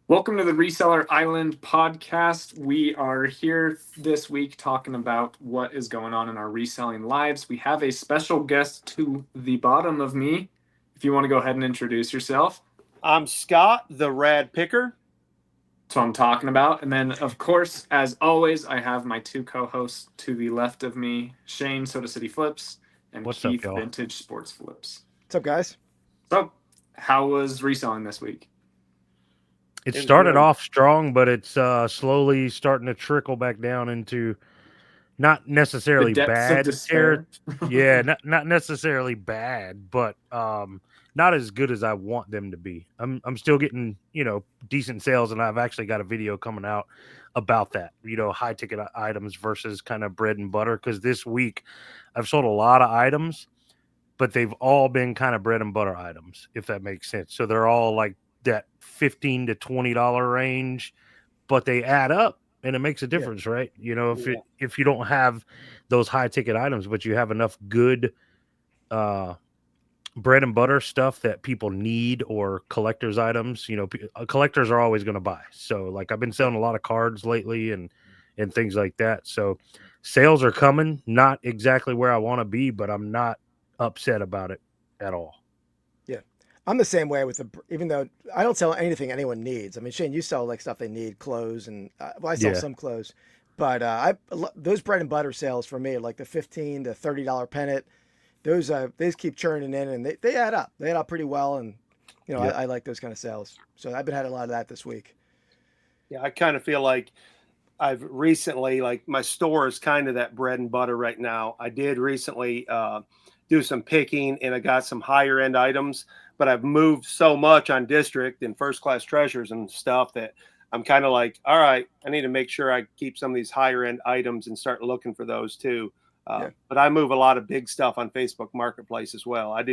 Welcome to the Reseller Island podcast. We are here this week talking about what is going on in our reselling lives. We have a special guest to the bottom of me. If you want to go ahead and introduce yourself. I'm Scott, the Rad Picker. That's what I'm talking about. And then, of course, as always, I have my two co-hosts to the left of me, Shane, Soda City Flips, and What's up, Keith, y'all? Vintage Sports Flips. What's up, guys? So, how was reselling this week? It It was started good. off strong, but it's slowly starting to trickle back down into not necessarily The depths of bad despair. Yeah, not necessarily bad, but not as good as I want them to be. I'm still getting, decent sales, and I've actually got a video coming out about that, high ticket items versus kind of bread and butter, because this week I've sold a lot of items, but they've all been kind of bread and butter items, if that makes sense. So they're all like that $15 to $20 range, but they add up and it makes a difference, right? If you don't have those high ticket items, but you have enough good bread and butter stuff that people need, or collectors items, collectors are always going to buy. So like I've been selling a lot of cards lately and things like that. So sales are coming, not exactly where I want to be, but I'm not upset about it at all. Yeah, I'm the same way with even though I don't sell anything anyone needs. I mean, Shane, you sell like stuff they need, clothes, and I sell Yeah. some clothes, but those bread and butter sales for me, like the $15 to $30 pennant, those they just keep churning in, and they add up. They add up pretty well, and Yep. I like those kind of sales. So I've been had a lot of that this week. Yeah, I kind of feel like I've recently, like my store is kind of that bread and butter right now. I did recently do some picking and I got some higher end items, but I've moved so much on district and first class treasures and stuff that I'm kind of like, all right, I need to make sure I keep some of these higher end items and start looking for those too. Yeah. But I move a lot of big stuff on Facebook Marketplace as well. I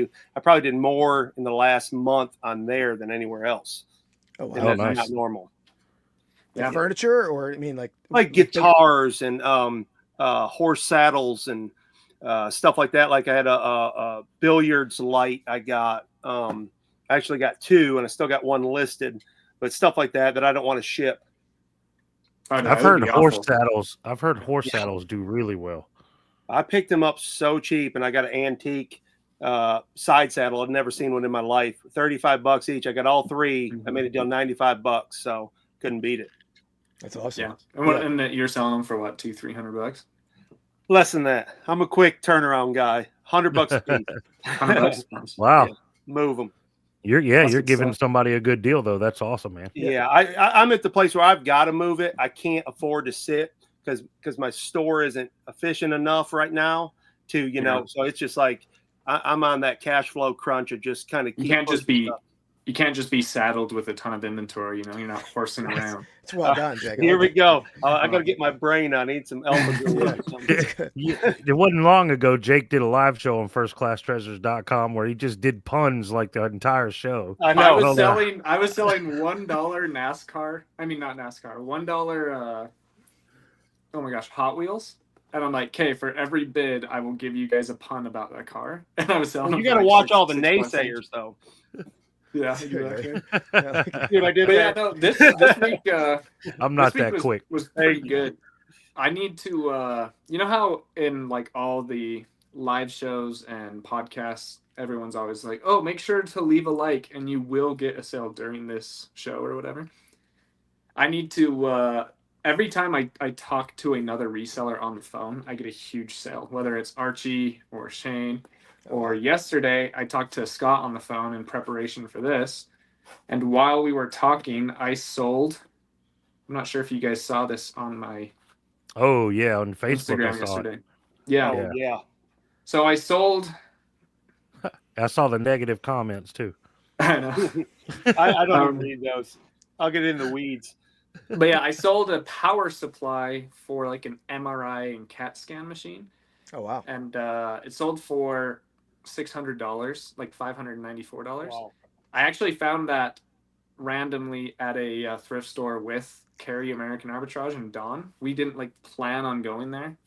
probably did more in the last month on there than anywhere else. Oh wow. And that's nice. not normal. Like Yeah. furniture, or I mean Like guitars and horse saddles and stuff like that. Like I had a billiards light. I got I actually got two, and I still got one listed. But stuff like that I don't want to ship. Oh, no, I've it would heard be horse awful. saddles. I've heard horse Yeah. saddles do really well. I picked them up so cheap, and I got an antique side saddle. I've never seen one in my life. $35 each. I got all three. I made a deal $95, so couldn't beat it. That's awesome. Yeah. And that you're selling them for what, $200-$300? Less than that. I'm a quick turnaround guy. $100 a piece. $100. Wow. Yeah. Move them. You're That's giving stuff. somebody a good deal though. That's awesome, man. Yeah, I'm at the place where I've got to move it. I can't afford to sit because my store isn't efficient enough right now to, so it's just like I'm on that cash flow crunch of just kind of You can't just be saddled with a ton of inventory. You're not horsing around. It's well done, Jake. Here we go. I got to get my brain on. I need some alpha. It wasn't long ago Jake did a live show on firstclasstreasures.com where he just did puns like the entire show. I I know. was selling $1 NASCAR. I mean, not NASCAR. $1. Oh my gosh, Hot Wheels. And I'm like, okay, for every bid, I will give you guys a pun about that car. And I was selling. Well, you them got to for watch $6 all the $6 each. naysayers, though. Yeah, exactly. Dude, I did But yeah, that. no, this week. I'm not this week that quick. was pretty good. I need to, you know how in like all the live shows and podcasts, everyone's always like, oh, make sure to leave a like and you will get a sale during this show or whatever. I need to, every time I talk to another reseller on the phone, I get a huge sale, whether it's Archie or Shane. Or yesterday, I talked to Scott on the phone in preparation for this. And while we were talking, I sold. I'm not sure if you guys saw this on my Oh yeah, on Facebook Instagram I saw yesterday. it. Yeah. Oh, yeah. So I sold. I saw the negative comments too. I know. I don't even read those. I'll get in the weeds. But yeah, I sold a power supply for like an MRI and CAT scan machine. Oh wow. And it sold for $600, like $594. Wow. I actually found that randomly at a thrift store with Carrie American Arbitrage and Dawn. We didn't like plan on going there.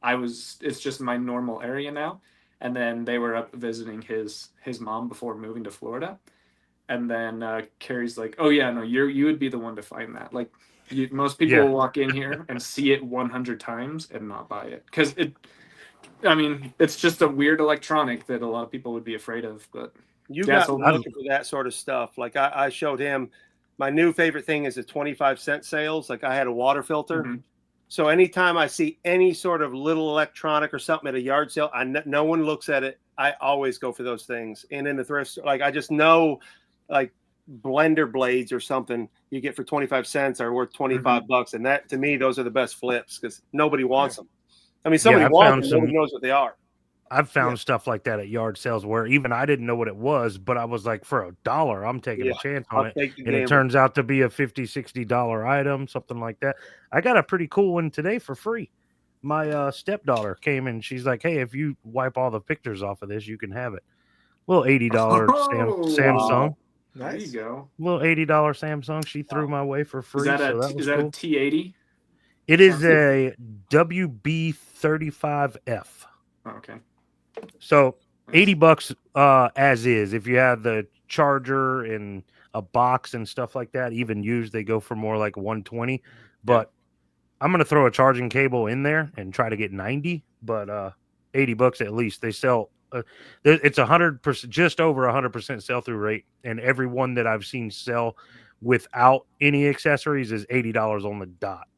It's just my normal area now. And then they were up visiting his mom before moving to Florida. And then Carrie's like, "Oh yeah, no, you would be the one to find that. Like, most people Yeah. will walk in here and see it 100 times and not buy it because it. I mean, it's just a weird electronic that a lot of people would be afraid of. But You yeah, got me so looking for that sort of stuff. Like I showed him my new favorite thing is the 25-cent sales. Like I had a water filter. Mhm. So anytime I see any sort of little electronic or something at a yard sale, no one looks at it. I always go for those things. And in the thrift store, like I just know, like blender blades or something you get for 25 cents are worth 25 bucks. And that to me, those are the best flips because nobody wants them. I mean, somebody I've wants found them, some. nobody knows what they are. I've found stuff like that at yard sales where even I didn't know what it was, but I was like, for $1, I'm taking Yeah, a chance on I'll it. take the And it gamble. turns out to be a $50-$60 item, something like that. I got a pretty cool one today for free. My stepdaughter came in. She's like, "Hey, if you wipe all the pictures off of this, you can have it." Little $80 Samsung. There you Nice. go. Little $80 Samsung. She threw my way for free, so that was is that a cool. T80? It is a WB35F. Oh, okay. So Nice. $80 as is. If you have the charger and a box and stuff like that, even used, they go for more like 120. But I'm gonna throw a charging cable in there and try to get 90, but $80 at least. They sell it's 100%, just over 100% sell through rate, and every one that I've seen sell without any accessories is $80 on the dot.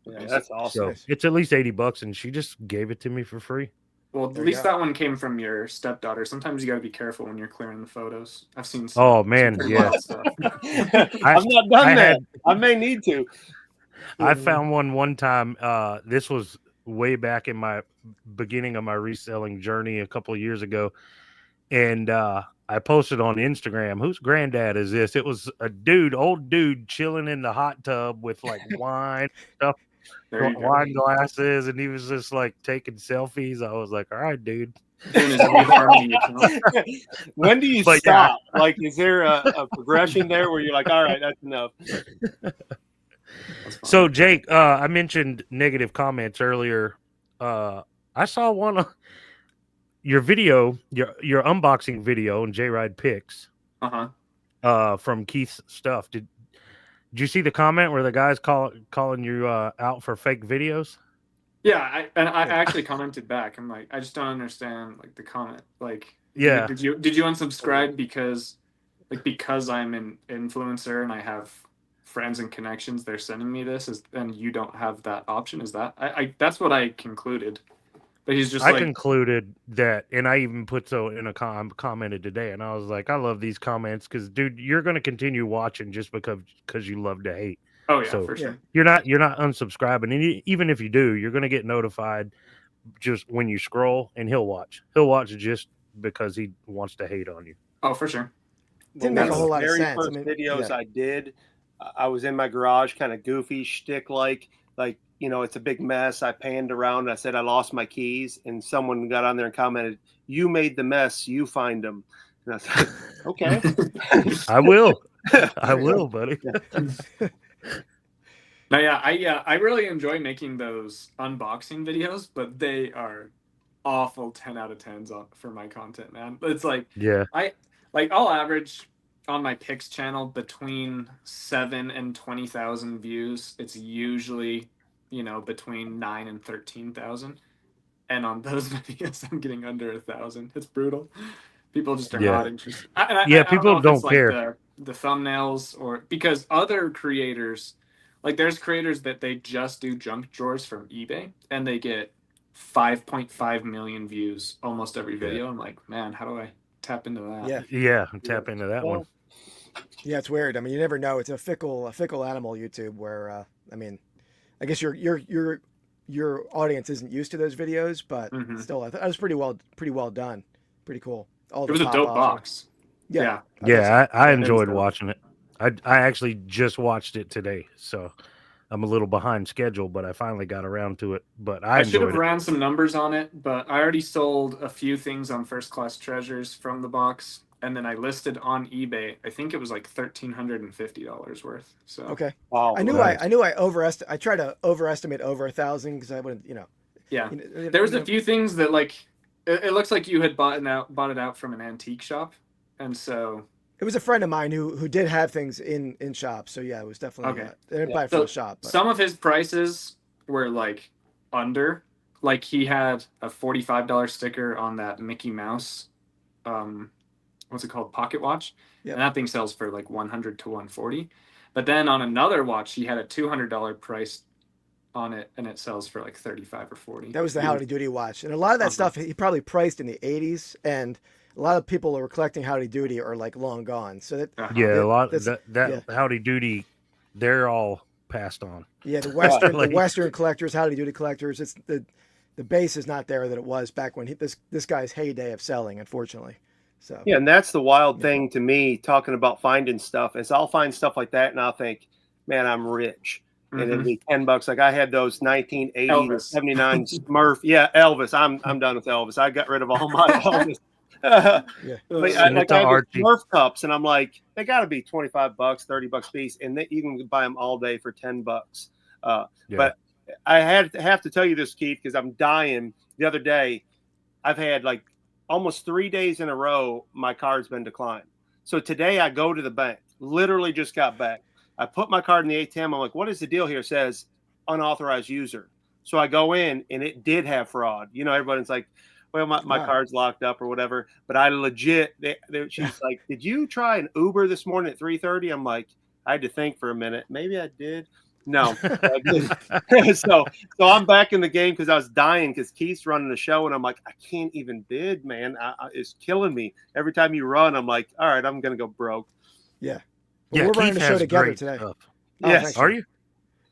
Yeah, that's awesome. So it's at least $80, and she just gave it to me for free. Well, at least that one came from your stepdaughter. Sometimes you got to be careful when you're clearing the photos. I've seen some. Oh man, pretty yeah. wild stuff. I've not done that. I may need to. I found one time. This was way back in my beginning of my reselling journey a couple of years ago, and I posted on Instagram. Whose granddad is this? It was a old dude, chilling in the hot tub with like wine stuff, wine glasses, and he was just like taking selfies. I was like, "All right, dude." When do you stop? Yeah. Like, is there a progression there where you're like, "All right, that's enough"? So, Jake, I mentioned negative comments earlier. I saw one of your video, your unboxing video on J Ride Picks. From Keith's stuff. Did you see the comment where the guy's calling you out for fake videos? Yeah, I actually commented back. I'm like, I just don't understand like the comment. Like, yeah, did you unsubscribe because I'm an influencer and I have friends and connections? They're sending me this, and you don't have that option. Is that I that's what I concluded. But he's just concluded that, and I even put so in a commented today, and I was like, I love these comments because, dude, you're going to continue watching just because you love to hate. Oh yeah, so, for sure. You're not unsubscribing, and even if you do, you're going to get notified just when you scroll, and he'll watch just because he wants to hate on you. Oh, for sure. Didn't make a whole lot of sense. First videos I did, I was in my garage, kind of goofy shtick like. You know, it's a big mess. I panned around. And I said I lost my keys, and someone got on there and commented, "You made the mess. You find them." And I said, "Okay, I will. I will, buddy." No, I really enjoy making those unboxing videos, but they are awful 10 out of 10s for my content, man. It's like, I'll average on my picks channel between 7 and 20,000 views. It's usually, between 9 and 13,000. And on those videos, I'm getting under 1,000. It's brutal. People just are not interested. People don't care. Like the thumbnails, or because other creators, like there's creators that they just do junk drawers from eBay and they get 5.5 million views almost every video. I'm like, man, how do I tap into that? Tap into that one. Yeah, it's weird. I mean, you never know. It's a fickle animal, YouTube, where I mean, I guess your audience isn't used to those videos, but still, that was pretty well done. Pretty cool. It was a dope box. Yeah. I enjoyed watching it. I actually just watched it today, so I'm a little behind schedule, but I finally got around to it. But I should have ran some numbers on it, but I already sold a few things on First Class Treasures from the box, and then I listed on eBay. I think it was like $1,350 worth. So okay. Wow. I knew I tried to overestimate over 1,000 because I wouldn't, Yeah. There was a few things that like it looks like you had bought it out from an antique shop, and so It was a friend of mine who did have things in shops. So yeah, it was definitely Okay. they didn't buy it So from the shop. But. some of his prices were like under. Like he had a $45 sticker on that Mickey Mouse, what's it called, pocket watch, Yep. and that thing sells for like 100 to 140. But then on another watch, he had a $200 price on it, and it sells for like 35 or 40. That was the Howdy Doody watch, and a lot of that stuff he probably priced in the '80s, and a lot of people who were collecting Howdy Doody are like long gone. So that a lot that Howdy Doody, they're all passed on. Yeah, the Western collectors, Howdy Doody collectors, it's the base is not there that it was back when this guy's heyday of selling, unfortunately. So yeah, and that's the wild thing to me, talking about finding stuff, is I'll find stuff like that and I'll think, man, I'm rich. And it'd be $10. Like I had those 1980 to 79 Smurf. Yeah, Elvis. I'm done with Elvis. I got rid of all my Elvis. I had Smurf cups, and I'm like, they got to be $25, $30 piece, and you can buy them all day for $10. But I have to tell you this, Keith, because I'm dying. The other day, I've had like almost 3 days in a row, my card's been declined. So today I go to the bank, literally just got back. I put my card in the ATM. I'm like, what is the deal here? It says unauthorized user. So I go in, and it did have fraud. You know, everybody's like, well, my card's locked up or whatever. But I legit, she's like, did you try an Uber this morning at 3:30? I'm like, I had to think for a minute. Maybe I did. No. so I'm back in the game because I was dying because Keith's running the show, and I'm like, I can't even bid, man. It's killing me. Every time you run, I'm like, all right, I'm going to go broke. Yeah. Well, we're running the show together today. Yes. Are you?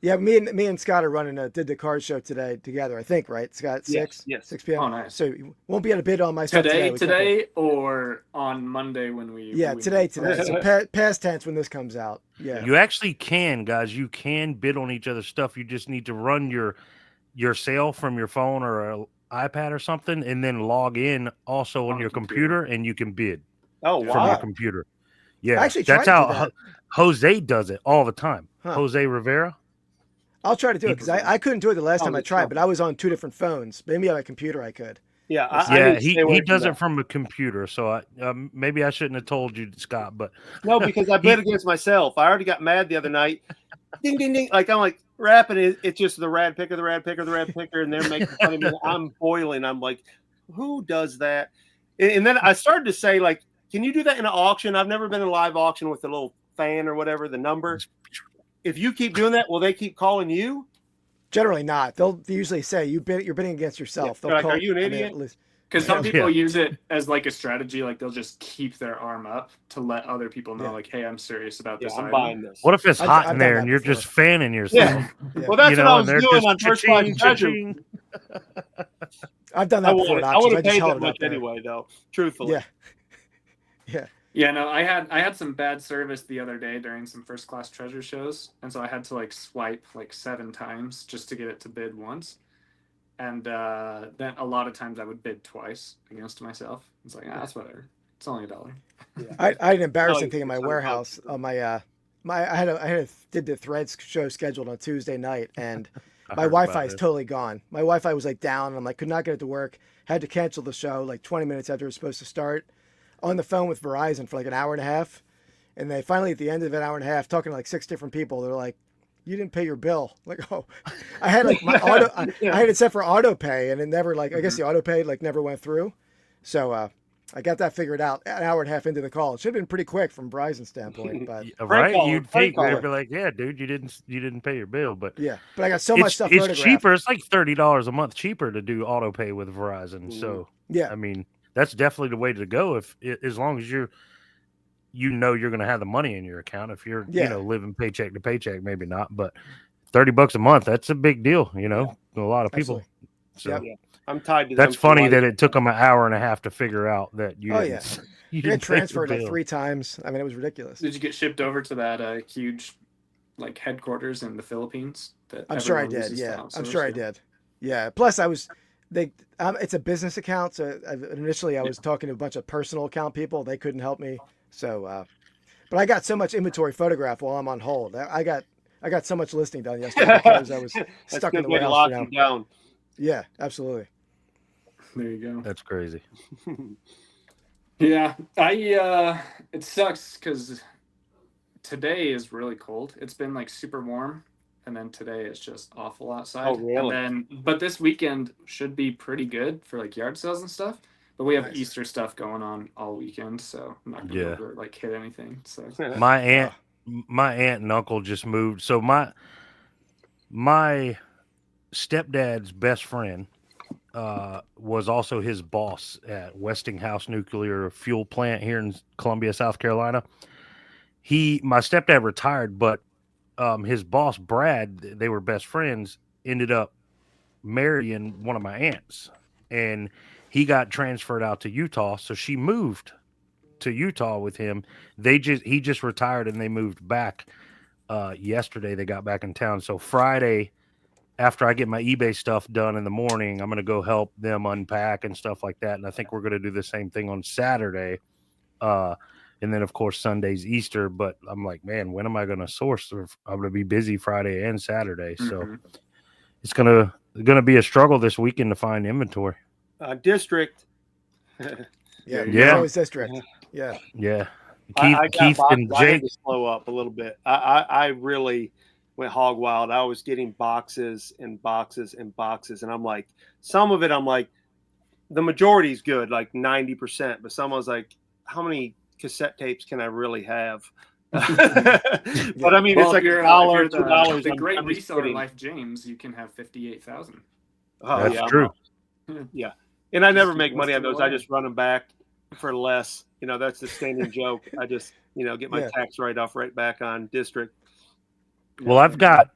Yeah, me and Scott are running did the card show today together, I think, right? Scott, 6 p.m. Oh, nice. So you won't be able to bid on my stuff today or on Monday when we today. So past tense when this comes out. Yeah. You actually can, guys. You can bid on each other's stuff. You just need to run your sale from your phone or an iPad or something, and then log in also on your computer, and you can bid. Oh, wow. From your computer. Yeah, actually, that's how Jose does it all the time. Huh. Jose Rivera. I'll try to do it because I couldn't do it the last time I tried, but I was on 2 different phones. Maybe on my computer I could. Yeah, he does it from a computer. So maybe I shouldn't have told you, Scott. But no, because I bid against myself. I already got mad the other night. Ding ding ding! Like I'm like rapping it. It's just the rad picker, and they're making fun of me. I'm boiling. I'm like, who does that? And then I started to say, like, can you do that in an auction? I've never been in a live auction with the little fan or whatever, the number. If you keep doing that, will they keep calling you? Generally not. They'll usually say you're bidding against yourself. Yeah. Are you an idiot? Because some people use it as like a strategy, like they'll just keep their arm up to let other people know, like, hey, I'm serious about this. I'm buying this. What if it's hot in there and you're just fanning yourself? Yeah. Well, that's what I was doing on First Class Treasure. I've done that before. I would have paid that much anyway, though. Truthfully. Yeah. Yeah, no, I had some bad service the other day during some First Class Treasure shows, and so I had to like swipe like 7 times just to get it to bid once, and then a lot of times I would bid twice against myself. It's like, that's whatever. It's only $1. Yeah. I had an embarrassing thing in my warehouse. On I did the Threads show scheduled on Tuesday night, and my Wi-Fi is totally gone. My Wi-Fi was like down, and I'm like, could not get it to work. Had to cancel the show like 20 minutes after it was supposed to start. On the phone with Verizon for like an hour and a half, and they finally at the end of an hour and a half talking to like 6 different people. They're like, "You didn't pay your bill." Like, oh, I had like my auto, I had it set for auto pay, and it never I guess the auto pay like never went through. So I got that figured out an hour and a half into the call. It should have been pretty quick from Verizon's standpoint, but right, you'd think they'd be like, "Yeah, dude, you didn't pay your bill," but but I got so much stuff. It's cheaper. It's like $30 a month cheaper to do auto pay with Verizon. So I mean. That's definitely the way to go. As long as you're going to have the money in your account. If you're living paycheck to paycheck, maybe not, but $30 a month, that's a big deal. A lot of people. So I'm tied to. That's funny that it took them an hour and a half to figure out that you. You didn't transferred like 3 times. I mean, it was ridiculous. Did you get shipped over to that huge like headquarters in the Philippines? I'm sure I did. Yeah, I'm sure I did. Yeah. Plus, it's a business account, so initially I was talking to a bunch of personal account people. They couldn't help me, so. But I got so much inventory photograph while I'm on hold. I got so much listing done yesterday because I was stuck in the warehouse for now. Yeah, absolutely. There you go. That's crazy. Yeah, it sucks because today is really cold. It's been like super warm, and then today it's just awful Oh, outside. And really? then, but this weekend should be pretty good for like yard sales and stuff. But we have Nice. Easter stuff going on all weekend, so I'm not gonna be Yeah. able to like hit anything. So My Uh, aunt and uncle just moved. So my stepdad's best friend was also his boss at Westinghouse Nuclear Fuel Plant here in Columbia, South Carolina. My stepdad retired, but his boss Brad, they were best friends, ended up marrying one of my aunts, and he got transferred out to Utah. So she moved to Utah with him. He just retired and they moved back yesterday. They got back in town. So Friday, after I get my eBay stuff done in the morning, I'm going to go help them unpack and stuff like that. And I think we're going to do the same thing on Saturday. Uh, and then, of course, Sunday's Easter. But I'm like, man, when am I going to source? I'm going to be busy Friday and Saturday. So mhm. it's going to be a struggle this weekend to find inventory. District. yeah, There you there's Yeah. go. always district. Yeah. Yeah. I got Keith boxes. and I had Jake. to slow up a little bit. I really went hog wild. I was getting boxes and boxes and boxes, and I'm like, some of it, I'm like, the majority is good, like 90%. But some was like, how many cassette tapes can I really have? But I mean, it's Well, like if $1, you're $2. the I'm, great I'm just reseller kidding. Life James, you can have 58,000. Oh That's yeah, true. yeah. And I Just never keep make money on listing those. I away. just run them back for less. You know, that's the standing joke. I just, get my Yeah. tax write off right back on district. Well, Yeah, I've got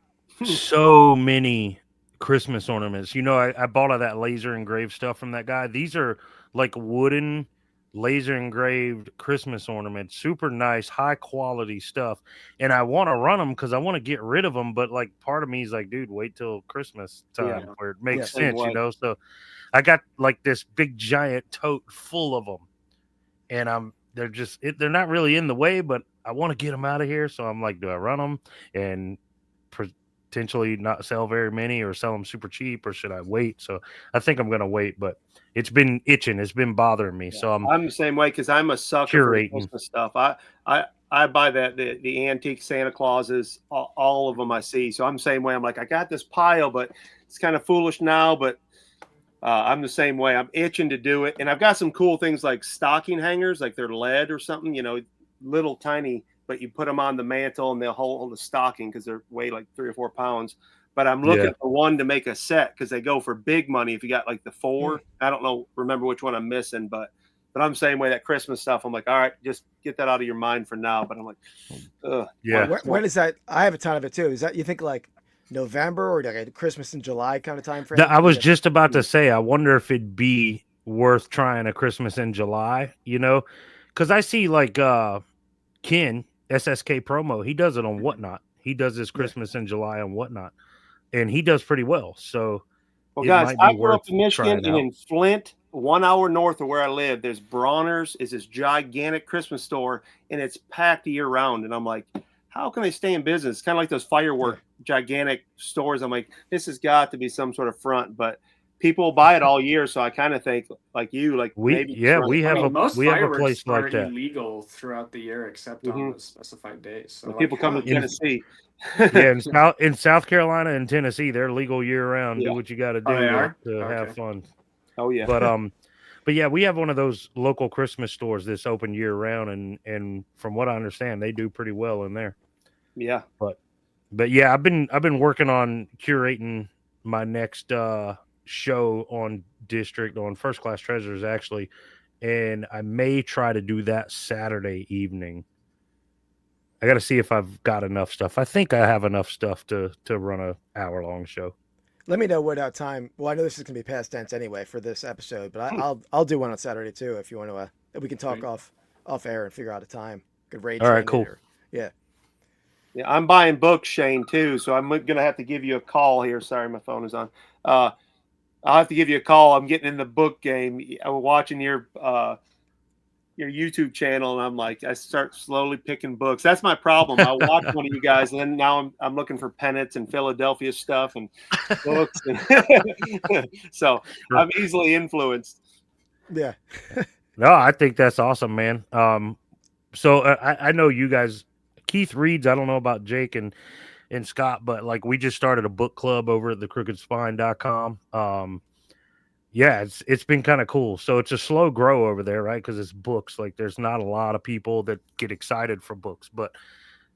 so many Christmas ornaments. I bought all that laser engraved stuff from that guy. These are like wooden laser engraved Christmas ornaments, super nice, high quality stuff. And I want to run them because I want to get rid of them. But like part of me is like, dude, wait till Christmas Yeah, time where it I'm the makes same sense, way. So I got like this big giant tote full of them, and they're not really in the way, but I want to get them out of here. So I'm like, do I run them and potentially not sell very many, or sell them super cheap, or should I wait? So I think I'm gonna wait, but it's been itching, it's been bothering me. Yeah, So I'm I'm the same way because I'm a sucker for the curating. Christmas stuff. I buy the antique Santa Clauses, all of them I see. So I'm the same way. I'm like, I got this pile, but it's kind of foolish now. But I'm the same way. I'm itching to do it, and I've got some cool things like stocking hangers, like they're lead or something. Little tiny, but you put them on the mantle and they'll hold the stocking because they're weigh like 3 or 4 pounds. But I'm Yeah. looking for one to make a set because they go for big money if you got like the four. I don't remember which one I'm missing, but I'm the same way. That Christmas stuff, I'm like, all right, just get that out of your mind for now. But I'm like, ugh, Yeah. When is that? I have a ton of it too. Is that you think like November or like a Christmas in July kind of time frame? I was Yeah. just about to say, I wonder if it'd be worth trying a Christmas in July, because I see like Ken SSK promo, he does it on Whatnot. He does his Yeah. Christmas in July on Whatnot, and he does pretty well. So well, it guys, might I be grew worth up in Michigan, trying and out. in Flint, 1 hour north of where I live, there's Bronner's, is this gigantic Christmas store, and it's packed year round. And I'm like, how can they stay in business? It's kind of like those firework gigantic stores. I'm like, this has got to be some sort of front, but people buy it all year. So I kind of think like you, like maybe just run it. I mean, most we have a fireworks place are like that. illegal throughout the year except on Mm-hmm. those specified days. So When like, people come to In Tennessee, Yeah, in South Carolina and Tennessee, they're legal year round. Do yeah, what you got to oh, they do are? to have Okay. fun. oh yeah, But yeah, we have one of those local Christmas stores that's open year round, and from what I understand, they do pretty well in there. yeah. But yeah, I've been working on curating my next show on District, on First Class Treasures actually, and I may try to do that Saturday evening. I got to see if I've got enough stuff. I think I have enough stuff to run a hour long show. Let me know what time. Well, I know this is gonna be past tense anyway for this episode, but I'll do one on Saturday too if you want to. We can talk Great. off air and figure out a time. Could raid All right, chain it cool. or yeah. Yeah, I'm buying books, Shane, too. So I'm gonna have to give you a call here. Sorry, my phone is on. I'll have to give you a call. I'm getting in the book game. I'm watching your YouTube channel, and I'm like, I start slowly picking books. That's my problem. I watch one of you guys, and then now I'm looking for pennants and Philadelphia stuff and books, and so I'm easily influenced. Yeah. No, I think that's awesome, man. So I know you guys, Keith reads. I don't know about Jake and Scott, but like we just started a book club over at the crookedspine.com. Yeah, it's been kind of cool. So it's a slow grow over there, right? Because it's books. Like there's not a lot of people that get excited for books, but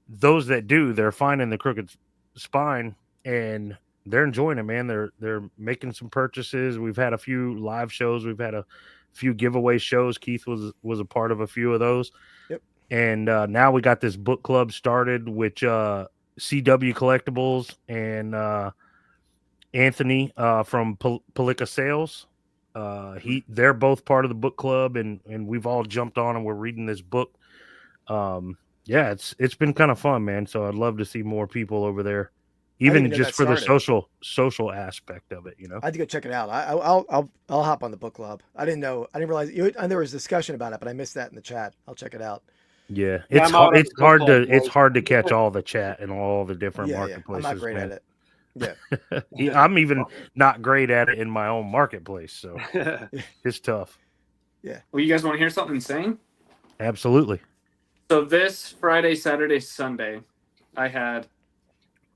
those that do, they're finding the Crooked Spine and they're enjoying it, man. They're making some purchases. We've had a few live shows. We've had a few giveaway shows. Keith was a part of a few of those. Yep. And now we got this book club started, which CW Collectibles and Anthony from Poshmark Sales. They're both part of the book club, and we've all jumped on and we're reading this book. Yeah, it's been kind of fun, man. So I'd love to see more people over there, I didn't even even know just that for the started. social aspect of it. You know. I had to go check it out. I'll hop on the book club. I didn't know. I didn't realize. And there was discussion about it, but I missed that in the chat. I'll check it out. Yeah, Yeah, I'm out on It's the book club, it's boys. hard to catch all the chat and all the different Yeah, yeah. I'm not marketplaces, great at man. it. Yeah. Yeah, I'm even not great at it in my own marketplace, so it's tough. Yeah. Well, you guys want to hear something insane? Absolutely. So this Friday, Saturday, Sunday, I had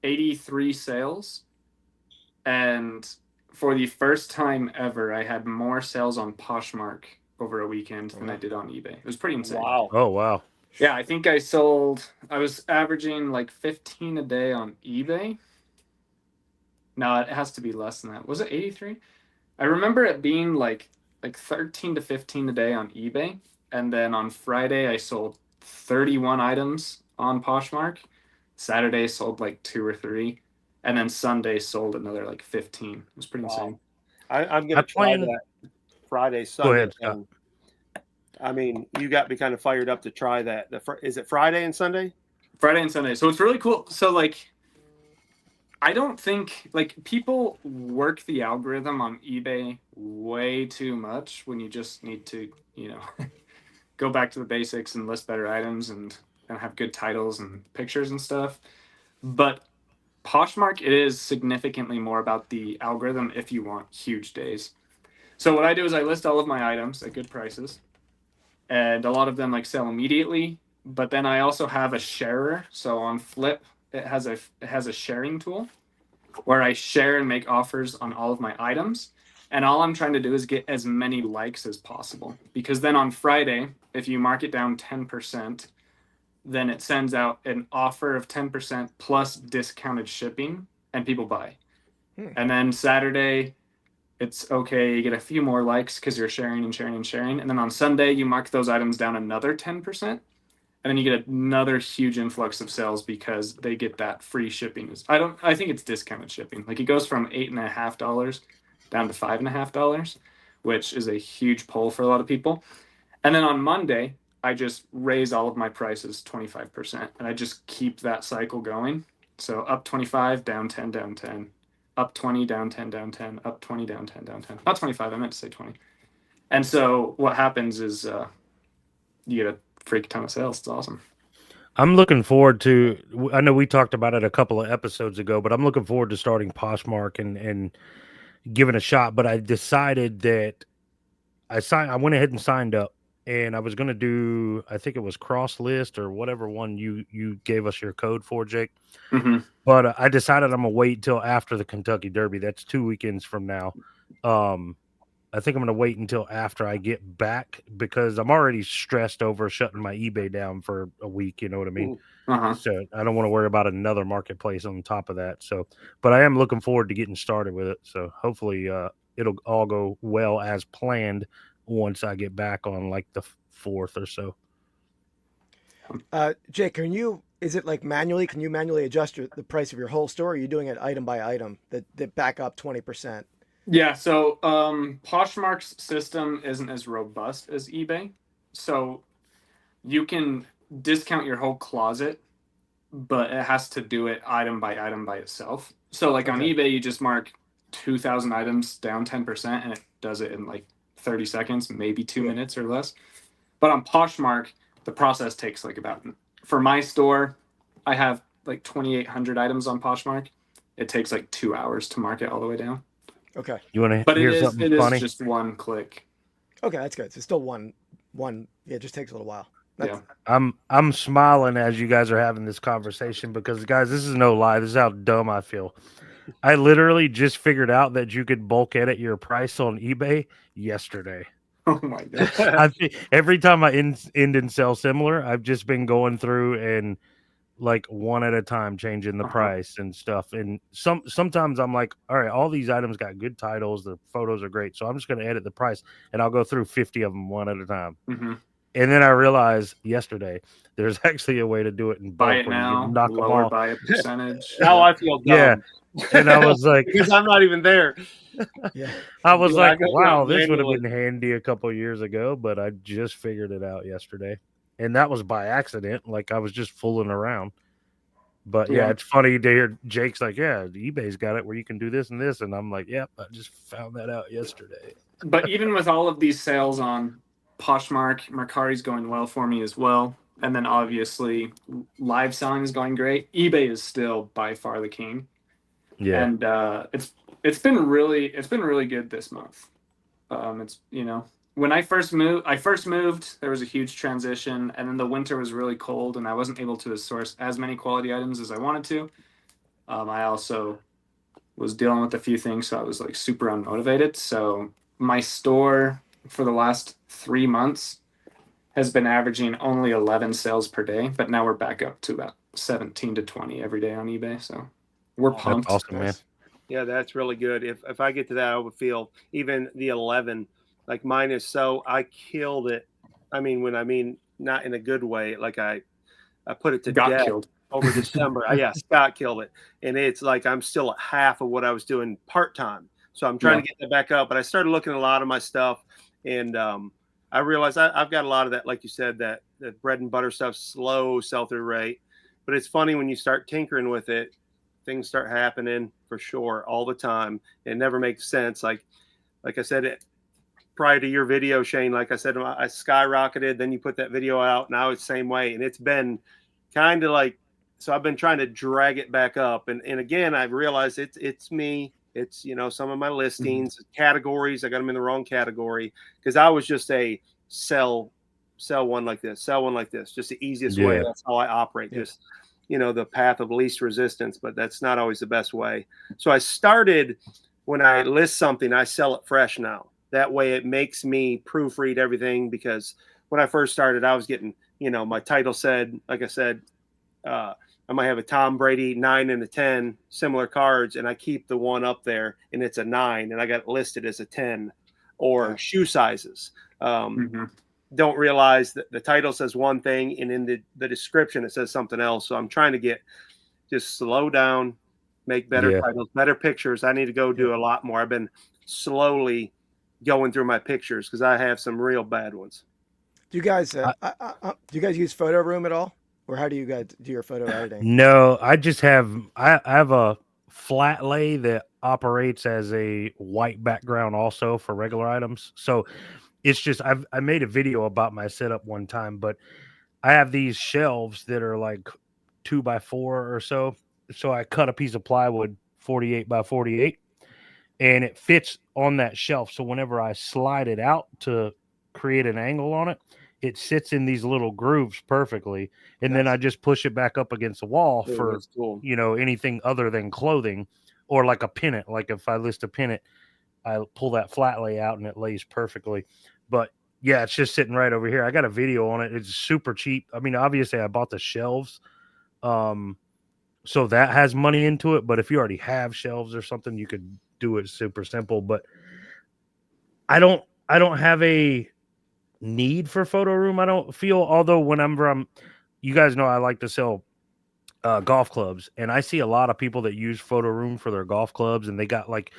83 sales, and for the first time ever, I had more sales on Poshmark over a weekend than I did on eBay. It was pretty insane. Wow. Oh wow. Yeah, I think I was averaging like 15 a day on eBay. No, it has to be less than that. Was it 83? I remember it being like 13 to 15 a day on eBay. And then on Friday, I sold 31 items on Poshmark. Saturday sold like 2 or 3. And then Sunday sold another like 15. It was pretty insane. I'm I gonna try plan. that Friday, Go Sunday ahead, Scott. thing. I mean, you got me kind of fired up to try that. Is it Friday and Sunday? Friday and Sunday. So it's really cool. So like I don't think like people work the algorithm on eBay way too much when you just need to, go back to the basics and list better items and have good titles and pictures and stuff. But Poshmark, it is significantly more about the algorithm if you want huge days. So what I do is I list all of my items at good prices, and a lot of them like sell immediately. But then I also have a sharer. So on Flip, it has a sharing tool where I share and make offers on all of my items. And all I'm trying to do is get as many likes as possible. Because then on Friday, if you mark it down 10%, then it sends out an offer of 10% plus discounted shipping, and people buy. And then Saturday, it's okay, you get a few more likes because you're sharing and sharing and sharing. And then on Sunday, you mark those items down another 10%. And then you get another huge influx of sales because they get that free shipping. I think it's discounted shipping. Like it goes from $8.50 down to $5.50, which is a huge pull for a lot of people. And then on Monday, I just raise all of my prices 25%, and I just keep that cycle going. So up 25, down 10, down 10, up 20, down 10, down 10, up 20, down 10, down 10. Not 25, I meant to say 20. And so what happens is you get a freak ton of sales. It's awesome. I'm looking forward to. I know we talked about it a couple of episodes ago, but I'm looking forward to starting Poshmark and giving a shot. But I decided that I went ahead and signed up, and I was going to do. I think it was Cross List or whatever one you gave us your code for, Jake. Mm-hmm. But I decided I'm gonna wait until after the Kentucky Derby. That's 2 weekends from now. I think I'm gonna wait until after I get back because I'm already stressed over shutting my eBay down for a week. You know what I mean? Uh-huh. So I don't want to worry about another marketplace on top of that. So, but I am looking forward to getting started with it. So hopefully, it'll all go well as planned once I get back on like the 4th or so. Jake, is it like manually? Can you manually adjust the price of your whole store? Or are you doing it item by item that back up 20%? Yeah, so Poshmark's system isn't as robust as eBay. So you can discount your whole closet, but it has to do it item by itself. So like on Okay. eBay, you just mark 2,000 items down 10%, and it does it in like 30 seconds, maybe 2 minutes or less. But on Poshmark, the process takes like for my store, I have like 2,800 items on Poshmark. It takes like 2 hours to mark it all the way down. Okay. You want to But hear something it is funny? just one click. Okay, that's good. So still one. one, it just takes a little while. Yeah. I'm smiling as you guys are having this conversation because, guys, this is no lie. This is how dumb I feel. I literally just figured out that you could bulk edit your price on eBay yesterday. Oh my gosh. I think every time I end and sell similar, I've just been going through and like one at a time changing the price and stuff. And sometimes I'm like, all right, all these items got good titles, the photos are great, so I'm just going to edit the price, and I'll go through 50 of them one at a time. And then I realized yesterday there's actually a way to do it in Buy bulk it where you now, can knock them lower off. by a percentage. Now I feel dumb. Yeah. And I was like, because I'm not even there. Yeah. I was Yeah, I like, go wow, down this would have manually. been handy a couple years ago, but I just figured it out yesterday. And that was by accident. Like I was just fooling around. But yeah, Yeah. it's funny to hear Jake's like, yeah, eBay's got it where you can do this and this. And I'm like, yep, I just found that out yesterday. But even with all of these sales on Poshmark, Mercari's going well for me as well. And then obviously live selling is going great. eBay is still by far the king. Yeah. And it's been really good this month. It's when I first moved, there was a huge transition, and then the winter was really cold, and I wasn't able to source as many quality items as I wanted to. I also was dealing with a few things, so I was like super unmotivated. So my store for the last 3 months has been averaging only 11 sales per day, but now we're back up to about 17 to 20 every day on eBay. So we're That's pumped. awesome, man. Yeah, that's really good. If I get to that, I would feel even the 11, like mine is so I killed it. I mean not in a good way. Like I put it to Got death killed. over December. Yeah, Scott killed it, and it's like I'm still at half of what I was doing part time. So I'm trying to get that back up. But I started looking at a lot of my stuff, and I realized I've got a lot of that, like you said, that bread and butter stuff, slow sell through rate. But it's funny when you start tinkering with it, things start happening for sure all the time. It never makes sense. Like I said, prior to your video, Shane, like I said, I skyrocketed. Then you put that video out. Now it's the same way, and it's been kind of like. So I've been trying to drag it back up, and again, I've realized it's me. It's some of my listings categories. I got them in the wrong category because I was just a sell one like this, sell one like this, just the easiest way. That's how I operate. Just the path of least resistance, but that's not always the best way. So I started when I list something, I sell it fresh now. That way it makes me proofread everything because when I first started, I was getting, my title said, like I said, I might have a Tom Brady 9 and a 10 similar cards, and I keep the one up there and it's a 9 and I got it listed as a 10 or shoe sizes. Don't realize that the title says one thing and in the description it says something else. So I'm trying to just slow down, make better titles, better pictures. I need to go do a lot more. I've been slowly going through my pictures because I have some real bad ones. Do you guys use Photo Room at all, or how do you guys do your photo editing? No, I just have I have a flat lay that operates as a white background also for regular items. So it's just I made a video about my setup one time, but I have these shelves that are like 2x4 or so. So I cut a piece of plywood 48 by 48 and it fits on that shelf. So whenever I slide it out to create an angle on it, it sits in these little grooves perfectly. And then I just push it back up against the wall for, anything other than clothing or like a pennant. Like if I list a pennant, I pull that flat lay out and it lays perfectly. But yeah, it's just sitting right over here. I got a video on it. It's super cheap. I mean, obviously I bought the shelves. So that has money into it, but if you already have shelves or something, you could do it super simple. But I don't have a need for photo room. I don't feel, although whenever you guys know I like to sell golf clubs, and I see a lot of people that use photo room for their golf clubs, and they got like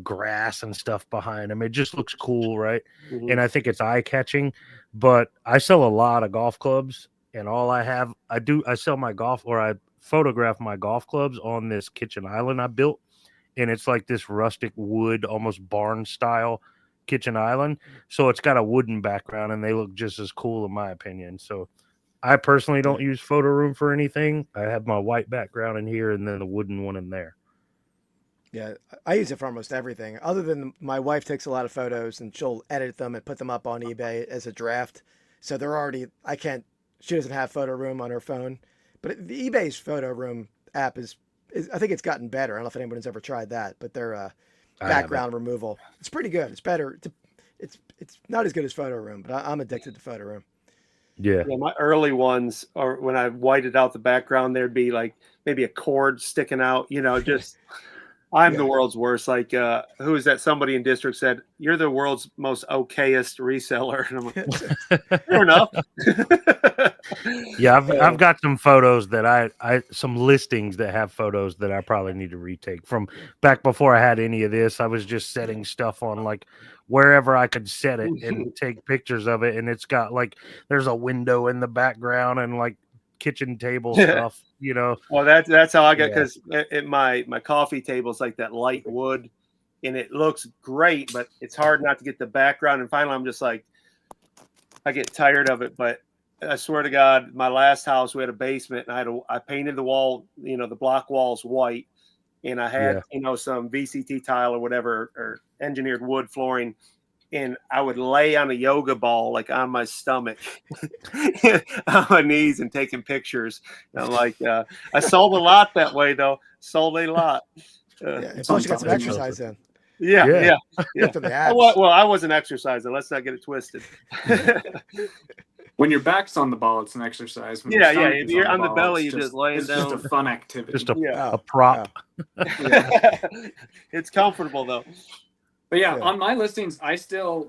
grass and stuff behind them. It just looks cool, right? And I think it's eye catching. But I sell a lot of golf clubs, and I sell my golf, or I photograph my golf clubs on this kitchen island I built, and it's like this rustic wood, almost barn style kitchen island. So it's got a wooden background, and they look just as cool in my opinion. So I personally don't use photo room for anything. I have my white background in here and then the wooden one in there. Yeah, I use it for almost everything. Other than my wife takes a lot of photos and she'll edit them and put them up on eBay as a draft. So they're already, I can't, she doesn't have photo room on her phone. But the eBay's photo room app is I think it's gotten better. I don't know if anyone's ever tried that, but their I haven't. background removal, it's pretty good. It's better. It's not as good as photo room, but I'm addicted to photo room. Yeah. Yeah, my early ones, or when I whited out the background, there'd be like maybe a cord sticking out, just I'm Yeah. the world's worst. Like, who is that? Somebody in district said, "You're the world's most okayest reseller." And I'm like, fair enough. Yeah, I've got some photos that I some listings that have photos that I probably need to retake from back before I had any of this. I was just setting stuff on like wherever I could set it and take pictures of it, and it's got like there's a window in the background and like kitchen table stuff, Well, that's how I got, Yeah. because my coffee table is like that light wood, and it looks great, but it's hard not to get the background. And finally, I'm just like, I get tired of it. But I swear to God, my last house, we had a basement, and I painted the wall, the block walls white, and I had some VCT tile or whatever, or engineered wood flooring. And I would lay on a yoga ball, like on my stomach, on my knees, and taking pictures. And I'm like, I sold a lot that way, though. Sold a lot. Yeah, and plus you got some exercise in. Yeah. After the abs. Well, I wasn't exercising. Let's not get it twisted. When your back's on the ball, it's an exercise. When Yeah. your If you're on the ball, belly, it's you're just laying it's down. just a fun activity. Just Yeah. a prop. It's comfortable though. But yeah, on my listings,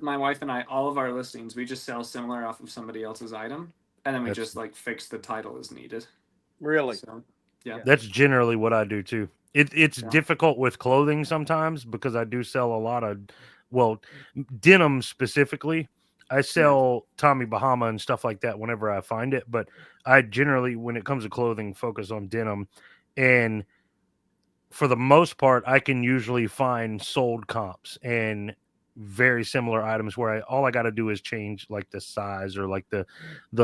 my wife and I, all of our listings, we just sell similar off of somebody else's item, and then we just like fix the title as needed. Really? So, yeah. That's generally what I do too. It's difficult with clothing sometimes because I do sell a lot of, denim specifically. I sell Tommy Bahama and stuff like that whenever I find it, but I generally, when it comes to clothing, focus on denim. And for the most part, I can usually find sold comps and very similar items where all I got to do is change like the size or like the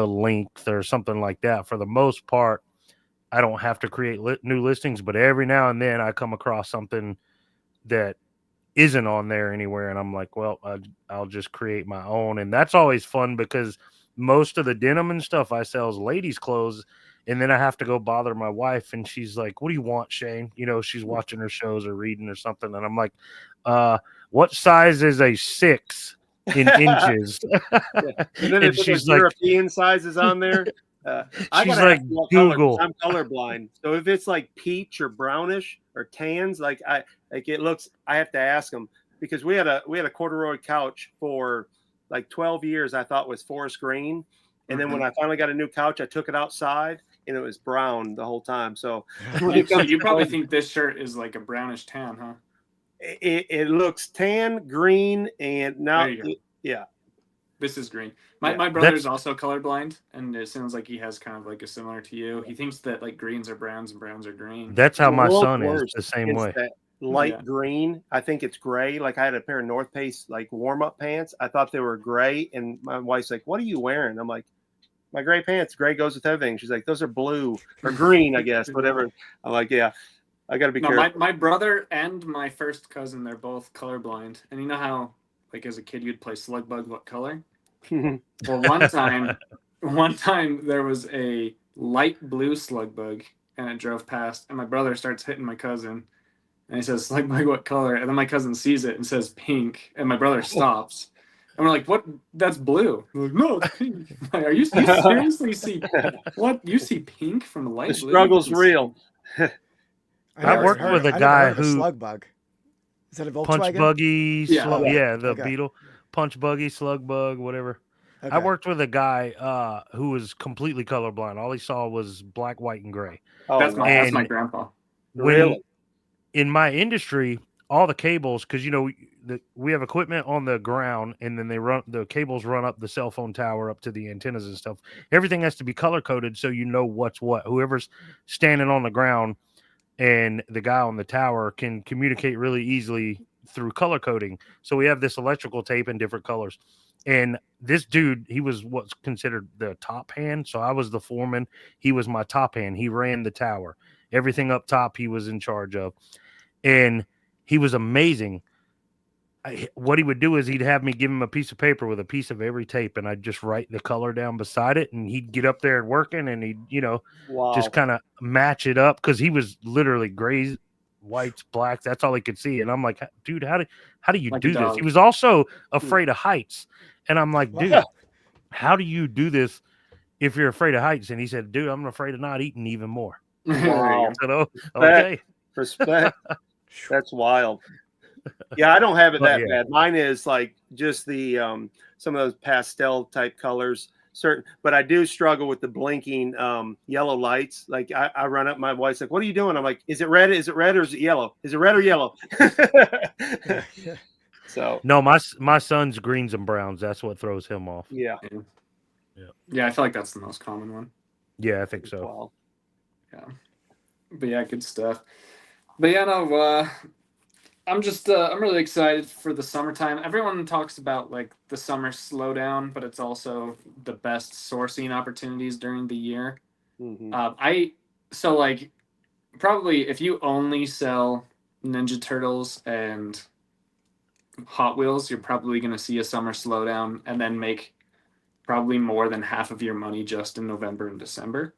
length or something like that. For the most part, I don't have to create new listings, but every now and then I come across something that isn't on there anywhere, and I'm like, well, I'll just create my own. And that's always fun because most of the denim and stuff I sell is ladies' clothes, and then I have to go bother my wife, and she's like, what do you want, Shane? She's watching her shows or reading or something, and I'm like, what size is a 6 in inches? And then she's like, European sizes on there. I gotta like, Google. I'm colorblind, so if it's like peach or brownish or tans, it looks. I have to ask them, because we had a corduroy couch for like 12 years. I thought was forest green, and then when I finally got a new couch, I took it outside and it was brown the whole time. So you probably think this shirt is like a brownish tan, huh? It looks tan, green, and now This is green. My brother's also colorblind, and it sounds like he has kind of like a similar to you. He thinks that like greens are browns and browns are green. That's how my son is the same way. That light green. I think it's gray. Like I had a pair of North Face like warm-up pants. I thought they were gray, and my wife's like, "What are you wearing?" I'm like, "My gray pants. Gray goes with everything." She's like, "Those are blue or green, I guess, whatever." I'm like, "Yeah, I got to be careful." My brother and my first cousin, they're both colorblind, and you know how like as a kid you'd play slug bug what color? Well, one time there was a light blue slug bug, and it drove past, and my brother starts hitting my cousin, and he says, "Slug bug, what color?" And then my cousin sees it and says, "Pink," and my brother stops, and we're like, "What? That's blue." We're like, "No, it's pink." Like, you seriously see what? You see pink from the light blue? The struggle's real. I worked with a guy who slug bug. Is that a Volkswagen? Punch buggy, the okay. Beetle, punch buggy, slug bug, whatever. Okay. I worked with a guy who was completely colorblind. All he saw was black, white, and gray. Oh, that's my grandpa. Really? In my industry, all the cables, because we have equipment on the ground, and then the cables run up the cell phone tower up to the antennas and stuff. Everything has to be color coded so you know what's what. Whoever's standing on the ground and the guy on the tower can communicate really easily through color coding. So we have this electrical tape in different colors. And this dude, he was what's considered the top hand. So I was the foreman. He was my top hand. He ran the tower. Everything up top, he was in charge of. And he was amazing. What he would do is he'd have me give him a piece of paper with a piece of every tape, and I'd just write the color down beside it, and he'd get up there and working, and he'd, just kind of match it up, because he was literally grays, whites, blacks. That's all he could see. And I'm like, dude, how do you do this? He was also afraid of heights. And I'm like, dude, how do you do this if you're afraid of heights? And he said, dude, I'm afraid of not eating even more. Wow. I said, oh, okay. Respect. That's wild. Yeah, I don't have it that bad. Mine is like just the some of those pastel type colors, but I do struggle with the blinking yellow lights. Like I run up, my wife's like, "What are you doing?" I'm like, "Is it red? Is it red or is it yellow? Is it red or yellow?" So no, my son's greens and browns. That's what throws him off. Yeah. I feel like that's the most common one. Yeah, I think so. Wow. Yeah, but yeah, good stuff. But yeah, no. I'm really excited for the summertime. Everyone talks about like the summer slowdown, but it's also the best sourcing opportunities during the year. Mm-hmm. So like probably if you only sell Ninja Turtles and Hot Wheels, you're probably going to see a summer slowdown and then make probably more than half of your money just in November and December.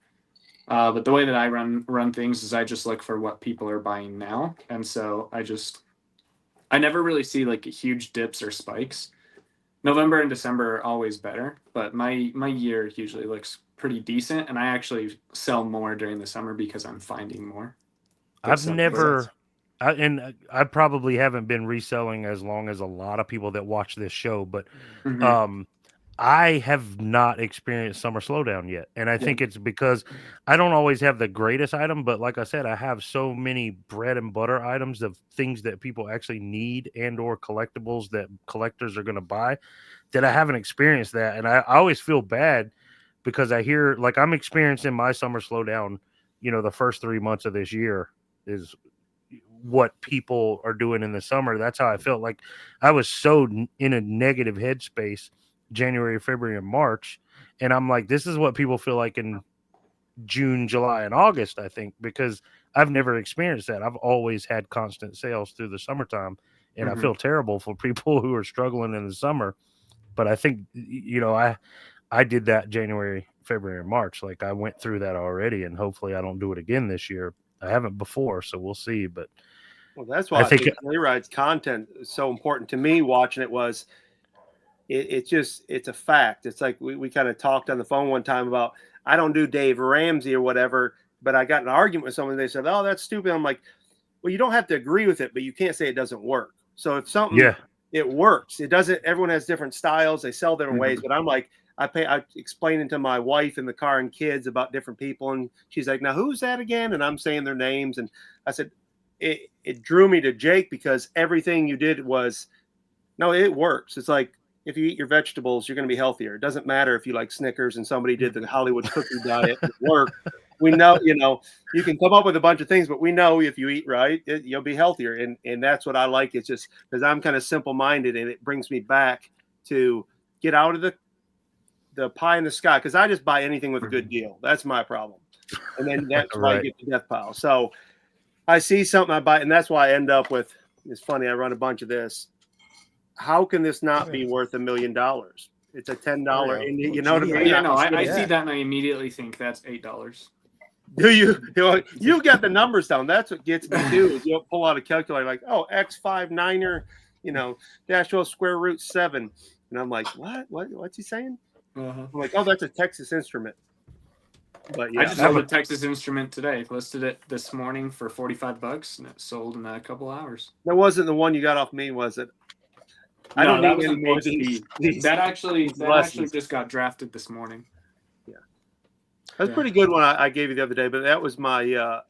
But the way that I run things is I just look for what people are buying now, and so I never really see like huge dips or spikes. November and December are always better, but my year usually looks pretty decent, and I actually sell more during the summer because I'm finding more. I probably haven't been reselling as long as a lot of people that watch this show, but I have not experienced summer slowdown yet. And I think it's because I don't always have the greatest item, but like I said, I have so many bread and butter items of things that people actually need and or collectibles that collectors are going to buy, that I haven't experienced that. And I always feel bad because I hear, like, I'm experiencing my summer slowdown, the first 3 months of this year is what people are doing in the summer. That's how I felt. Like I was so in a negative headspace January, February, and March. And I'm like, this is what people feel like in June, July, and August, I think, because I've never experienced that. I've always had constant sales through the summertime. And I feel terrible for people who are struggling in the summer. But I think, I did that January, February, and March. Like I went through that already, and hopefully I don't do it again this year. I haven't before, so we'll see. But well, that's why I think Layride's content is so important to me. Watching it was, it's a fact. It's like we kind of talked on the phone one time about, I don't do Dave Ramsey or whatever, but I got in an argument with someone. They said, "Oh, that's stupid." I'm like, well, you don't have to agree with it, but you can't say it doesn't work. So if something, it works. It doesn't. Everyone has different styles. They sell different ways. But I'm like, I explaining to my wife in the car and kids about different people, and she's like, "Now who's that again?" And I'm saying their names, and I said, it drew me to Jake because everything you did was, no, it works. It's like, if you eat your vegetables, you're going to be healthier. It doesn't matter if you like Snickers and somebody did the Hollywood cookie diet at work. We know, you can come up with a bunch of things, but we know if you eat right, you'll be healthier. And that's what I like. It's just because I'm kind of simple-minded, and it brings me back to get out of the pie in the sky, because I just buy anything with a good deal. That's my problem. And then that's why I get the death pile. So I see something, I buy it, and that's why I end up with, it's funny, I run a bunch of this. How can this not be worth $1 million? It's a $10, and you know what I mean? Yeah, no, I see that and I immediately think that's $8. Do you? You got the numbers down. That's what gets me too. Is you'll pull out a calculator like, oh, X59er, dash 12 square root 7, and I'm like, what's he saying? I'm like, oh, that's a Texas Instrument. But yeah, I just sold a Texas Instrument today. Listed it this morning for $45, and it sold in a couple hours. That wasn't the one you got off me, was it? No, I don't that was an HP. That actually just got drafted this morning. Yeah, that's pretty good one I gave you the other day. But that was my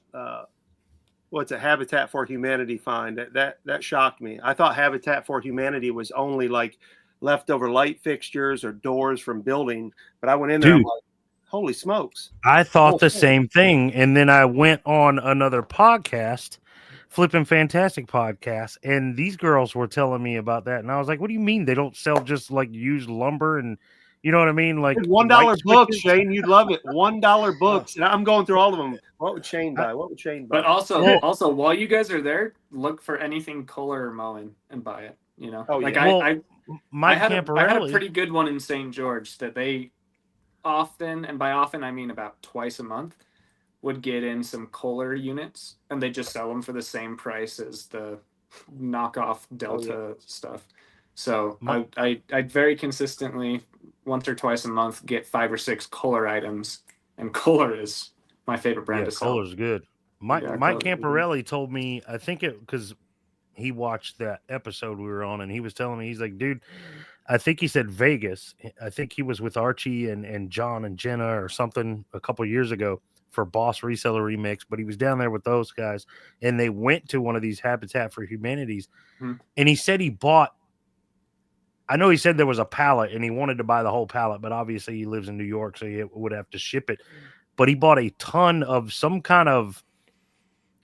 what's a Habitat for Humanity find. That shocked me. I thought Habitat for Humanity was only like leftover light fixtures or doors from building. But I went in there, and I'm like, holy smokes! I thought the same thing, and then I went on another podcast. Flipping Fantastic podcast, and these girls were telling me about that, and I was like, what do you mean they don't sell just like used lumber and You know what I mean? Like $1 light books, switches. Shane. You'd love it. $1 books. And I'm going through all of them. What would Shane buy? What would Shane buy? But also, Well- also while you guys are there, look for anything Kohler or Moen and buy it. You know, Oh, like yeah. Well, I Mike had a Camparelli. pretty good one in St. George that they often, and by often I mean about twice a month, would get in some Kohler units, and they just sell them for the same price as the knockoff Delta stuff. So I very consistently, once or twice a month, get 5 or 6 Kohler items, and Kohler is my favorite brand to sell. Kohler's good. Mike Camparelli told me, I think it because he watched that episode we were on, and he was telling me, he's like, dude, I think he said Vegas. I think he was with Archie and John and Jenna or something a couple of years ago for Boss Reseller Remix, but he was down there with those guys, and they went to one of these Habitat for Humanities, and he said he bought, I know he said there was a pallet, and he wanted to buy the whole pallet, but obviously he lives in New York, so he would have to ship it, but he bought a ton of some kind of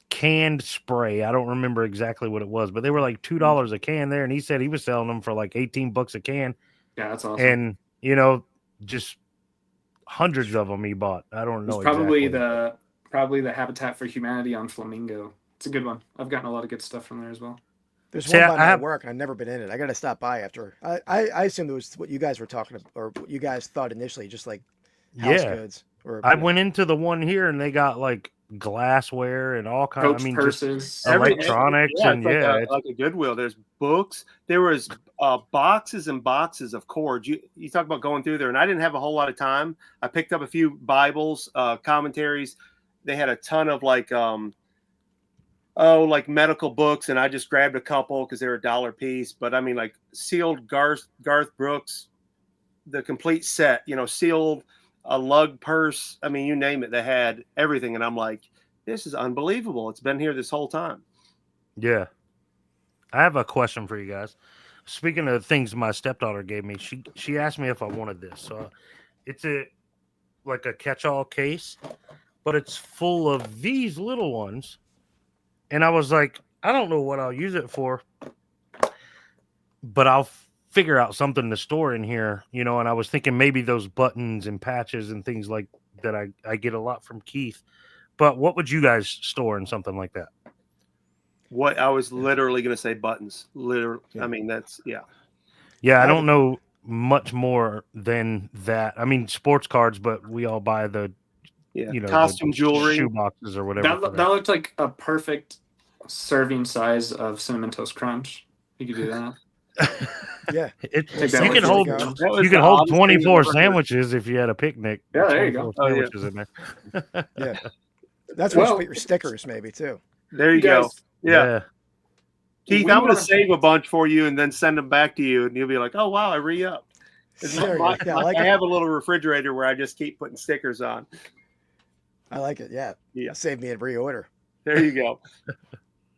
canned spray. I don't remember exactly what it was, but they were like $2 a can there, and he said he was selling them for like $18 a can. Yeah, that's awesome. And you know, just hundreds of them he bought. I don't know. It's probably exactly. the Habitat for Humanity on Flamingo. It's a good one. I've gotten a lot of good stuff from there as well. There's one by my work, and I've never been in it. I got to stop by after. I assumed it was what you guys were talking about, or what you guys thought initially, just like house goods. Or I went into the one here, and they got like glassware and all kinds. Coach purses, electronics, and it's like a Goodwill. There's books. There was boxes and boxes of cords. You talk about going through there, and I didn't have a whole lot of time. I picked up a few Bibles, commentaries. They had a ton of like medical books, and I just grabbed a couple because they were $1 a piece. But I mean, like sealed Garth Brooks, the complete set. You know, sealed. A lug purse. I mean, you name it, they had everything. And I'm like, this is unbelievable. It's been here this whole time. Yeah. I have a question for you guys. Speaking of things my stepdaughter gave me, she asked me if I wanted this. So it's like a catch-all case, but it's full of these little ones. And I was like, I don't know what I'll use it for, but I'll figure out something to store in here, you know. And I was thinking maybe those buttons and patches and things like that. I get a lot from Keith, but what would you guys store in something like that? What I was literally going to say buttons. Literally, I mean yeah. I don't know much more than that. I mean, sports cards, but we all buy the costume jewelry, shoe boxes or whatever. That looked like a perfect serving size of Cinnamon Toast Crunch. You could do that. Yeah, you can hold 24 sandwiches if you had a picnic. Yeah, there you go. Sandwiches in there. Yeah, that's where you put your stickers, maybe too. There you go. Yeah. Keith, I'm going to save a bunch for you and then send them back to you, and you'll be like, "Oh wow, I re-up." I have a little refrigerator where I just keep putting stickers on. I like it. Yeah. Save me a reorder. There you go.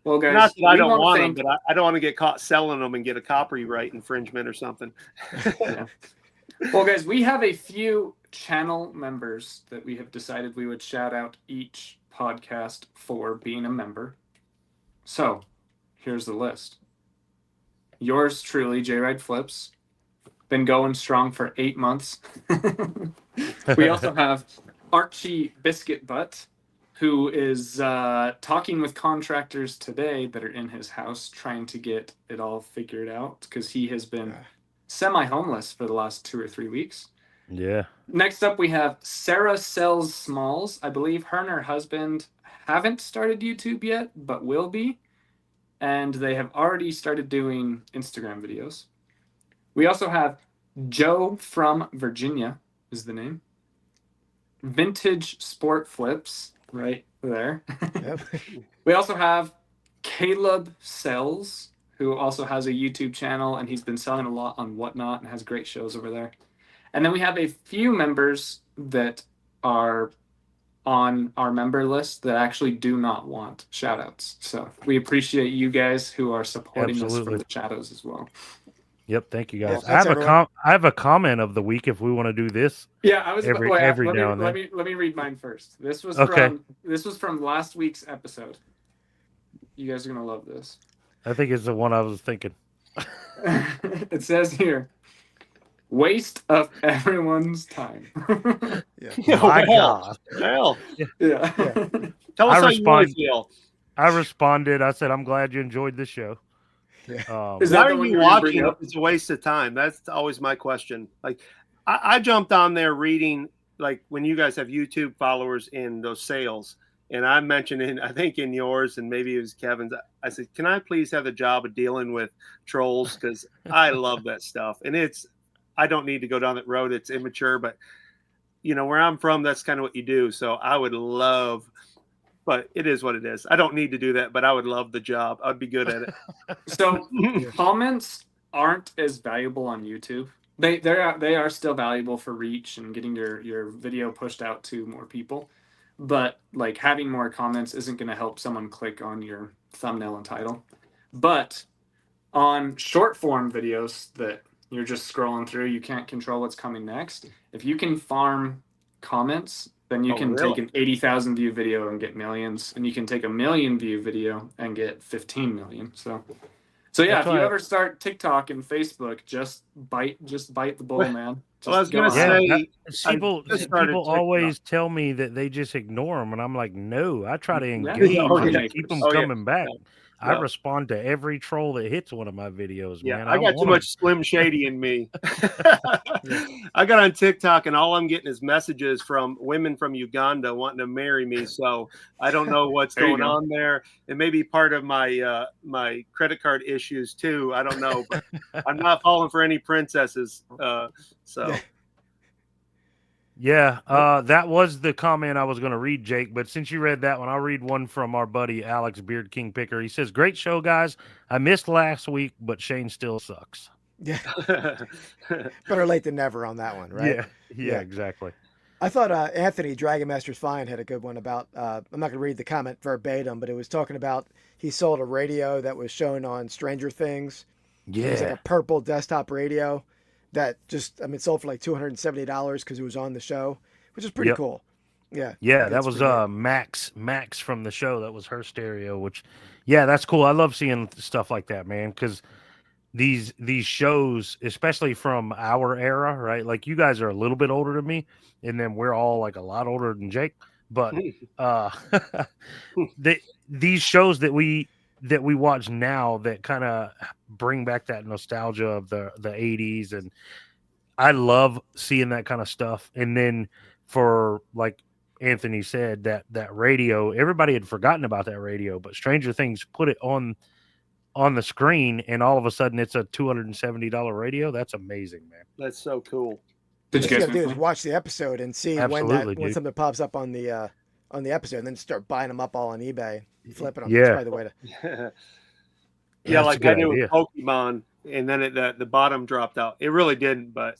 Well, guys, not that I don't want them, but I don't want to get caught selling them and get a copyright infringement or something. Yeah. Well, guys, we have a few channel members that we have decided we would shout out each podcast for being a member. So, here's the list. Yours truly, J Ride Flips, been going strong for 8 months. We also have Archie Biscuit Butt, who is talking with contractors today that are in his house trying to get it all figured out because he has been semi-homeless for the last 2 or 3 weeks. Yeah. Next up, we have Sarah Sells Smalls. I believe her and her husband haven't started YouTube yet, but will be. And they have already started doing Instagram videos. We also have Joe from Virginia is the name. Vintage Sport Flips right there. Yep. We also have Caleb Sells, who also has a YouTube channel, and he's been selling a lot on Whatnot and has great shows over there. And then we have a few members that are on our member list that actually do not want shoutouts. So we appreciate you guys who are supporting us from the shadows as well. Yep, thank you guys. Yeah, I have a comment of the week if we want to do this. Yeah, I was every now and then. Let me read mine first. This was from last week's episode. You guys are gonna love this. I think it's the one I was thinking. It says here, waste of everyone's time. Yeah. My Well, God. well, Yeah. tell us I how you really respond- feel. I responded. I said, I'm glad you enjoyed the show. Yeah. Is Why that are the one you you were gonna bring watching if up? it's a waste of time? That's always my question. Like, I jumped on there reading, like, when you guys have YouTube followers in those sales, and I mentioned I think in yours, and maybe it was Kevin's, I said, can I please have the job of dealing with trolls? Because I love that stuff. And I don't need to go down that road. It's immature, but, where I'm from, that's kind of what you do. So I would love, but it is what it is. I don't need to do that, but I would love the job. I'd be good at it. So comments aren't as valuable on YouTube. They are still valuable for reach and getting your video pushed out to more people. But like having more comments isn't going to help someone click on your thumbnail and title. But on short form videos that you're just scrolling through, you can't control what's coming next. If you can farm comments, then you Oh, can take really? an 80,000 view video and get millions, and you can take a million view video and get 15 million. So yeah, That's if you why- ever start TikTok and Facebook, just bite the bull, man. Well, I was Just gonna go Yeah, on. say, I people just started people TikTok. always tell me that they just ignore them, and I'm like, no, I try to Yeah. engage Oh, and yeah. keep them Oh, yeah. coming back. I Yeah. respond to every troll that hits one of my videos, Yeah, man. I got too want 'em. much Slim Shady in me. I got on TikTok and all I'm getting is messages from women from Uganda wanting to marry me. So I don't know what's There you going go. on there. It may be part of my my credit card issues too. I don't know, but I'm not falling for any princesses. So Yeah, that was the comment I was going to read, Jake. But since you read that one, I'll read one from our buddy Alex Beard King Picker. He says, "Great show, guys. I missed last week, but Shane still sucks." Yeah. Better late than never on that one, right? Yeah, exactly. I thought Anthony Dragon Master's Fine had a good one about. I'm not going to read the comment verbatim, but it was talking about he sold a radio that was shown on Stranger Things. It was like Yeah, a purple desktop radio that sold for like $270 because it was on the show, which is pretty Yep. cool. Yeah, yeah, that that's was pretty neat. Max from the show. That was her stereo. Which, yeah, that's cool. I love seeing stuff like that, man. Because these shows, especially from our era, right? Like you guys are a little bit older than me, and then we're all like a lot older than Jake. But uh these shows that we watch now that kind of bring back that nostalgia of the 80s, and I love seeing that kind of stuff. And then for like Anthony said, that radio, everybody had forgotten about that radio, but Stranger Things put it on the screen, and all of a sudden it's a $270 radio. That's amazing, man. that's so cool. Did What you you guys got to do is finish? watch the episode and see Absolutely, when dude. something pops up on the episode, and then start buying them up all on eBay, flipping them. Yeah. That's probably the way to. Yeah, That's a like good I did with idea. Pokemon, and then the bottom dropped out. It really didn't, but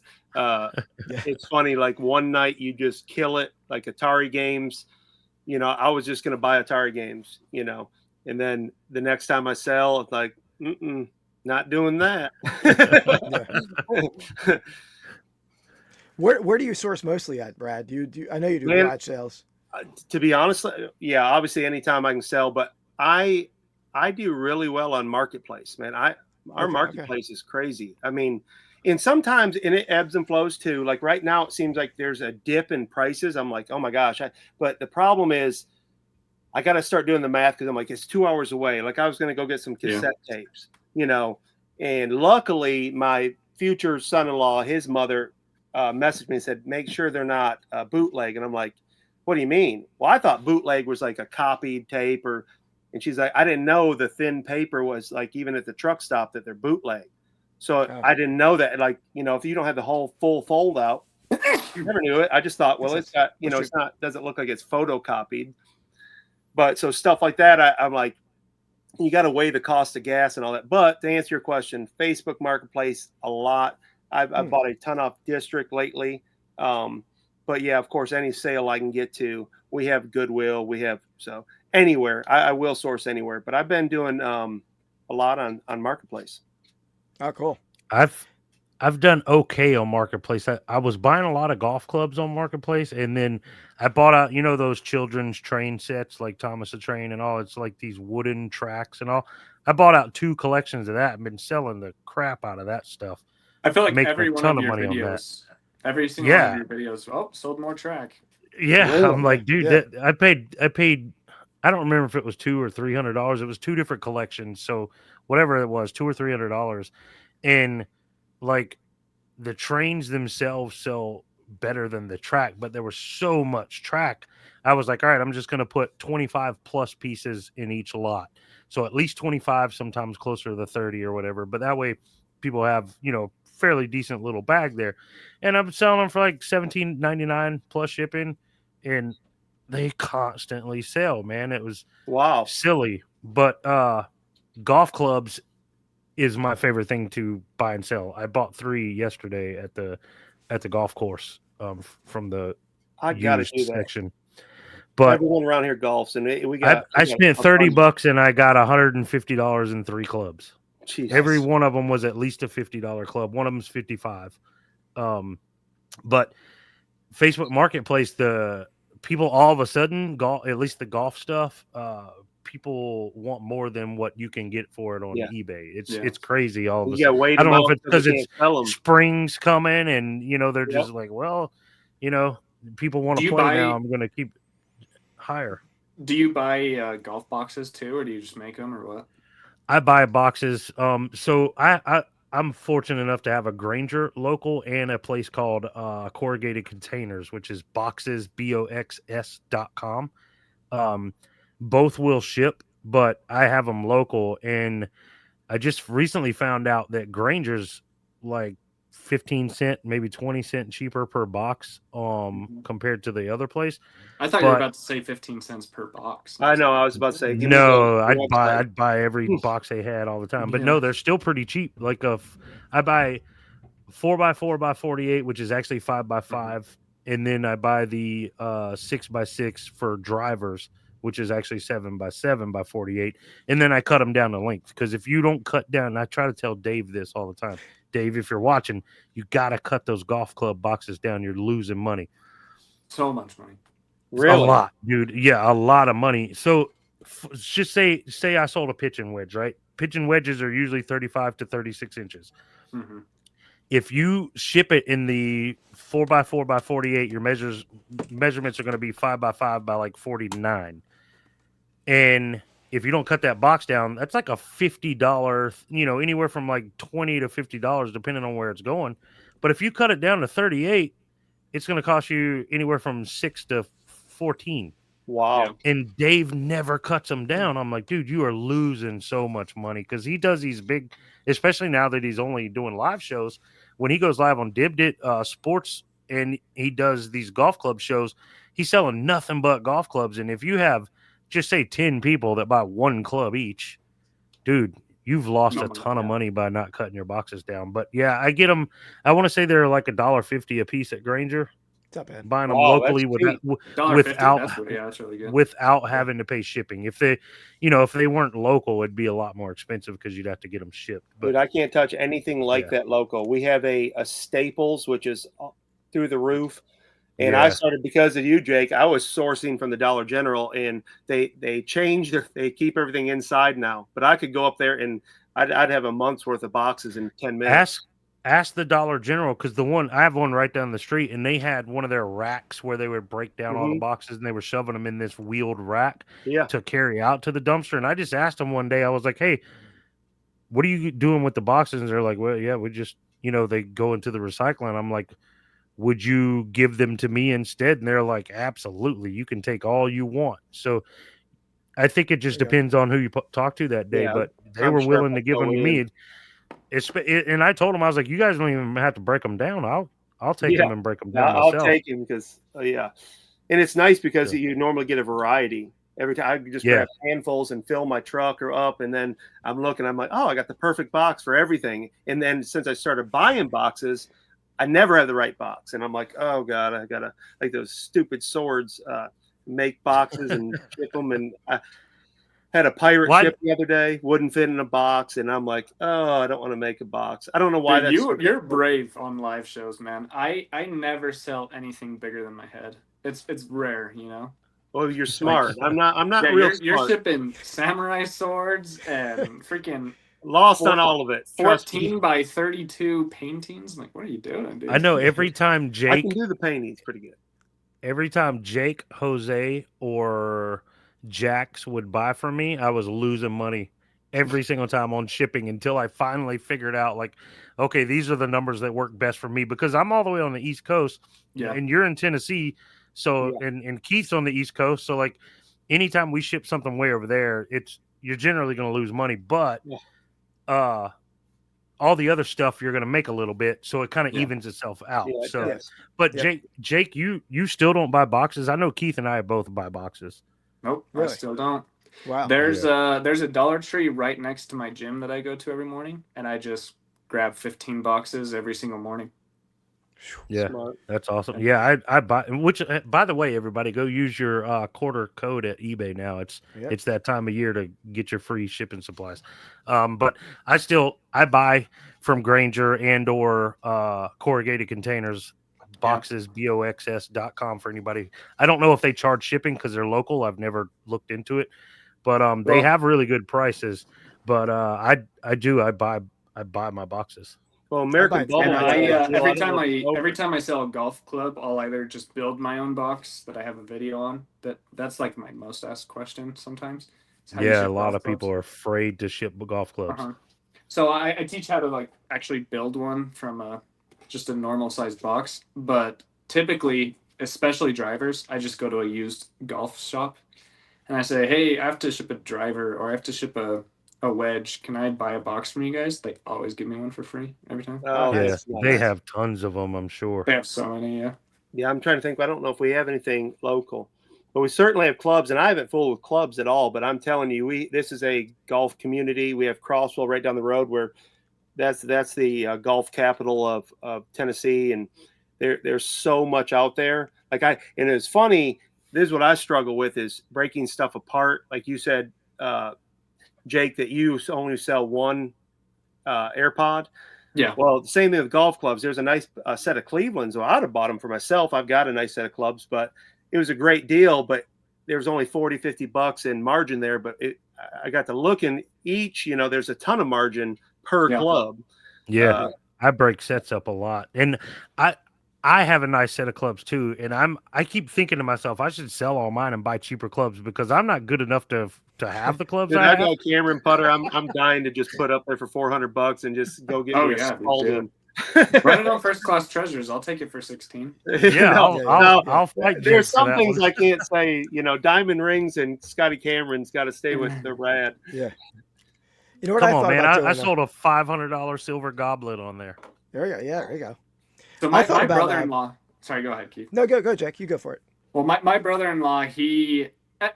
it's funny. Like one night you just kill it, like Atari games. I was just gonna buy Atari games, and then the next time I sell, it's like, not doing that. Yeah. Where do you source mostly at, Brad? I know you do Man, garage sales. To be honest, yeah, obviously anytime I can sell, but I do really well on marketplace, man. Our Okay. marketplace is crazy. I mean, and sometimes it ebbs and flows too. Like right now, it seems like there's a dip in prices. I'm like, oh my gosh. But the problem is I got to start doing the math because I'm like, it's 2 hours away. Like I was going to go get some cassette tapes, and luckily my future son-in-law, his mother messaged me and said, make sure they're not bootleg. And I'm like, what do you mean? Well, I thought bootleg was like a copied tape and she's like, I didn't know the thin paper was like, even at the truck stop, that they're bootleg. So I didn't know that. Like, if you don't have the whole full fold out, you never knew it. I just thought, well, it's got, it's not, doesn't look like it's photocopied. But so stuff like that, I'm like, you got to weigh the cost of gas and all that. But to answer your question, Facebook Marketplace, a lot. I've bought a ton off District lately. But yeah, of course, any sale I can get to, we have Goodwill. So anywhere, I will source anywhere. But I've been doing a lot on Marketplace. Oh, cool. I've done okay on Marketplace. I was buying a lot of golf clubs on Marketplace, and then I bought out, those children's train sets like Thomas the Train and all. It's like these wooden tracks and all. I bought out 2 collections of that and been selling the crap out of that stuff. I feel like making every a one ton of of your money on that. videos, every single one of Yeah, your videos, oh, sold more track. yeah. Really? I'm like, dude, Yeah. I paid. I don't remember if it was $200 or $300. It was two different collections, so whatever it was, $200 or $300, and like the trains themselves sell better than the track, but there was so much track. I was like, all right, I'm just going to put 25 plus pieces in each lot. So at least 25, sometimes closer to the 30 or whatever. But that way people have, fairly decent little bag there. And I'm selling them for like $17.99 plus shipping. And they constantly sell, man. It was Wow. silly. But golf clubs is my favorite thing to buy and sell. I bought 3 yesterday at the golf course from the I gotta used do that. section. But Everyone around here golfs, and we got I spent a bunch. $30 and I got $150 in 3 clubs. Jesus. Every one of them was at least a $50 club. One of them's 55. But Facebook Marketplace, the people all of a sudden golf, at least the golf stuff, people want more than what you can get for it on Yeah. eBay. Yeah. It's crazy all of a You sudden. gotta wait I don't them know if out it's so because they it's can't sell them. spring's coming and they're Yep. just like, well, people want Do to you play buy- now. I'm gonna keep higher. Do you buy golf boxes too, or do you just make them, or what? I buy boxes. So I'm fortunate enough to have a Granger Local and a place called Corrugated Containers, which is boxes boxs.com. Both will ship, but I have them local, and I just recently found out that Granger's like 15 cent, maybe 20 cent cheaper per box compared to the other place. I thought you were But about to say 15 cents per box. I know. I was about to say, give me no, the website. I'd buy every box they had all the time. But no, they're still pretty cheap. Like I buy 4x4x48, which is actually 5x5, and then I buy the 6x6 for drivers, which is actually 7x7x48, and then I cut them down to length, because if you don't cut down, and I try to tell Dave this all the time, Dave, if you're watching, you got to cut those golf club boxes down. You're losing money. So much money. Really? A lot, dude. Yeah, a lot of money. So just say I sold a pitching wedge, right? Pitching wedges are usually 35 to 36 inches. Mm-hmm. If you ship it in the 4x4x48, your measurements are going to be 5x5 by like 49. And if you don't cut that box down, that's like a $50, anywhere from like $20 to $50, depending on where it's going. But if you cut it down to 38, it's going to cost you anywhere from 6 to 14. Wow. Yeah. And Dave never cuts them down. I'm like, dude, you are losing so much money, because he does these big, especially now that he's only doing live shows. When he goes live on Dibdit Sports and he does these golf club shows, he's selling nothing but golf clubs. And if you have, just say 10 people that buy one club each, dude, you've lost a ton of money by not cutting your boxes down. But yeah, I get them. I want to say they're like $1.50 a piece at Granger. It's not bad. Buying them Wow, locally that's cheap. without That's really good. without having to pay shipping. If they weren't local, it'd be a lot more expensive because you'd have to get them shipped. But Dude, I can't touch anything like that local. We have a Staples, which is through the roof. And I started because of you, Jake. I was sourcing from the Dollar General, and they changed. They keep everything inside now. But I could go up there and I'd have a month's worth of boxes in 10 minutes. Ask the Dollar General, because I have one right down the street, and they had one of their racks where they would break down all the boxes, and they were shoving them in this wheeled rack to carry out to the dumpster. And I just asked them one day, I was like, hey, what are you doing with the boxes? And they're like, well, yeah, we just, they go into the recycling. I'm like, would you give them to me instead? And they're like, absolutely, you can take all you want. So I think it just depends on who you talk to that day, but they were willing to give them to me. And I told them, I was like, you guys don't even have to break them down. I'll take them and break them down myself. I'll take them because and it's nice because you normally get a variety. Every time I just grab handfuls and fill my truck or up, and then I'm like, oh, I got the perfect box for everything. And then since I started buying boxes, I never have the right box, and I'm like, oh god, I gotta, like those stupid swords, make boxes and ship them. And I had a pirate ship the other day, wouldn't fit in a box, and I'm like, oh, I don't want to make a box. I don't know why. Dude, you're brave on live shows, man. I never sell anything bigger than my head. It's rare, Well, you're smart. I'm not real smart. You're shipping samurai swords and freaking Lost on all of it. Trust me. 14 by 32 paintings. I'm like, what are you doing, dude? I know every time I Jake, can do the paintings pretty good. every time Jake, Jose, or Jax would buy from me, I was losing money every single time on shipping until I finally figured out, like, okay, these are the numbers that work best for me because I'm all the way on the East Coast, Yeah. and you're in Tennessee, so and Keith's on the East Coast, so like anytime we ship something way over there, you're generally going to lose money, but all the other stuff you're going to make a little bit, so it kind of evens itself out. Yeah, so, does. but Jake, you still don't buy boxes? I know Keith and I both buy boxes. Nope, Really? I still don't. Wow. There's a Dollar Tree right next to my gym that I go to every morning, and I just grab 15 boxes every single morning. Yeah, Smart. that's awesome. Yeah, I buy. Which, by the way, everybody, go use your quarter code at eBay now. It's that time of year to get your free shipping supplies. But I buy from Granger and or corrugated containers boxes boxs.com for anybody. I don't know if they charge shipping because they're local. I've never looked into it, but they have really good prices. But I buy my boxes. Well, American Bubble. And every time I sell a golf club, I'll either just build my own box that I have a video on. That's like my most asked question sometimes. Yeah, a lot of people are afraid to ship golf clubs. So I teach how to like actually build one from just a normal sized box. But typically, especially drivers, I just go to a used golf shop and I say, hey, I have to ship a driver or I have to ship a wedge. Can I buy a box from you guys? They always give me one for free every time. Oh, yeah, they have tons of them, I'm sure. They have so many, yeah. Yeah, I'm trying to think. I don't know if we have anything local, but we certainly have clubs, and I haven't fooled with clubs at all. But I'm telling you, this is a golf community. We have Crossville right down the road, where that's the golf capital of Tennessee, and there's so much out there. And it's funny. This is what I struggle with is breaking stuff apart. Like you said, Jake, that you only sell one AirPod. Yeah. Well, the same thing with golf clubs. There's a nice set of Clevelands. Well, I'd have bought them for myself. I've got a nice set of clubs, but it was a great deal. But there was only $40-$50 in margin there. But I got to look in each. There's a ton of margin per club. Yeah, I break sets up a lot, and I have a nice set of clubs too, and I keep thinking to myself, I should sell all mine and buy cheaper clubs because I'm not good enough to have the clubs. Dude, I got Cameron putter. I'm dying to just put up there for $400 and just go get me a Spalding. Run it on First Class Treasures. I'll take it for 16. Yeah, I'll fight. There's some things I can't say. Diamond rings and Scotty Cameron's got to stay with the rad. Yeah. You know what? Come on, man! I sold a $500 silver goblet on there. There you go. Yeah, there you go. So my brother-in-law. Sorry, go ahead, Keith. No, go, Jack. You go for it. Well, my brother-in-law,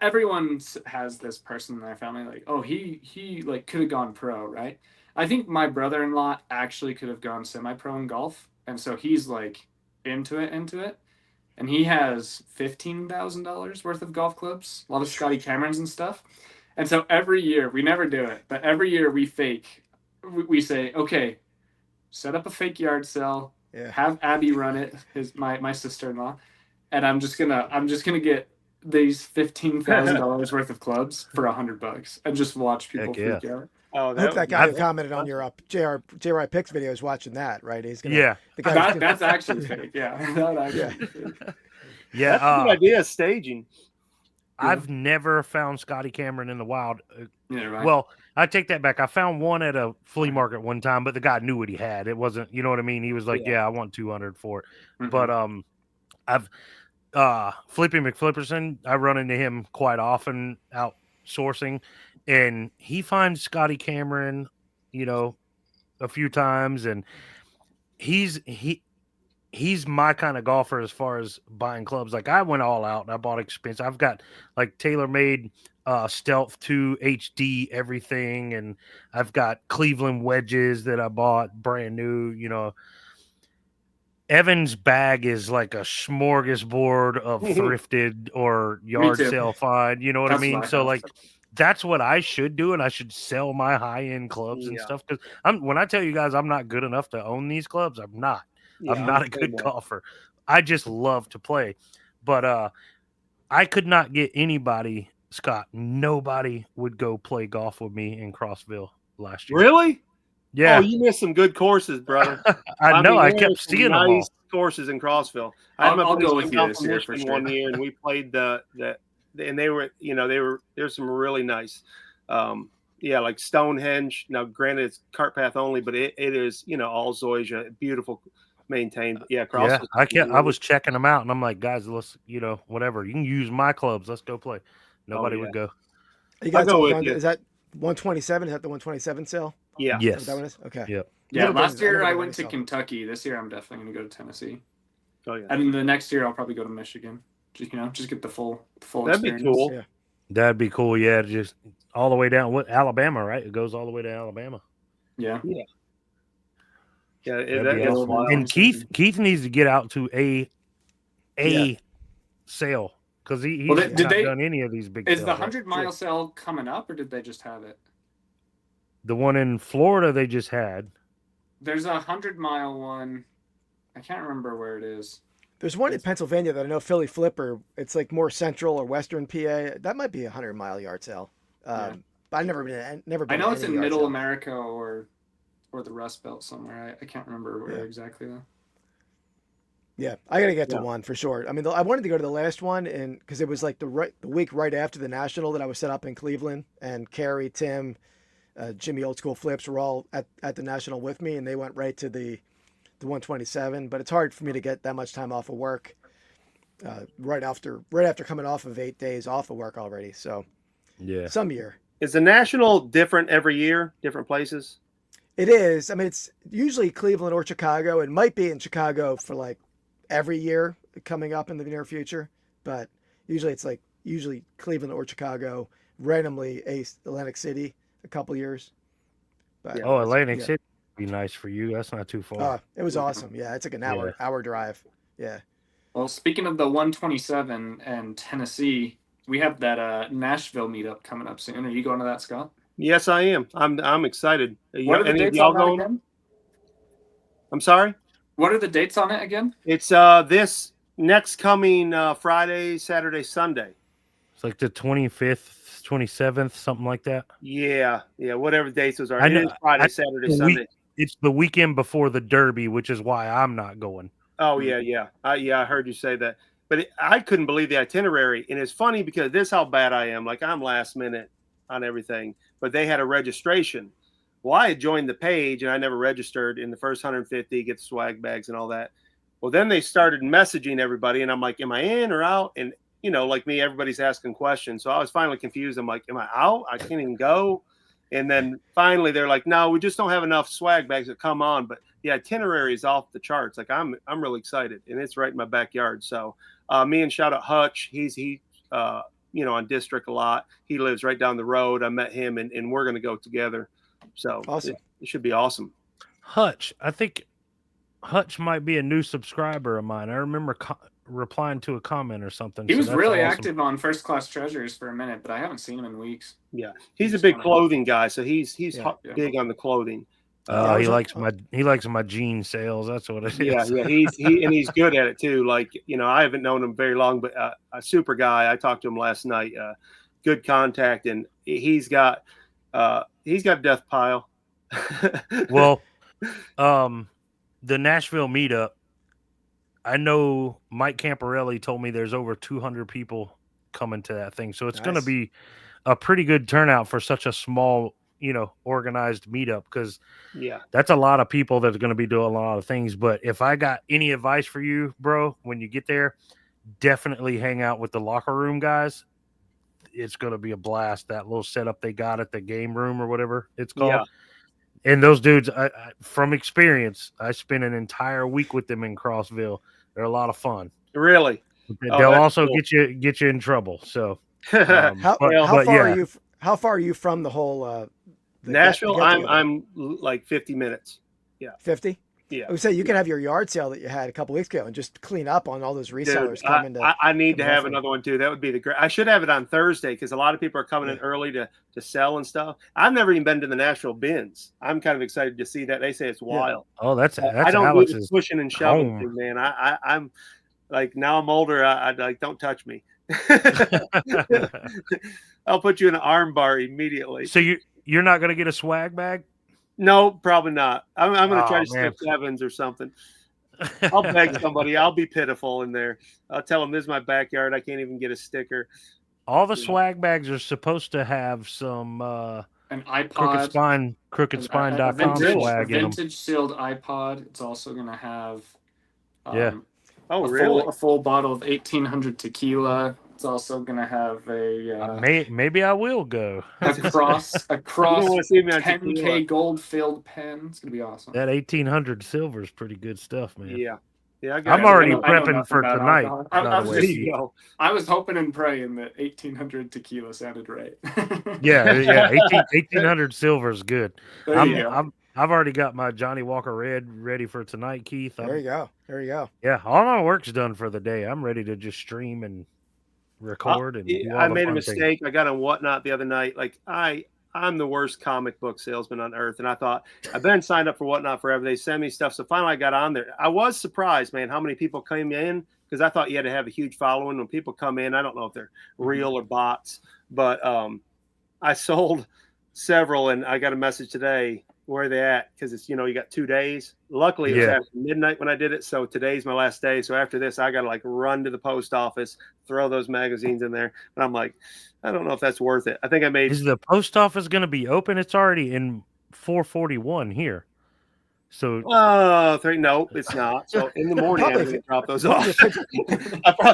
everyone has this person in their family like, oh, he like could have gone pro, right? I think my brother-in-law actually could have gone semi-pro in golf, and so he's like into it, and he has $15,000 worth of golf clubs, a lot of Scotty Camerons and stuff. And so every year, we never do it, but every year we say, okay, set up a fake yard sale, have Abby run it, my sister-in-law, and I'm just gonna get these $15,000 worth of clubs for $100 and just watch people freak out. Oh, I hope that guy who commented on your JRI Picks video is watching that, right? He's gonna. That's actually fake. Yeah, Yeah, that's a good idea. Staging. I've never found Scotty Cameron in the wild. Right. Well, I take that back. I found one at a flea market one time, but the guy knew what he had. It wasn't, you know what I mean? He was like, I want 200 for it. Mm-hmm. But I've Flippy McFlipperson, I run into him quite often out sourcing, and he finds Scotty Cameron, a few times, and he's my kind of golfer as far as buying clubs. Like I went all out and I bought expensive. I've got like TaylorMade Stealth 2 HD everything, and I've got Cleveland wedges that I bought brand new. Evan's bag is like a smorgasbord of thrifted or yard sale find. You know what I mean? So like that's what I should do, and I should sell my high-end clubs and stuff. Because when I tell you guys I'm not good enough to own these clubs, I'm not. I'm not a good golfer. I just love to play. But I could not get anybody, Scott. Nobody would go play golf with me in Crossville. last year. Really? Yeah. Oh, you missed some good courses, brother. I know. mean, I there kept are some seeing them all. nice courses in Crossville. I had my I'll buddies go come with you down this from year for Michigan sure. one year, and we played and they were, there's some really nice, like Stonehenge. Now, granted, it's cart path only, but it is, all Zoysia, beautiful, maintained. But yeah, Yeah, Crossville. I was checking them out, and I'm like, guys, let's, whatever. You can use my clubs. Let's go play. Nobody yeah. would go. You I'll guys go all with gone? you. Is that 127? Is that the 127 sale? Yeah. Is that what Yes. that one is? Okay. Yep. Yeah, last year I never went to been Kentucky. This year I'm definitely going to go to Tennessee. Oh yeah. And the next year I'll probably go to Michigan. Just get the full That'd be experience. cool. Yeah. That'd be cool. Yeah, just all the way down. What, Alabama, right? It goes all the way to Alabama. Yeah. Yeah. Yeah, That'd be that's awesome. wild. And Keith needs to get out to a sale because he's Well, not done any of these big Is sales. the 100-mile sale coming up, or did they just have it? The one in Florida they just had. There's a 100-mile one. I can't remember where it is. There's one in Pennsylvania that I know, Philly Flipper. It's like more central or western PA. That might be a 100-mile yard sale. But I've never been. I know it's in Middle sale. America or the Rust Belt somewhere. I can't remember where exactly though. Yeah, I gotta get to one for sure. I mean, I wanted to go to the last one, and because it was like the week right after the national that I was set up in Cleveland, and Carrie, Tim, Jimmy, Old School Flips were all at the national with me, and they went right to the 127. But it's hard for me to get that much time off of work right after coming off of 8 days off of work already. So some year. Is the national different every year, different places? It is. I mean, it's usually Cleveland or Chicago. It might be in Chicago for like every year coming up in the near future, but usually it's like Cleveland or Chicago, randomly Atlantic City a couple years. But Atlantic City would be nice for you. That's not too far. It was awesome. Yeah, it's like an hour drive. Yeah. Well, speaking of the 127 and Tennessee, we have that Nashville meetup coming up soon. Are you going to that, Scott? Yes, I am. I'm excited. What are the dates on that again? I'm sorry? What are the dates on it again? It's this next coming Friday, Saturday, Sunday. It's like the 25th, 27th, something like that. Yeah, whatever dates those are. I know, it is Friday, Saturday, Sunday. It's the weekend before the Derby, which is why I'm not going. Oh, yeah. I heard you say that. But I couldn't believe the itinerary. And it's funny because this is how bad I am. Like, I'm last minute on everything. But they had a registration. Well, I had joined the page, and I never registered in the first 150, get swag bags and all that. Well, then they started messaging everybody, and I'm like, am I in or out? And, like me, everybody's asking questions. So I was finally confused. I'm like, am I out? I can't even go. And then finally they're like, no, we just don't have enough swag bags to come on. But the itinerary is off the charts. Like, I'm really excited, and it's right in my backyard. So me and Shoutout Hutch, he's on District a lot. He lives right down the road. I met him, and we're going to go together. So awesome. It should be awesome. Hutch, I think Hutch might be a new subscriber of mine. I remember replying to a comment or something. He was really active on First Class Treasures for a minute, but I haven't seen him in weeks. Yeah, he's a big clothing guy, so he's big on the clothing. He likes my jean sales. That's what it is. Yeah, he's good at it too. Like, I haven't known him very long, but a super guy. I talked to him last night. Good contact, and he's got a death pile. Well, the Nashville meetup, I know Mike Camparelli told me there's over 200 people coming to that thing, so it's going to be a pretty good turnout for such a small, organized meetup, because that's a lot of people that are going to be doing a lot of things. But if I got any advice for you, bro, when you get there, definitely hang out with the locker room guys. It's going to be a blast. That little setup they got at the game room or whatever it's called. Yeah. And those dudes, I from experience, I spent an entire week with them in Crossville. They're a lot of fun. Really? They'll also cool. get you in trouble. So how far are you from the whole Nashville? I'm like 50 minutes. Yeah. 50? Yeah. I would say you can have your yard sale that you had a couple weeks ago and just clean up on all those resellers coming to. I need to have another one too. That would be the great. I should have it on Thursday because a lot of people are coming in early to sell and stuff. I've never even been to the Nashville bins. I'm kind of excited to see that. They say it's wild. Oh, that's I don't Alex's do pushing and shoving, man. I'm like, now I'm older. I like, don't touch me. I'll put you in an arm bar immediately. So you're not going to get a swag bag? No, probably not. I'm going to try Oh, to man. skip Kevin's or something. I'll beg somebody. I'll be pitiful in there. I'll tell them this is my backyard. I can't even get a sticker. All the swag bags are supposed to have some an iPod, crookedspine.com swag in them. vintage sealed iPod. It's also going to have Yeah. a full bottle of 1800 tequila. It's also going to have maybe I will go. a cross You don't want to see me on 10K tequila. gold filled pen. It's going to be awesome. That 1800 silver is pretty good stuff, man. Yeah. Yeah, I'm already prepping for tonight. I was hoping and praying that 1800 tequila sounded right. yeah. 1800 silver is good. I've already got my Johnny Walker Red ready for tonight, Keith. There you go. Yeah, all my work's done for the day. I'm ready to just stream and record and do all I the made a fun mistake. things. I got on Whatnot the other night. Like I'm the worst comic book salesman on earth. And I thought, I've been signed up for Whatnot forever. They send me stuff. So finally I got on there. I was surprised, man, how many people came in, because I thought you had to have a huge following. When people come in, I don't know if they're real or bots, but I sold several, and I got a message today. Where are they at? Because it's, you got 2 days. Luckily, it was after midnight when I did it. So today's my last day. So after this, I got to run to the post office, throw those magazines in there. And I'm like, I don't know if that's worth it. I think I made. Is the post office going to be open? It's already in 441 here. So no, it's not. So in the morning, I'm going to drop those off. I'm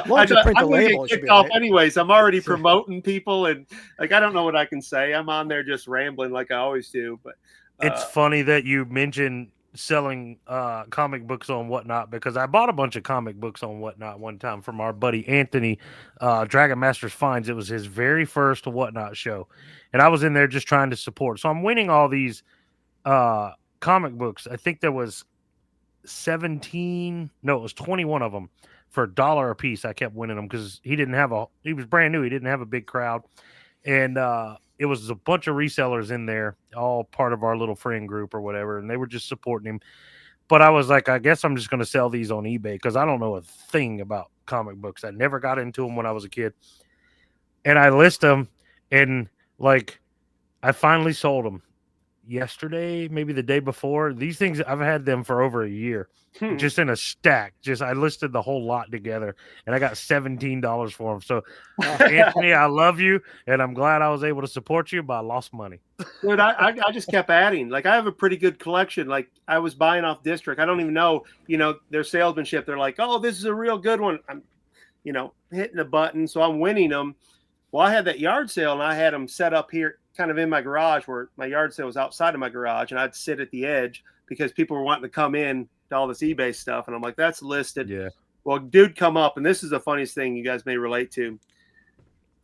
going to get kicked off anyways. I'm already promoting people, and I don't know what I can say. I'm on there just rambling like I always do. But it's funny that you mentioned selling comic books on Whatnot, because I bought a bunch of comic books on Whatnot one time from our buddy Anthony, Dragon Masters Finds. It was his very first Whatnot show, and I was in there just trying to support. So I'm winning all these comic books. I think there was 21 of them for $1 a piece. I kept winning them because he was brand new. He didn't have a big crowd, and it was a bunch of resellers in there, all part of our little friend group or whatever, and they were just supporting him. But I was like, I guess I'm just going to sell these on eBay because I don't know a thing about comic books. I never got into them when I was a kid. And I list them, and I finally sold them yesterday, maybe the day before. These things, I've had them for over a year, just in a stack. I listed the whole lot together, and I got $17 for them. So Anthony, I love you, and I'm glad I was able to support you, but I lost money. Dude, I just kept adding. I have a pretty good collection. I was buying off District. I don't even know, their salesmanship. They're like, oh, this is a real good one. I'm, hitting a button. So I'm winning them. Well, I had that yard sale, and I had them set up here kind of in my garage, where my yard sale was outside of my garage, and I'd sit at the edge because people were wanting to come in to all this eBay stuff. And I'm like, that's listed. Yeah. Well, dude, come up. And this is the funniest thing you guys may relate to.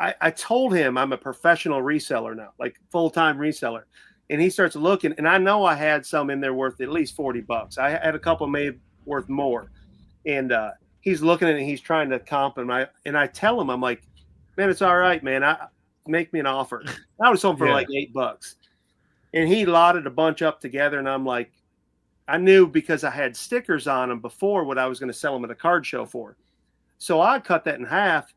I told him I'm a professional reseller now, full-time reseller. And he starts looking, and I know I had some in there worth at least $40. I had a couple maybe worth more. And he's looking at it, and he's trying to comp him. And I tell him, I'm like, man, it's all right, man. Make me an offer. I was sold for $8. And he lotted a bunch up together. And I'm like, I knew because I had stickers on them before what I was going to sell them at a card show for. So I cut that in half,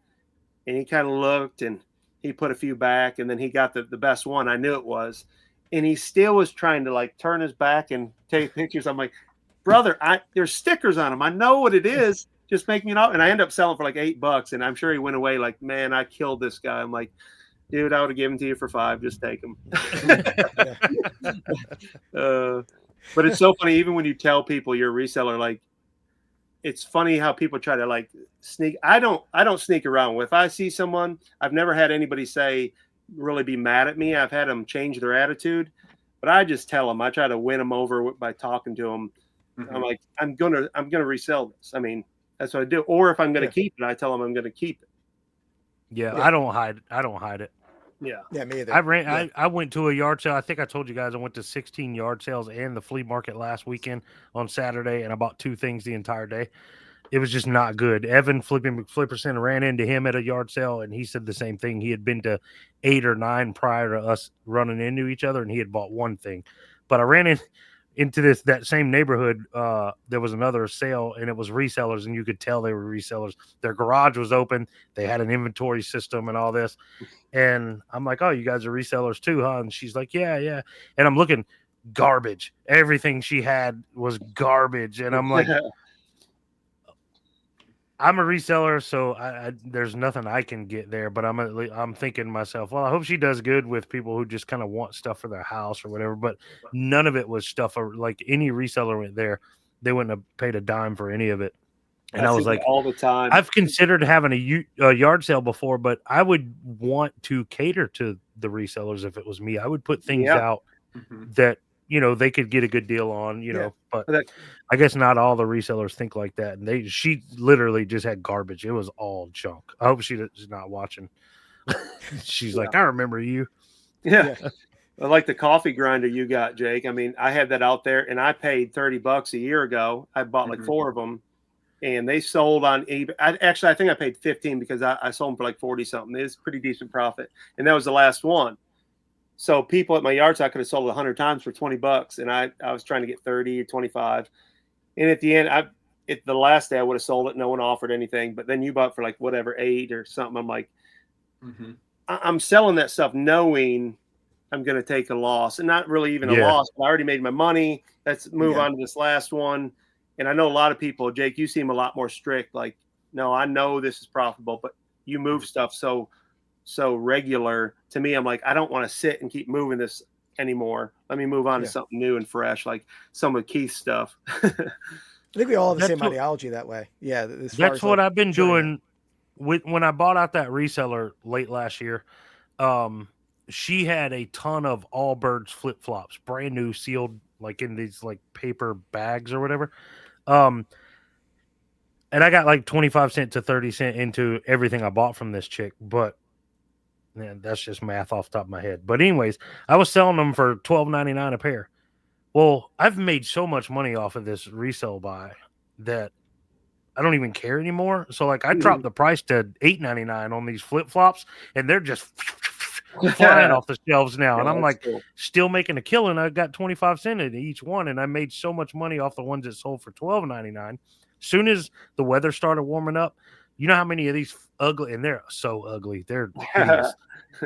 and he kind of looked, and he put a few back, and then he got the best one. I knew it was. And he still was trying to turn his back and take pictures. I'm like, brother, there's stickers on them. I know what it is. Just make me an offer. And I ended up selling for $8. And I'm sure he went away man, I killed this guy. I'm like, dude, I would have given to you for $5. Just take them. But it's so funny, even when you tell people you're a reseller, it's funny how people try to sneak. I don't sneak around. If I see someone, I've never had anybody really be mad at me. I've had them change their attitude, but I just tell them. I try to win them over by talking to them. Mm-hmm. I'm like, I'm gonna resell this. I mean, that's what I do. Or if I'm gonna keep it, I tell them I'm gonna keep it. Yeah, I don't hide it. Yeah, me either. I went to a yard sale. I think I told you guys I went to 16 yard sales and the flea market last weekend on Saturday, and I bought 2 things the entire day. It was just not good. Evan Flipper Center ran into him at a yard sale, and he said the same thing. He had been to 8 or 9 prior to us running into each other, and he had bought 1 thing. But I ran into that same neighborhood. There was another sale, and it was resellers, and you could tell they were resellers. Their garage was open. They had an inventory system and all this. And I'm like, oh, you guys are resellers too, huh? And she's like, yeah, yeah. And I'm looking, garbage. Everything she had was garbage. And I'm like, I'm a reseller, so there's nothing I can get there. But I'm thinking to myself, well, I hope she does good with people who just kind of want stuff for their house or whatever. But none of it was stuff like any reseller went there, they wouldn't have paid a dime for any of it. And I was like, all the time. I've considered having a yard sale before, but I would want to cater to the resellers if it was me. I would put things out that they could get a good deal on, but I guess not all the resellers think like that. And she literally just had garbage. It was all junk. I hope she's not watching. She's like, I remember you. Yeah. I like the coffee grinder you got, Jake. I mean, I had that out there and I paid $30 a year ago. I bought like 4 of them and they sold on eBay. I think I paid 15 because I sold them for like 40 something. It was pretty decent profit. And that was the last one. So people at my yard sale, I could have sold 100 times for $20, and I was trying to get 30 or 25. And at the end, the last day I would have sold it. No one offered anything, but then you bought for like whatever 8 or something. I'm like, I'm selling that stuff knowing I'm going to take a loss, and not really even a loss. But I already made my money. Let's move on to this last one. And I know a lot of people, Jake, you seem a lot more strict. Like, no, I know this is profitable, but you move stuff so regular. To me, I'm like, I don't want to sit and keep moving this anymore. Let me move on to something new and fresh, like some of Keith's stuff. I think we all have the same ideology that way. Yeah, that's what I've been doing. When I bought out that reseller late last year, she had a ton of Allbirds flip flops, brand new, sealed, like in these like paper bags or whatever. And I got like 25 cents to 30 cents into everything I bought from this chick, but man, that's just math off the top of my head. But anyways, I was selling them for $12.99 a pair. Well, I've made so much money off of this resale buy that I don't even care anymore. So like I dropped the price to $8.99 on these flip-flops, and they're just flying off the shelves now. And I'm like, still making a killing. I got 25 cents in each one, and I made so much money off the ones that sold for $12.99. Soon as the weather started warming up, you know how many of these ugly, and they're so ugly. They're hideous.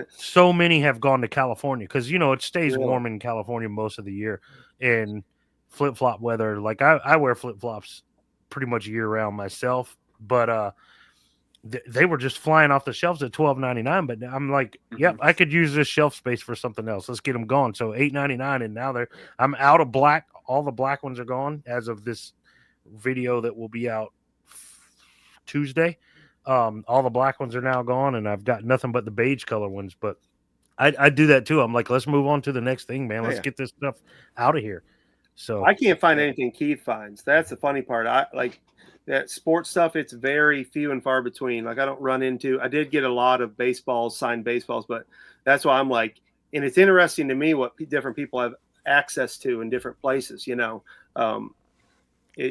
So many have gone to California because, it stays warm in California most of the year. And flip-flop weather, like I wear flip-flops pretty much year-round myself. But they were just flying off the shelves at $12.99. But I'm like, yep, I could use this shelf space for something else. Let's get them gone. So $8.99, and now I'm out of black. All the black ones are gone as of this video that will be out Tuesday. All the black ones are now gone, and I've got nothing but the beige color ones. But I do that too. I'm like, let's move on to the next thing, man. Let's get this stuff out of here. So I can't find anything Keith finds. That's the funny part. I like that sports stuff. It's very few and far between. Like I did get a lot of signed baseballs, but that's why I'm like, and it's interesting to me what different people have access to in different places,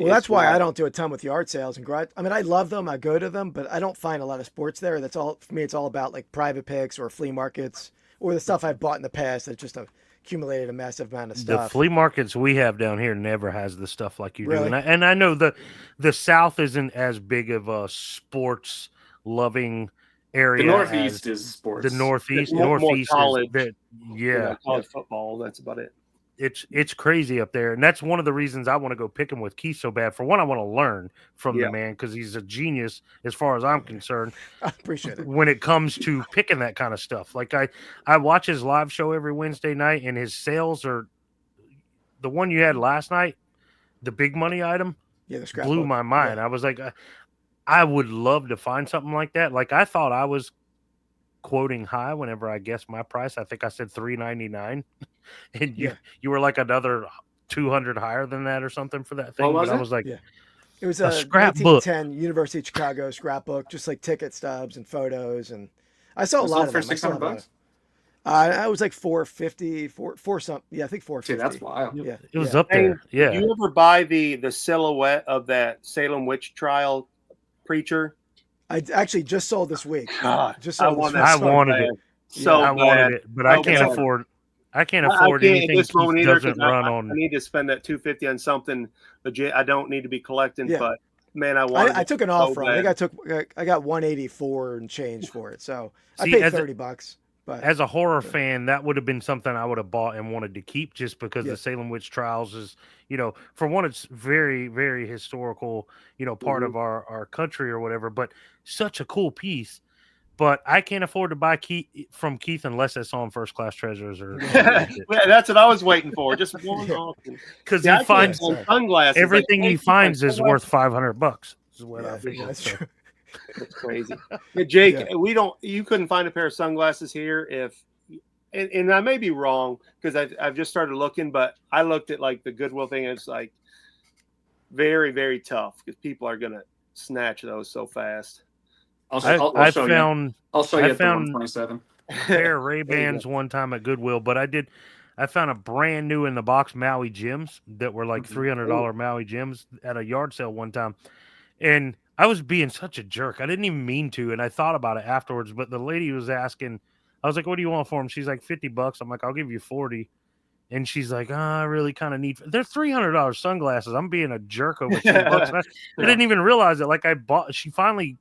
that's why I don't do a ton with yard sales and garage. I mean, I love them. I go to them, but I don't find a lot of sports there. That's all for me. It's all about like private picks or flea markets or the stuff I've bought in the past that just accumulated a massive amount of stuff. The flea markets we have down here never has the stuff like you do. And I know the South isn't as big of a sports loving area. The Northeast is sports. The Northeast more college, is college football. That's about it. It's crazy up there, and that's one of the reasons I want to go pick him with Keith so bad. For one, I want to learn from the man because he's a genius as far as I'm concerned. I appreciate it when it comes to picking that kind of stuff. Like I watch his live show every Wednesday night, and his sales are the one you had last night, the big money item. Yeah, the blew my mind. I was like, I would love to find something like that. Like I thought I was quoting high whenever I guessed my price. I think I said $3.99, and you were like another 200 higher than that or something for that thing. What was I was like, it was a scrapbook, 1910 University of Chicago scrapbook, just like ticket stubs and photos, and I saw a lot of them. For $600. I was like $450, four something. Yeah, I think $450. Dude, that's wild. Yeah, it was up there. Yeah. Did you ever buy the silhouette of that Salem witch trial preacher? I actually just sold this week. God, just sold I wanted it. So I wanted it, but I can't afford I can't I afford can't at anything this Keith moment either doesn't because run I on. need to spend that $250 on something legit. I don't need to be collecting, Yeah. but man, I wanted I it took an so offer on. bad. I got 184 and change for it. So I See, paid $30, but as a horror fan, that would have been something I would have bought and wanted to keep just because yeah, the Salem Witch Trials is, for one, it's very, very historical, part Mhm. of our country or whatever, but such a cool piece. But I can't afford to buy from Keith unless it's on First Class Treasures or Yeah, Vintage. that's what I was waiting for. Just one yeah, auction. Because See, he I can't finds find so sunglasses. Like, everything I he can't find finds is worth sunglasses. $500. Is what I yeah, figured. that's So. true. That's crazy. Yeah, Jake, Yeah, you couldn't find a pair of sunglasses here and I may be wrong because I've just started looking, but I looked at like the Goodwill thing. And it's like very, very tough because people are going to snatch those so fast. I'll show you. I'll show I you at the found 127. a pair of Ray There you go. Bans one time at Goodwill, but I found a brand new in the box Maui Gems that were like Mhm. $300 Maui Gems at a yard sale one time. And I was being such a jerk. I didn't even mean to. And I thought about it afterwards, but the lady was asking, I was like, what do you want for them? She's like, $50. I'm like, I'll give you 40. And she's like, I really kind of need, they're $300 sunglasses. I'm being a jerk over $10. I Yeah. didn't even realize it. Like she finally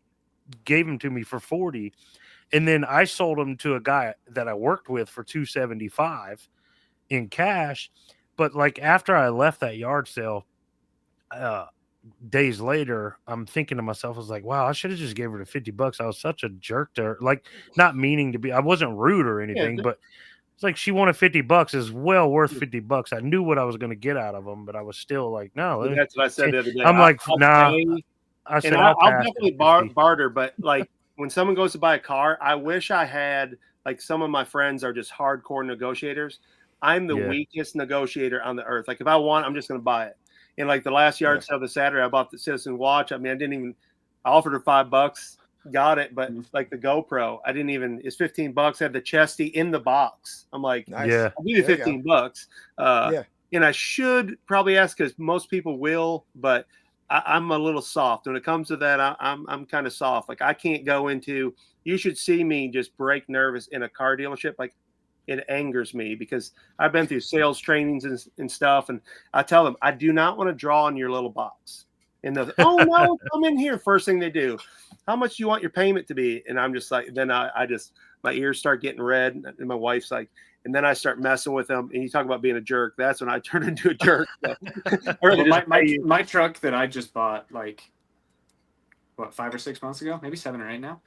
gave them to me for 40. And then I sold them to a guy that I worked with for 275 in cash. But like after I left that yard sale, days later, I'm thinking to myself, I was like, wow, I should have just gave her the $50. I was such a jerk to her, like not meaning to be, I wasn't rude or Yeah, anything, but it's like she wanted $50 is well worth $50. I knew what I was going to get out of them, but I was still like, no. that's what I said the other day. I'm like, I'll nah. pay, I and said, I'll I'll pass definitely at 50. barter. But like when someone goes to buy a car, I wish I had like some of my friends are just hardcore negotiators. I'm the Yeah. weakest negotiator on the earth. Like if I want, I'm just going to buy it. And like the last yard sale this Saturday, I bought the Citizen watch. I mean, I offered her $5, got it, but like the GoPro, I didn't even. It's $15. I had the Chesty in the box. I'm like, nice. Yeah. I'll give you There you go. $15. Yeah, And I should probably ask because most people will, but I'm a little soft when it comes to that. I'm kind of soft. Like I can't go into. You should see me just break nervous in a car dealership. Like it angers me because I've been through sales trainings and stuff, and I tell them I do not want to draw in your little box. And they're oh no, come in here. First thing they do, how much do you want your payment to be? And I'm just like, then I just my ears start getting red, and my wife's like, and then I start messing with them. And you talk about being a jerk. That's when I turn into a jerk. So, Well, my truck that I just bought, like, what, 5 or 6 months ago, maybe 7 or 8 now.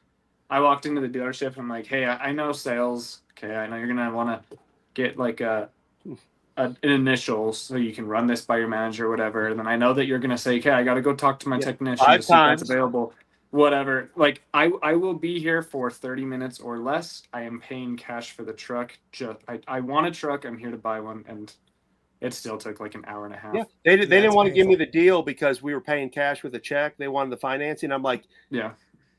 I walked into the dealership and I'm like, hey, I know sales. Okay, I know you're gonna want to get like an initial so you can run this by your manager or whatever. And then I know that you're gonna say, okay, I got to go talk to my technician 5 to see if that's times. available. Whatever. Like I will be here for 30 minutes or less. I am paying cash for the truck. I want a truck. I'm here to buy one, and it still took like an hour and a half. Yeah, they didn't it's want to give me painful. the deal because we were paying cash with a check. They wanted the financing. I'm like, Yeah.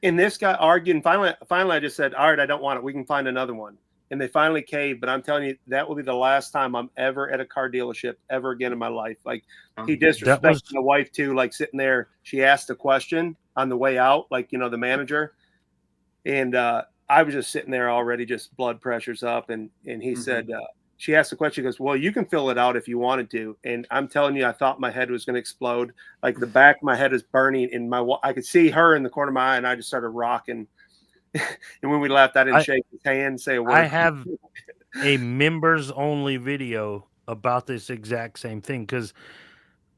and this guy argued. And finally, I just said, all right, I don't want it. We can find another one. And they finally caved. But I'm telling you, that will be the last time I'm ever at a car dealership ever again in my life. Like he disrespected my wife too. Like sitting there, she asked a question on the way out, like the manager, and I was just sitting there already, just blood pressure's up, and he said. She asked the question. She goes, well, you can fill it out if you wanted to. And I'm telling you, I thought my head was going to explode. Like the back of my head is burning. And I could see her in the corner of my eye, and I just started rocking. And when we left, I didn't shake his hand, say a word. I have a members only video about this exact same thing because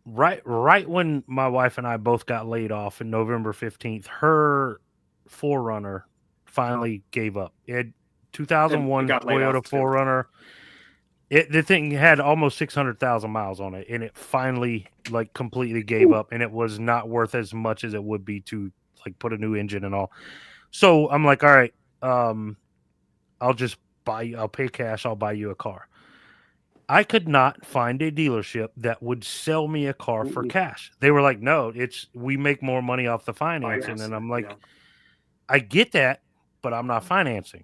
right when my wife and I both got laid off in November 15th, her Forerunner finally gave up. It had 2001 Toyota Forerunner. The thing had almost 600,000 miles on it, and it finally like completely gave up, and it was not worth as much as it would be to like put a new engine and all. So I'm like, all right, I'll pay cash. I'll buy you a car. I could not find a dealership that would sell me a car for cash. They were like, no, we make more money off the financing. And I'm like, I get that, but I'm not financing.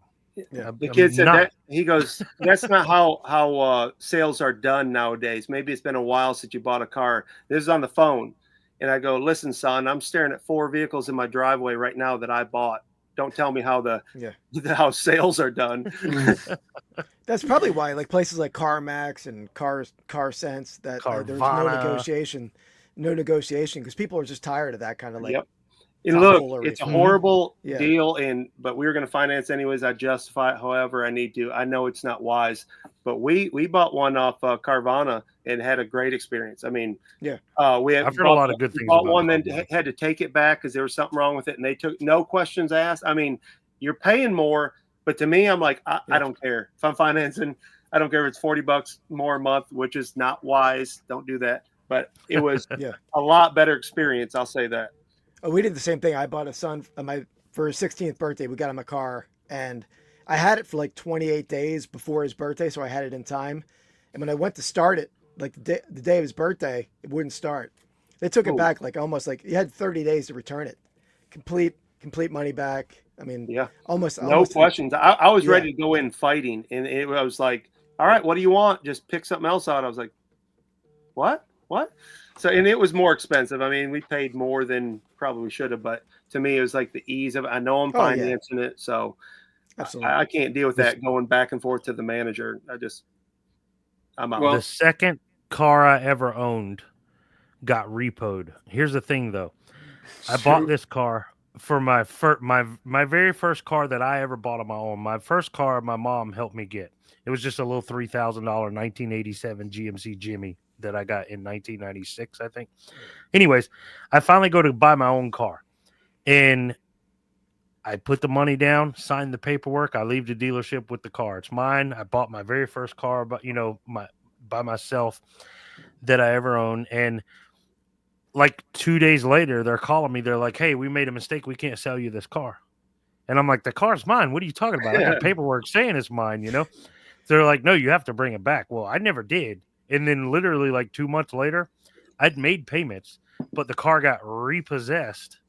Yeah. The kid said that he goes, that's not how sales are done nowadays. Maybe it's been a while since you bought a car. This is on the phone. And I go, listen, son, I'm staring at 4 vehicles in my driveway right now that I bought. Don't tell me how Yeah. how sales are done. That's probably why, like places like CarMax and Car Sense, that there's no negotiation because people are just tired of that kind of like. Yep. And look, tomfoolery it's a from- horrible Yeah. deal, but we were going to finance anyways. I justify it however I need to. I know it's not wise, but we bought one off Carvana and had a great experience. I mean, Yeah. we I've heard a lot of good things bought about one, then Carvana. had to take it back because there was something wrong with it, and they took no questions asked. I mean, you're paying more, but to me, I'm like, I don't care if I'm financing. I don't care if it's $40 more a month, which is not wise. Don't do that. But it was a lot better experience. I'll say that. Oh, we did the same thing. I bought a son for his 16th birthday. We got him a car, and I had it for like 28 days before his birthday, so I had it in time. And when I went to start it, like the day of his birthday, it wouldn't start. They took it back like almost like you had 30 days to return it. Complete money back. I mean, almost no questions. I was ready to go in fighting, and I was like, all right, what do you want? Just pick something else out. I was like, what? So, and it was more expensive. I mean, we paid more than probably should have, but to me, it was like the ease of it. I know I'm financing it, so absolutely, I can't deal with that going back and forth to the manager. I'm out. Well, the second car I ever owned got repoed. Here's the thing, though. I bought this car for my very first car that I ever bought on my own. My first car, my mom helped me get. It was just a little $3,000 1987 GMC Jimmy that I got in 1996, I think. Anyways, I finally go to buy my own car, and I put the money down, signed the paperwork. I leave the dealership with the car. It's mine. I bought my very first car, but by myself that I ever owned. And like 2 days later, they're calling me. They're like, "Hey, we made a mistake. We can't sell you this car." And I'm like, "The car's mine. What are you talking about? I got paperwork saying it's mine, They're like, "No, you have to bring it back." Well, I never did. And then literally like 2 months later, I'd made payments, but the car got repossessed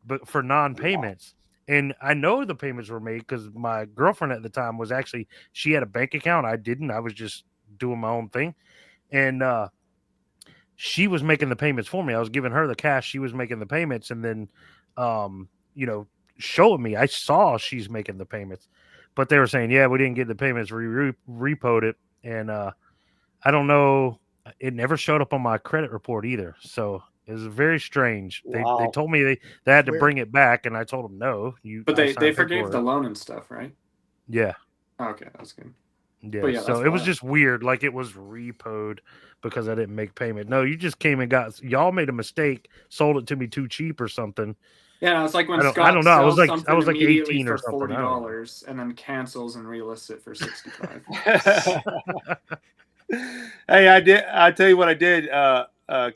but for non-payments. And I know the payments were made because my girlfriend at the time she had a bank account. I didn't. I was just doing my own thing. And she was making the payments for me. I was giving her the cash. She was making the payments. And then, showing me, I saw she's making the payments. But they were saying, yeah, we didn't get the payments. We repoed it. And I don't know. It never showed up on my credit report either. So it was very strange. Wow. They told me they had to bring it back, and I told them no. But they forgave the loan and stuff, right? Yeah. Okay, that's good. Yeah. So it was just weird. Like it was repoed because I didn't make payment. No, you just came and y'all made a mistake, sold it to me too cheap or something. Yeah, it's like when Scott I don't know. I was like immediately 18 or for something. $40 and then cancels and relists it for $65. Hey, I tell you what I did.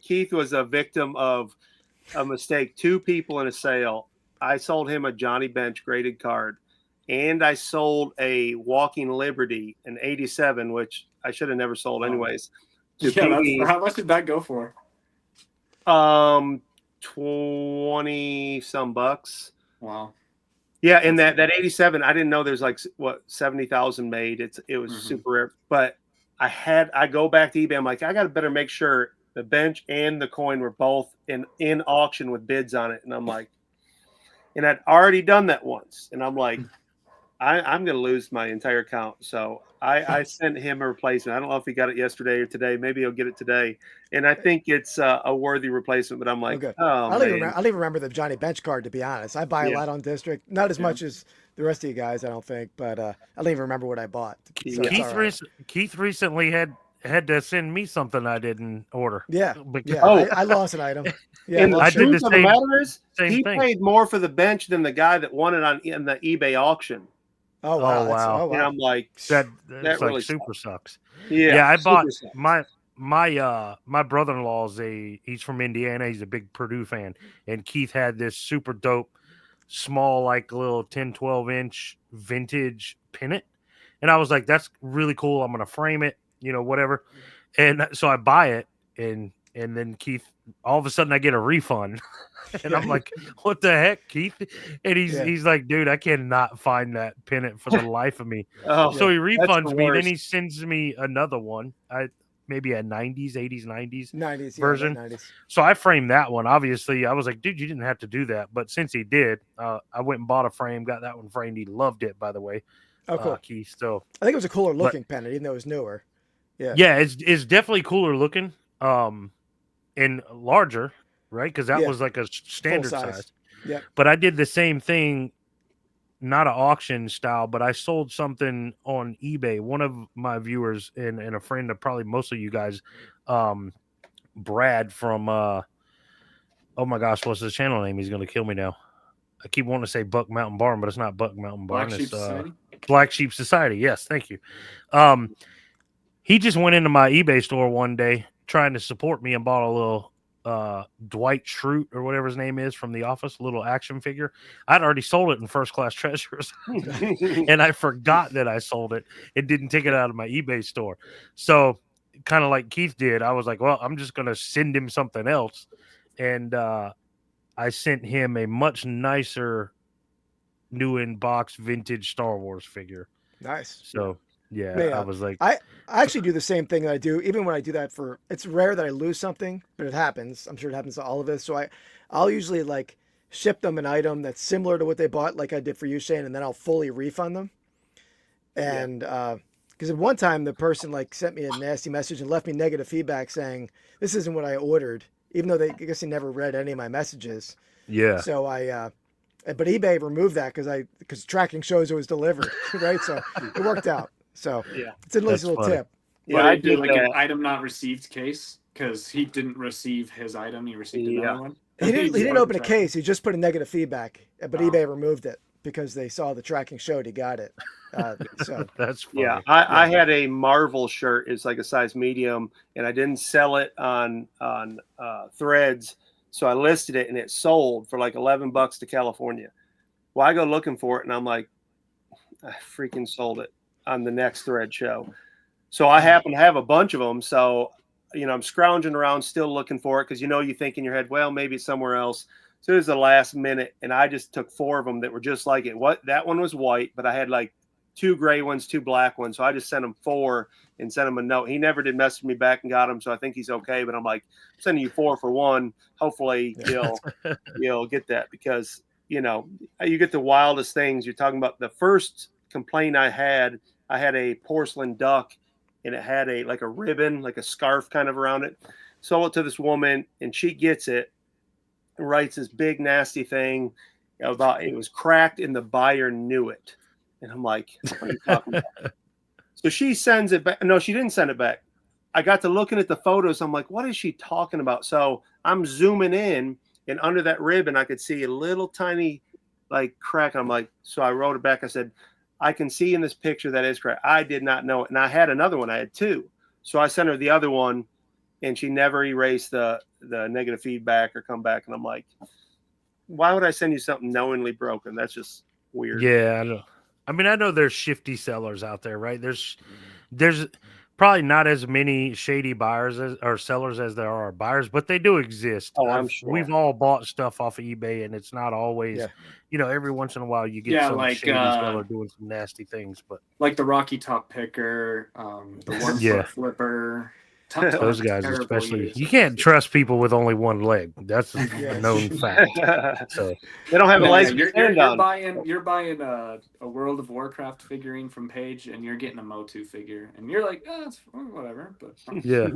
Keith was a victim of a mistake. 2 people in a sale. I sold him a Johnny Bench graded card, and I sold a Walking Liberty, an 87, which I should have never sold anyways. How much did that go for? 20 some bucks. Wow. Yeah, and that 87, I didn't know there's like 70,000 made. It was super rare, but I go back to eBay. I'm like, I got to better make sure the bench and the coin were both in auction with bids on it. And I'm like, and I'd already done that once. And I'm like, I'm going to lose my entire account. So I sent him a replacement. I don't know if he got it yesterday or today. Maybe he'll get it today. And I think it's a worthy replacement. But I'm like, I don't even remember the Johnny Bench card, to be honest. I buy a lot on District, not as much as the rest of you guys, I don't think. But I don't even remember what I bought. So Keith recently had to send me something I didn't order. Yeah, I lost an item. Yeah, and the truth of the matter is, he thing. paid more for the bench than the guy that won it in the eBay auction. Oh wow! And I'm like, that really like super sucks. Yeah, I bought my brother-in-law's he's from Indiana. He's a big Purdue fan, and Keith had this super dope, small like little 10-12 inch vintage pennant, and I was like, that's really cool. I'm gonna frame it, whatever. And so I buy it, and then Keith, all of a sudden I get a refund. And I'm like, what the heck, Keith? And he's like, dude, I cannot find that pennant for the life of me. So he refunds me. Then he sends me another one. maybe a 90s, 80s, 90s 90s version. 90s. So I framed that one. Obviously, I was like, dude, you didn't have to do that. But since he did, I went and bought a frame, got that one framed. He loved it, by the way. Oh, cool. Keith. So I think it was a cooler but looking pen, even though it was newer. Yeah. yeah, it's definitely cooler looking, and larger, right? Because that Yeah. was like a standard Full size. Yep. But I did the same thing, not an auction style, but I sold something on eBay. One of my viewers and a friend of probably most of you guys, Brad from oh my gosh, what's his channel name? He's gonna kill me now. I keep wanting to say Buck Mountain Barn, but it's not Buck Mountain Barn. Black Sheep Society. Black Sheep Society. Yes, thank you. He just went into my eBay store one day trying to support me and bought a little Dwight Schrute or whatever his name is from The Office, a little action figure. I'd already sold it in First Class Treasures, and I forgot that I sold it and didn't take it out of my eBay store. So, kind of like Keith did, I was like, well, I'm just going to send him something else. And I sent him a much nicer new in box vintage Star Wars figure. Nice. So, yeah, I was like, I actually do the same thing that I do, even when I do that for, it's rare that I lose something, but it happens. I'm sure it happens to all of us. So I'll usually like ship them an item that's similar to what they bought, like I did for you, Shane, and then I'll fully refund them. And, because at one time the person like sent me a nasty message and left me negative feedback saying, this isn't what I ordered, even though I guess they never read any of my messages. yeah. So but eBay removed that because tracking shows it was delivered, right? So it worked out. So it's a nice little tip. Yeah, I did like an item not received case because he didn't receive his item. He received another one. He didn't open a case. He just put a negative feedback, but eBay removed it because they saw the tracking showed he got it. So that's funny. Yeah, I had a Marvel shirt. It's like a size medium, and I didn't sell it on Threads, so I listed it, and it sold for like $11 to California. Well, I go looking for it, and I'm like, I freaking sold it on the next Thread show. So I happen to have a bunch of them. So, I'm scrounging around still looking for it because, you think in your head, well, maybe it's somewhere else. So it was the last minute, and I just took 4 of them that were just like it. That one was white, but I had like 2 gray ones, 2 black ones. So I just sent him 4 and sent him a note. He never did message me back and got them, so I think he's okay. But I'm like, I'm sending you 4 for 1. Hopefully you'll get that because, you get the wildest things. You're talking about the first complaint I had a porcelain duck, and it had a ribbon, like a scarf kind of around it. Sold it to this woman, and she gets it and writes this big nasty thing about it was cracked and the buyer knew it. And I'm like, what are you talking about? So she sends it back. No, she didn't send it back. I got to looking at the photos. I'm like, what is she talking about? So I'm zooming in, and under that ribbon, I could see a little tiny crack. I'm like, so I wrote it back. I said, I can see in this picture that is correct. I did not know it. And I had another one. I had 2. So I sent her the other one, and she never erased the negative feedback or come back. And I'm like, why would I send you something knowingly broken? That's just weird. Yeah, I know. I mean, I know there's shifty sellers out there, right? There's probably not as many shady buyers or sellers as there are buyers, but they do exist. Oh, I'm sure. We've all bought stuff off of eBay, and it's not always, every once in a while you get some shady seller doing some nasty things. But like the Rocky Top Picker, the 1 foot flipper. Those guys especially. You can't trust people with only one leg. That's a known fact. So they don't have a leg. You're buying a World of Warcraft figurine from Page, and you're getting a Motu figure, and you're like, it's whatever. But yeah.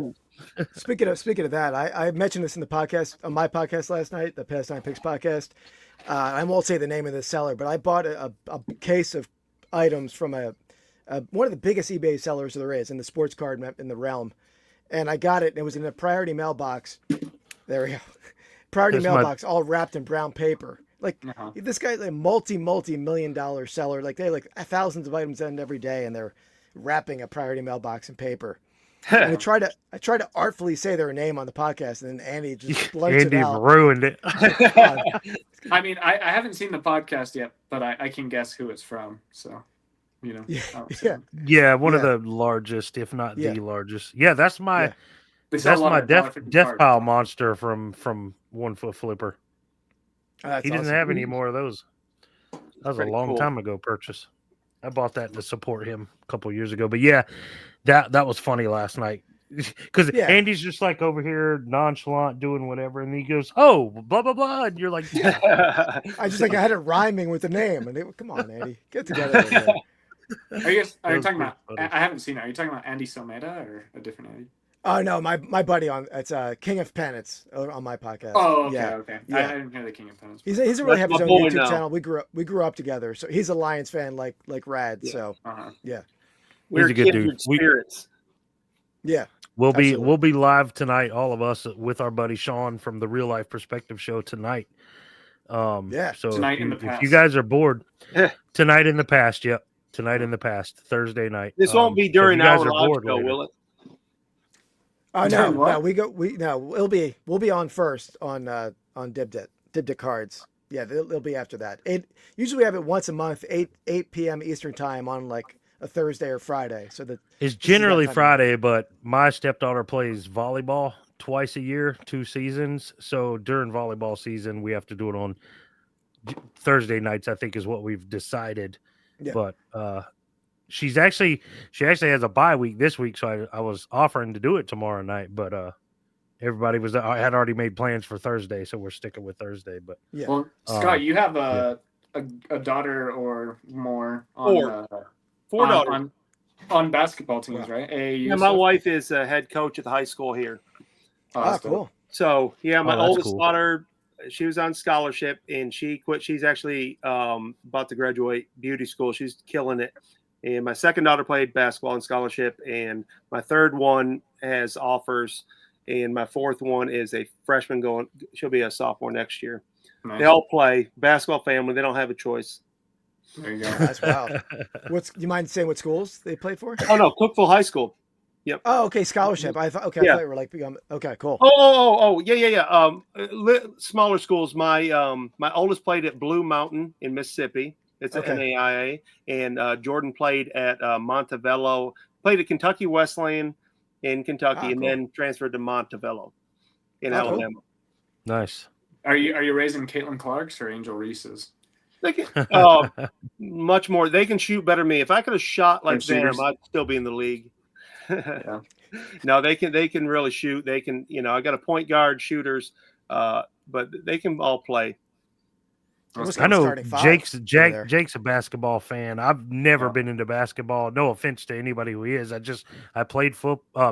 Speaking of that, I mentioned this in the podcast on my podcast last night, the Past 9 Picks podcast. I won't say the name of the seller, but I bought a case of items from one of the biggest eBay sellers there is in the sports card in the realm. And I got it, and it was in a priority mailbox. There we go. Priority mailbox, all wrapped in brown paper. This guy's a multi-million-dollar seller. They have thousands of items in every day, and they're wrapping a priority mailbox in paper. And I try to artfully say their name on the podcast, and then Andy just blurts it out. Andy ruined it. I mean, I haven't seen the podcast yet, but I can guess who it's from. So. One of the largest, if not the largest. Yeah, that's my death pile monster from 1 Foot Flipper. He doesn't have any more of those. That was a long time ago purchase. I bought that to support him a couple years ago. But yeah, that was funny last night. because Andy's just like over here nonchalant doing whatever, and he goes, "Oh, blah blah blah," and you're like, I had it rhyming with the name, and come on, Andy, get together with him. Are you talking about? I haven't seen it. Are you talking about Andy Someda or a different Andy? Oh no, my buddy on it's King of Penance on my podcast. Oh, okay. Yeah. I didn't hear the King of Penance. He doesn't really have his own YouTube channel. We grew up together, so he's a Lions fan like Rad. Yeah. So we're a good dude. Spirits. We'll be live tonight, all of us, with our buddy Sean from the Real Life Perspective Show tonight. So tonight in the past. If you guys are bored, tonight in the past, tonight in the past, Thursday night. This won't be during our live show, will it? Oh no, we'll be on first on Dibdit cards. Yeah, they'll be after that. Usually we have it once a month, 8 p.m. Eastern time on like a Thursday or Friday. So it's generally Friday, but my stepdaughter plays volleyball twice a year, 2 seasons. So during volleyball season, we have to do it on Thursday nights, I think is what we've decided. Yeah. But she actually has a bye week this week, so I was offering to do it tomorrow night, but everybody had already made plans for Thursday, so we're sticking with Thursday. But well, Scott, you have a daughter or more on four daughters on basketball teams, right? AAU my wife is a head coach at the high school here. Oh, cool. So my oldest daughter, she was on scholarship and she quit. She's actually about to graduate beauty school. She's killing it. And my second daughter played basketball on scholarship, and my third one has offers, and my fourth one is a freshman she'll be a sophomore next year. Nice. They all play basketball family. They don't have a choice. There you go. That's wild. You mind saying what schools they played for? Oh no, Cookeville High School. Yep. Oh, okay, scholarship. I thought you were like, okay, cool. Yeah. Smaller schools. My oldest played at Blue Mountain in Mississippi. It's an NAIA, and Jordan played at Montevello. Played at Kentucky Wesleyan in Kentucky, and then transferred to Montevello in Alabama. Cool. Nice. Are you raising Caitlin Clark's or Angel Reese's? They can much more. They can shoot better than me. If I could have shot like them, I'd still be in the league. Yeah. No, they can really shoot. They can, I got a point guard, shooters, but they can all play. I know Jake's a basketball fan. I've never been into basketball. No offense to anybody who is. I played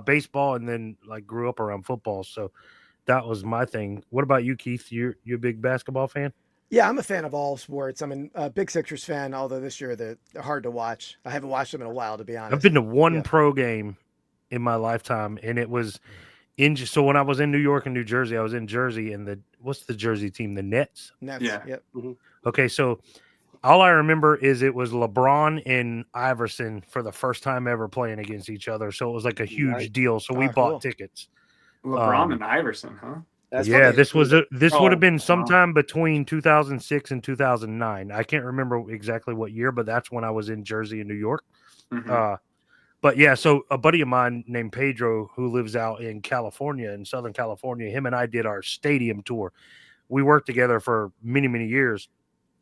baseball and then like grew up around football. So that was my thing. What about you, Keith? You a big basketball fan? Yeah, I'm a fan of all sports. I'm a big Sixers fan, although this year they're hard to watch. I haven't watched them in a while, to be honest. I've been to one pro game in my lifetime, and it was so when I was in New York and New Jersey, I was in Jersey, and what's the Jersey team? The Nets? Nets, yeah. Yep. Mm-hmm. Okay, so all I remember is it was LeBron and Iverson for the first time ever playing against each other. So it was like a huge deal. So we bought tickets. LeBron and Iverson, huh? This would have been sometime between 2006 and 2009. I can't remember exactly what year, but that's when I was in Jersey and New York. Mm-hmm. But yeah, so a buddy of mine named Pedro, who lives out in California, in Southern California, him and I did our stadium tour. We worked together for many, many years,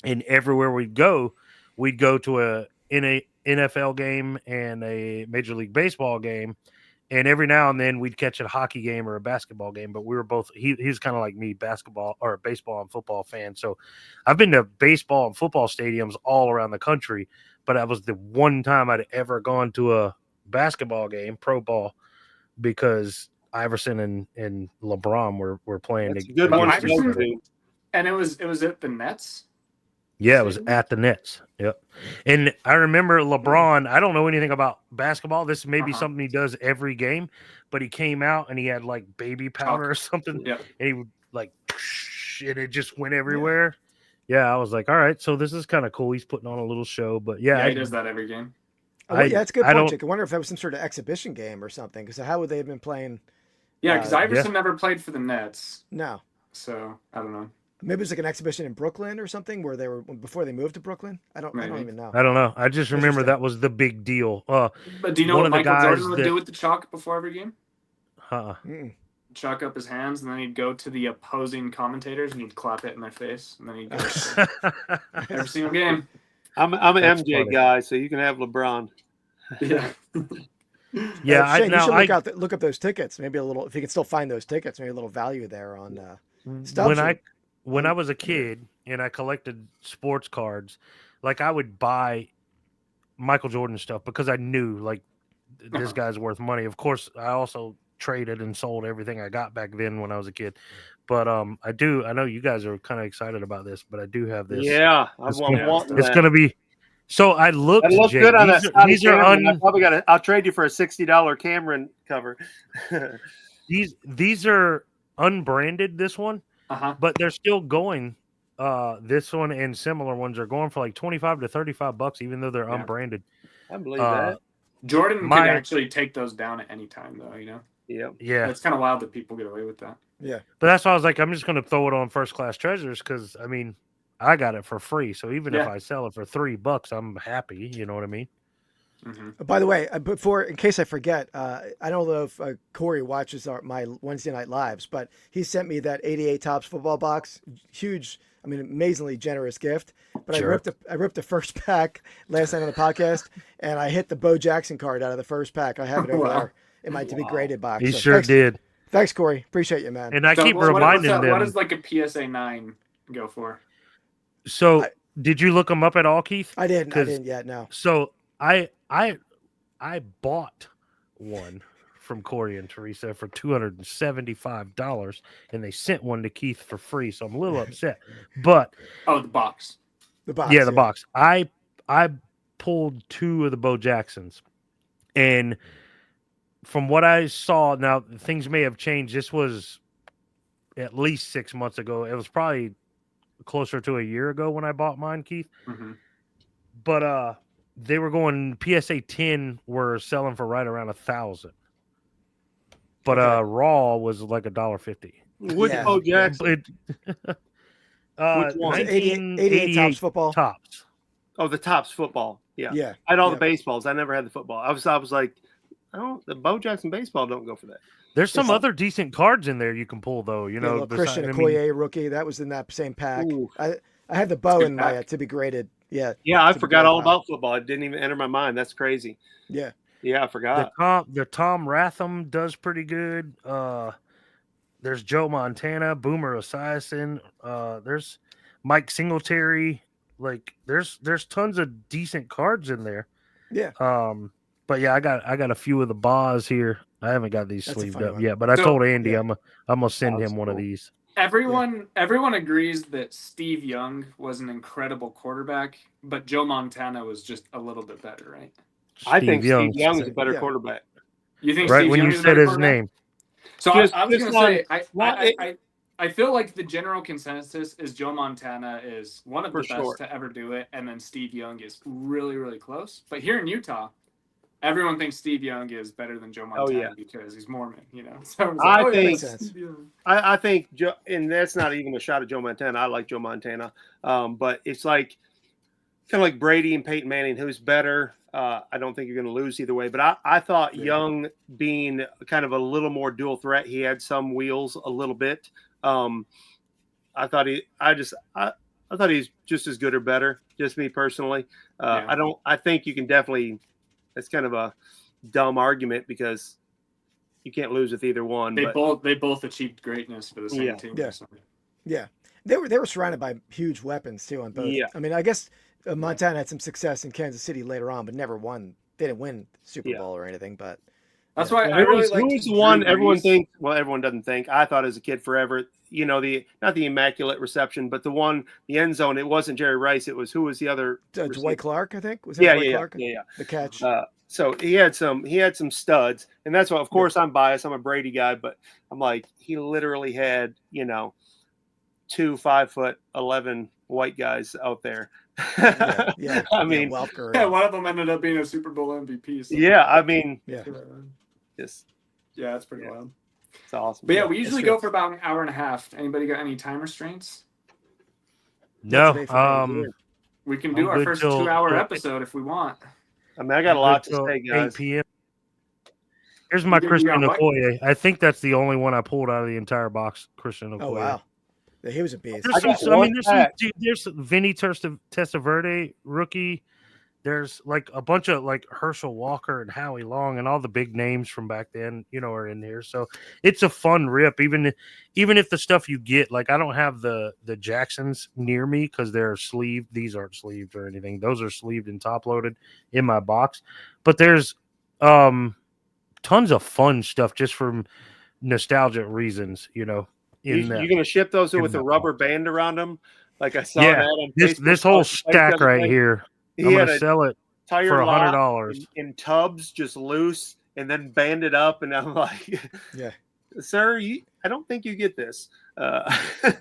and everywhere we'd go to a NFL game and a Major League Baseball game. And every now and then we'd catch a hockey game or a basketball game, but we were both, he was kind of like me, baseball and football fan. So I've been to baseball and football stadiums all around the country, but that was the one time I'd ever gone to a basketball game, pro ball, because Iverson and LeBron were playing. That's a good one. And it was at the Nets? Yeah, it was at the Nets. Yep. And I remember LeBron, I don't know anything about basketball. This may be something he does every game, but he came out and he had like baby powder or something. Yep. And he would like, and it just went everywhere. Yeah, I was like, all right, so this is kind of cool. He's putting on a little show, but he does that every game. That's a good point, Jake. I wonder if that was some sort of exhibition game or something, because how would they have been playing? Yeah, because Iverson never played for the Nets. No. So, I don't know. Maybe it was like an exhibition in Brooklyn or something where they were before they moved to Brooklyn. I don't even know. I don't know. I just remember that was the big deal. But do you know what Michael Jordan would do with the chalk before every game? Chalk up his hands, and then he'd go to the opposing commentators and he'd clap it in their face, and then he'd go every single game. I'm an MJ guy, so you can have LeBron. Yeah. Yeah, Shane, you should look up those tickets. Maybe a little, if you can still find those tickets, maybe a little value there on stubs. When I was a kid and I collected sports cards, like I would buy Michael Jordan stuff because I knew like this guy's worth money. Of course, I also traded and sold everything I got back then when I was a kid. But I know you guys are kind of excited about this, but I do have this. Yeah, it's gonna be. So I looked. That looks Jake, good on these are I'll trade you for a $60 Cameron cover. these are unbranded. This one, but they're still going. This one and similar ones are going for like $25 to $35, even though they're unbranded. I believe that. Jordan could actually take those down at any time, though. Yeah. It's kind of wild that people get away with that. Yeah, but that's why I was like, I'm just going to throw it on First Class Treasures because I mean, I got it for free. So even if I sell it for $3, I'm happy. You know what I mean? Mm-hmm. By the way, in case I forget, I don't know if Corey watches my Wednesday night lives, but he sent me that 88 Topps football box. Huge, I mean, amazingly generous gift. But sure. I ripped the first pack last night on the podcast, and I hit the Bo Jackson card out of the first pack. I have it over there in my to be graded box. He sure did. Thanks, Corey. Appreciate you, man. And I keep reminding them. What does like a PSA 9 go for? So, did you look them up at all, Keith? I didn't yet. No. So I bought one from Corey and Teresa for $275, and they sent one to Keith for free. So I'm a little upset. But the box. The box. Yeah, the box. I pulled 2 of the Bo Jacksons, and from what I saw, now things may have changed. This was at least 6 months ago. It was probably closer to a year ago when I bought mine, Keith. Mm-hmm. But they were going PSA 10 were selling for right around $1,000. But raw was like $1.50. Which Bo Jackson? Which one? 88 Topps football. Topps. Oh, the Topps football. Yeah. Yeah. I had all the baseballs. I never had the football. I was like, the Bo Jackson baseball don't go for that. There's some other decent cards in there you can pull, though. You know, Christian Okoye rookie, that was in that same pack. I had the Bo in my to be graded. Yeah. Yeah, I forgot all about football. It didn't even enter my mind. That's crazy. Yeah. Yeah, I forgot. The Tom Ratham does pretty good. There's Joe Montana, Boomer Esiason. There's Mike Singletary. Like there's tons of decent cards in there. Yeah. But yeah, I got a few of the Boz here. I haven't got these sleeved up yet, but I told Andy I'm gonna send him one of these. Everyone agrees that Steve Young was an incredible quarterback, but Joe Montana was just a little bit better, right? I think Steve Young is a better quarterback. You think right Steve when Young you said his name? So I was going to say, I feel like the general consensus is Joe Montana is one of the best to ever do it, and then Steve Young is really, really close. But here in Utah, everyone thinks Steve Young is better than Joe Montana because he's Mormon, you know. So I think Joe, and that's not even a shot at Joe Montana. I like Joe Montana, but it's like kind of like Brady and Peyton Manning, who's better. I don't think you're going to lose either way. But I thought Young being kind of a little more dual threat, he had some wheels a little bit. I thought he's just as good or better. Just me personally. I think you can definitely. It's kind of a dumb argument because you can't lose with either one. They both achieved greatness for the same team. Yeah. Yeah. They were surrounded by huge weapons too on both. Yeah. I mean, I guess Montana had some success in Kansas City later on, but never won. They didn't win Super Bowl or anything. But that's why I really like. Who's the one everyone thinks? Well, everyone doesn't think. I thought as a kid forever. You know, not the immaculate reception, but the end zone. It wasn't Jerry Rice. It was who was the other? Dwight Clark, I think. Was that Dwight Clark? Yeah. The catch. So he had some studs, and that's why. Of course, I'm biased. I'm a Brady guy, but I'm like he literally had 2 5'11" white guys out there. Yeah. I mean, Welker, one of them ended up being a Super Bowl MVP. So. Yeah, I mean, it's pretty wild. It's awesome. But we usually go for about an hour and a half. Anybody got any time restraints? No. We can do our first 2-hour episode if we want. I mean, I got a lot to say, guys. 8 p.m. Here's my Christian Okoye. I think that's the only one I pulled out of the entire box. Christian Okoye. Oh wow, he was a beast. There's Vinny Testaverde rookie. there's like a bunch of like Herschel Walker and Howie Long and all the big names from back then, are in here. So it's a fun rip. Even if the stuff you get, like I don't have the Jacksons near me because they're sleeved. These aren't sleeved or anything. Those are sleeved and top loaded in my box. But there's tons of fun stuff just from nostalgic reasons, You're gonna ship those with a rubber band around them, like I saw that on Facebook. This whole stack right here. I'm gonna sell it for $100 in tubs, just loose, and then banded up. And I'm like, yeah, sir, I don't think you get this. But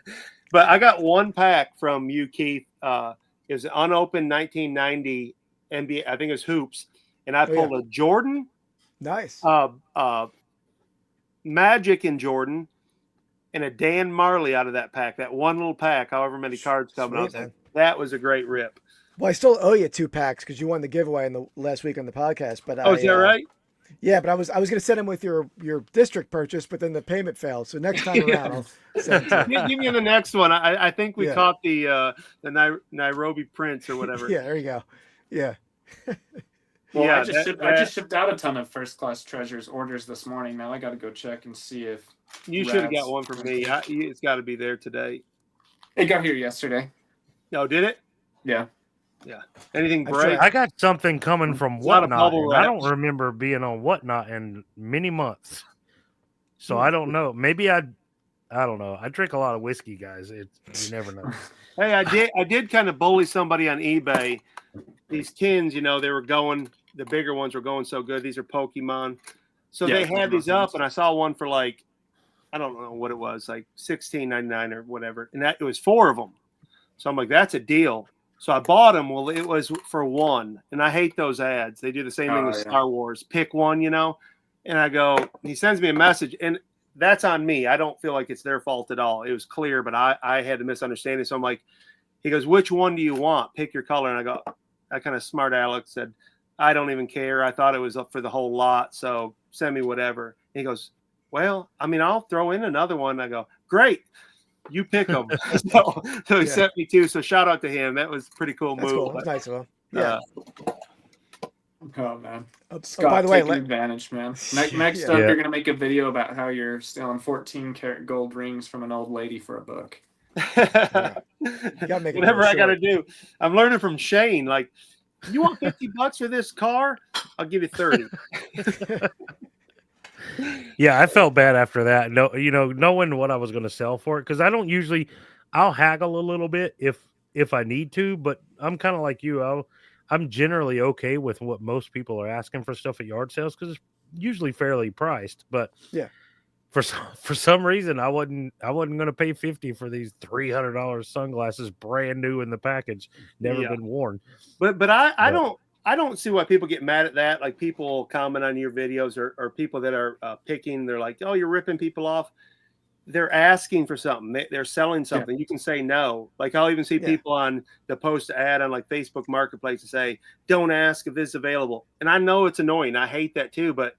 I got one pack from you, Keith. It was an unopened 1990 NBA. I think it was hoops, and I pulled a Jordan. Nice. Magic in Jordan, and a Dan Marley out of that pack. That one little pack, however many cards coming out. That was a great rip. Well, I still owe you 2 packs because you won the giveaway in the last week on the podcast. But is that right? Yeah, but I was going to send him with your district purchase, but then the payment failed. So next time around, I'll send it to you. Give me the next one. I think we caught the Nairobi Prince or whatever. Yeah, there you go. Yeah. Well, I just shipped out a ton of First Class Treasures orders this morning. Now I got to go check and see if you should have got one from me. It's got to be there today. It got here yesterday. Oh, did it? Yeah. Yeah. Anything break? I got something coming from Whatnot. I don't remember being on Whatnot in many months. So I don't know. Maybe I don't know. I drink a lot of whiskey, guys. You never know. Hey, I did kind of bully somebody on eBay. These tins, they were going, the bigger ones were going so good. These are Pokemon. So they had these up, and I saw one for like, I don't know what it was, like $16.99 or whatever. And it was 4 of them. So I'm like, that's a deal. So I bought them. Well, it was for 1. And I hate those ads. They do the same thing with Star Wars. Pick one, And I go, he sends me a message. And that's on me. I don't feel like it's their fault at all. It was clear, but I had a misunderstanding. So I'm like, he goes, which one do you want? Pick your color. And I kind of smart Alex said, I don't even care. I thought it was up for the whole lot. So send me whatever. And he goes, well, I'll throw in another one. I go, great. You pick them. so he sent me 2. So shout out to him. That was a pretty cool move. Cool. That's nice of him. Yeah. Oh man, Scott, by the way, advantage, man. Next up, you're gonna make a video about how you're stealing 14-karat gold rings from an old lady for a buck. Whatever I gotta do. I'm learning from Shane. Like, you want $50 for this car? I'll give you 30. Yeah, I felt bad after that. No, knowing what I was going to sell for it, because I don't usually. I'll haggle a little bit if I need to, but I'm kind of like you. I'm generally okay with what most people are asking for stuff at yard sales because it's usually fairly priced. But yeah, for some reason, I wasn't going to pay $50 for these $300 sunglasses, brand new in the package, never been worn. But I don't see why people get mad at that. Like, people comment on your videos or people that are picking. They're like, oh, you're ripping people off. They're asking for something. They're selling something. Yeah. You can say no. Like, I'll even see people on the post ad on like Facebook Marketplace to say, don't ask if this is available. And I know it's annoying. I hate that too, but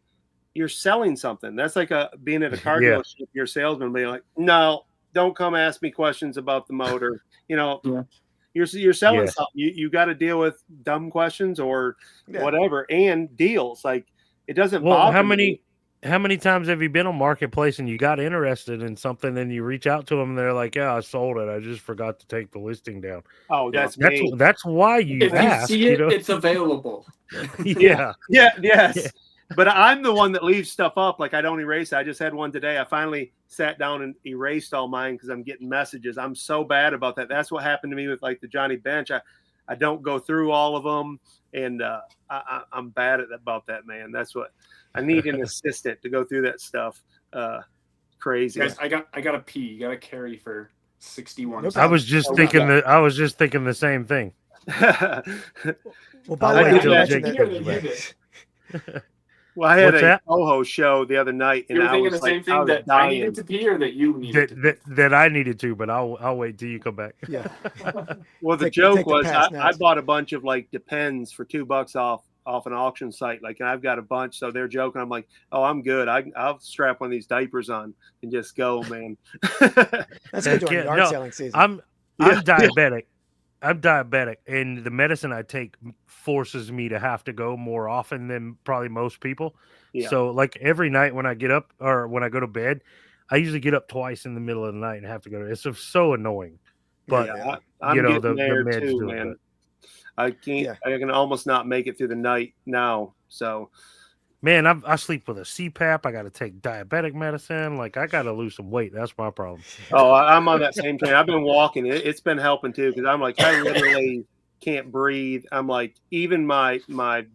you're selling something. That's like being at a car dealership, your salesman being like, no, don't come ask me questions about the motor. You're selling something. You got to deal with dumb questions or whatever, and deals. Like, it doesn't bother me. How many times have you been on Marketplace and you got interested in something and you reach out to them and they're like, yeah, I sold it. I just forgot to take the listing down. Oh, that's me. That's why you ask. You see it, it's available. Yes. Yeah. But I'm the one that leaves stuff up. Like, I don't erase it. I just had one today. I finally sat down and erased all mine because I'm getting messages. I'm so bad about that. That's what happened to me with like the Johnny Bench. I don't go through all of them, and I'm bad about that, man. That's what I need, an assistant to go through that stuff. Crazy. Guys, I got to pee. You got to carry for 61. I was just thinking the same thing. Well, by the way, well, I had a co-host show the other night, and I was thinking the same thing, that I needed to pee or that you needed that I needed to, but I'll wait till you come back. Yeah. Well, the joke was I bought a bunch of like Depends for $2 off an auction site. Like, and I've got a bunch, so they're joking. I'm like, oh, I'm good. I'll strap one of these diapers on and just go, man. That's good during yard selling season. I'm diabetic. I'm diabetic, and the medicine I take forces me to have to go more often than probably most people. Yeah. So, like every night when I get up or when I go to bed, I usually get up twice in the middle of the night and have to go. It's so annoying, but Yeah, I'm the getting there meds too, do it. man. But I can't. Yeah. I can almost not make it through the night now. So, man, I sleep with a CPAP. I got to take diabetic medicine. Like I got to lose some weight. That's my problem. oh, I'm on that same train. I've been walking. It's been helping too because I'm like I literally can't breathe. I'm like even my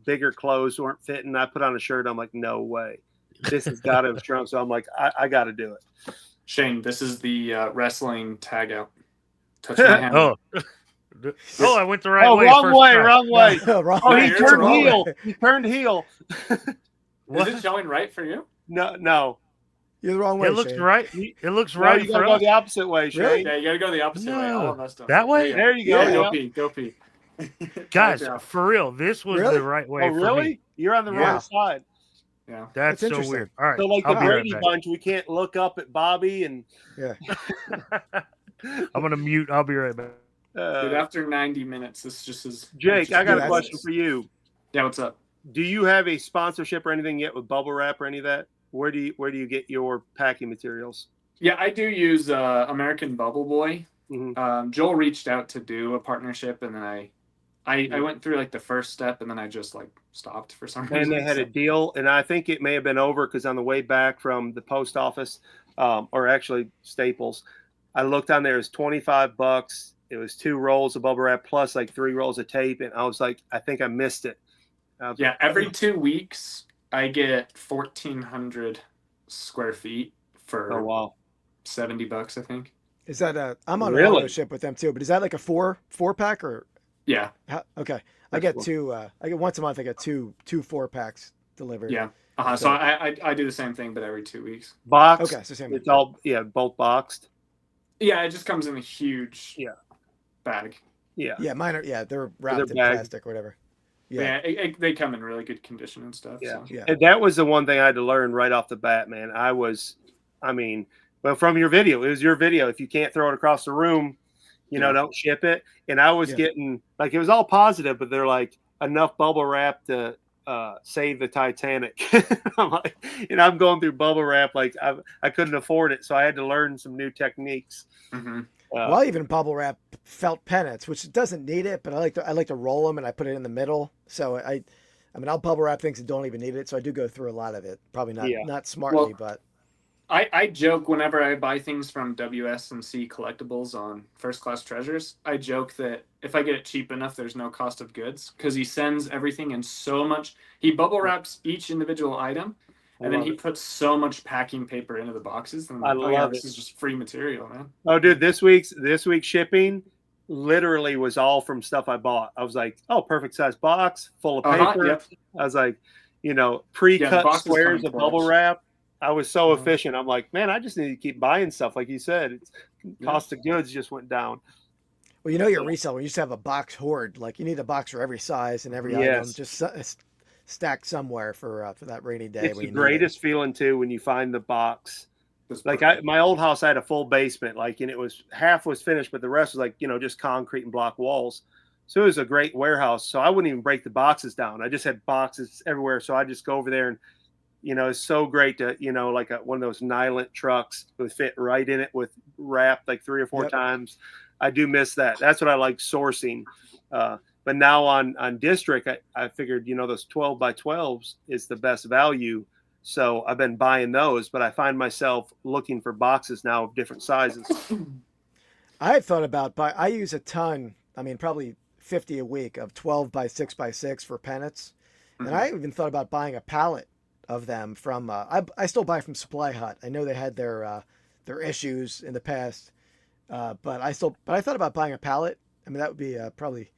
bigger clothes weren't fitting. I put on a shirt. I'm like no way, this has got to have shrunk. So I'm like I got to do it. Shane, this is the wrestling tag out. Touch my hand. Oh, oh, I went the right way. Wrong First way, time. wrong way. Wrong Oh, way. he you're It's turned wrong heel. way. He turned heel. What? Is it showing right for you? No. You're the wrong way, It looks Shane. right. It looks No, right you for gotta go us. the opposite way, Shane. Really? Yeah, you gotta go the opposite way. All No, of us don't. that way? There you go. Yeah, Yeah. go pee. Go pee. Guys, Tagged out. for real, this was Really? the right way Oh, for really? me. You're on the Yeah. wrong side. Yeah. That's so interesting. weird. All right, So, like I'll the be right Brady back. Bunch, we can't look up at Bobby and. Yeah. I'm gonna mute. I'll be right back. Dude, after 90 minutes, this just is. Jake, I got Yeah, a question for you. Yeah, what's up? Do you have a sponsorship or anything yet with Bubble Wrap or any of that? Where do you get your packing materials? Yeah, I do use American Bubble Boy. Mm-hmm. Joel reached out to do a partnership, and then I went through like the first step, and then I just like stopped for some reason. And they had a deal, and I think it may have been over because on the way back from the post office, or actually Staples, I looked on there. It was $25. It was 2 rolls of bubble wrap plus like 3 rolls of tape, and I was like, I think I missed it. Yeah, every 2 weeks I get 1,400 square feet for Oh wow, $70, I think. Is that I'm on Really? an auto ship with them too, but is that like a four pack or Yeah, okay? I That's get cool. two. I get once a month. I get two 4-packs delivered. yeah. So I do the same thing, but every 2 weeks. boxed. Okay, so same. It's all both boxed. Yeah, it just comes in a huge bag. Yeah. Yeah, mine are. Yeah, they're wrapped in bagged. plastic or whatever. Yeah, they come in really good condition and stuff. Yeah. So. Yeah. And that was the one thing I had to learn right off the bat, man. Well, from your video, it was your video. If you can't throw it across the room, don't ship it. And I was getting like, it was all positive, but they're like enough bubble wrap to save the Titanic. I'm like, I'm going through bubble wrap. Like I couldn't afford it. So I had to learn some new techniques. Mm-hmm. Well, I even bubble wrap felt pennants, which doesn't need it, but I like to roll them and I put it in the middle. So I'll bubble wrap things that don't even need it. So I do go through a lot of it. Probably not smartly, but I joke whenever I buy things from WS&C Collectibles on First Class Treasures. I joke that if I get it cheap enough, there's no cost of goods because he sends everything in so much. He bubble wraps each individual item, and then he puts so much packing paper into the boxes. And I'm like, this is just free material, man. Oh, dude, this week's shipping literally was all from stuff I bought. I was like, oh, perfect size box full of paper. Yep. I was like, pre-cut squares of bubble wrap. I was so efficient. I'm like, man, I just need to keep buying stuff. Like you said, cost of goods just went down. Well, your resale, when you used to have a box hoard, like you need a box for every size and every item, just stacked somewhere for that rainy day. It's the greatest feeling too when you find the box. Like my old house, I had a full basement, and it was half was finished, but the rest was like, just concrete and block walls. So it was a great warehouse. So I wouldn't even break the boxes down. I just had boxes everywhere. So I just go over there and, it's so great to, like one of those Nylon trucks would fit right in it with wrapped like 3 or 4 times. I do miss that. That's what I like sourcing. But now on District, I figured, those 12 by 12s is the best value. So I've been buying those, but I find myself looking for boxes now of different sizes. I had thought about I use a ton, probably 50 a week of 12 by 6 by 6 for pennants. Mm-hmm. And I even thought about buying a pallet of them from, I still buy from Supply Hut. I know they had their issues in the past. But I thought about buying a pallet. That would be probably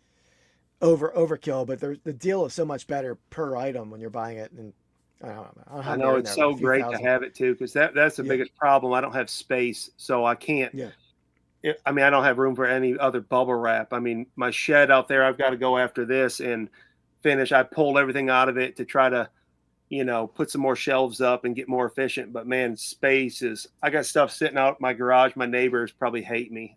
overkill, but the deal is so much better per item when you're buying it. And I know it's so great to have it too, because that's the biggest problem. I don't have space, so I can't. Yeah. I don't have room for any other bubble wrap. My shed out there, I've got to go after this and finish. I pulled everything out of it to try to, put some more shelves up and get more efficient. But man, space I got stuff sitting out in my garage. My neighbors probably hate me.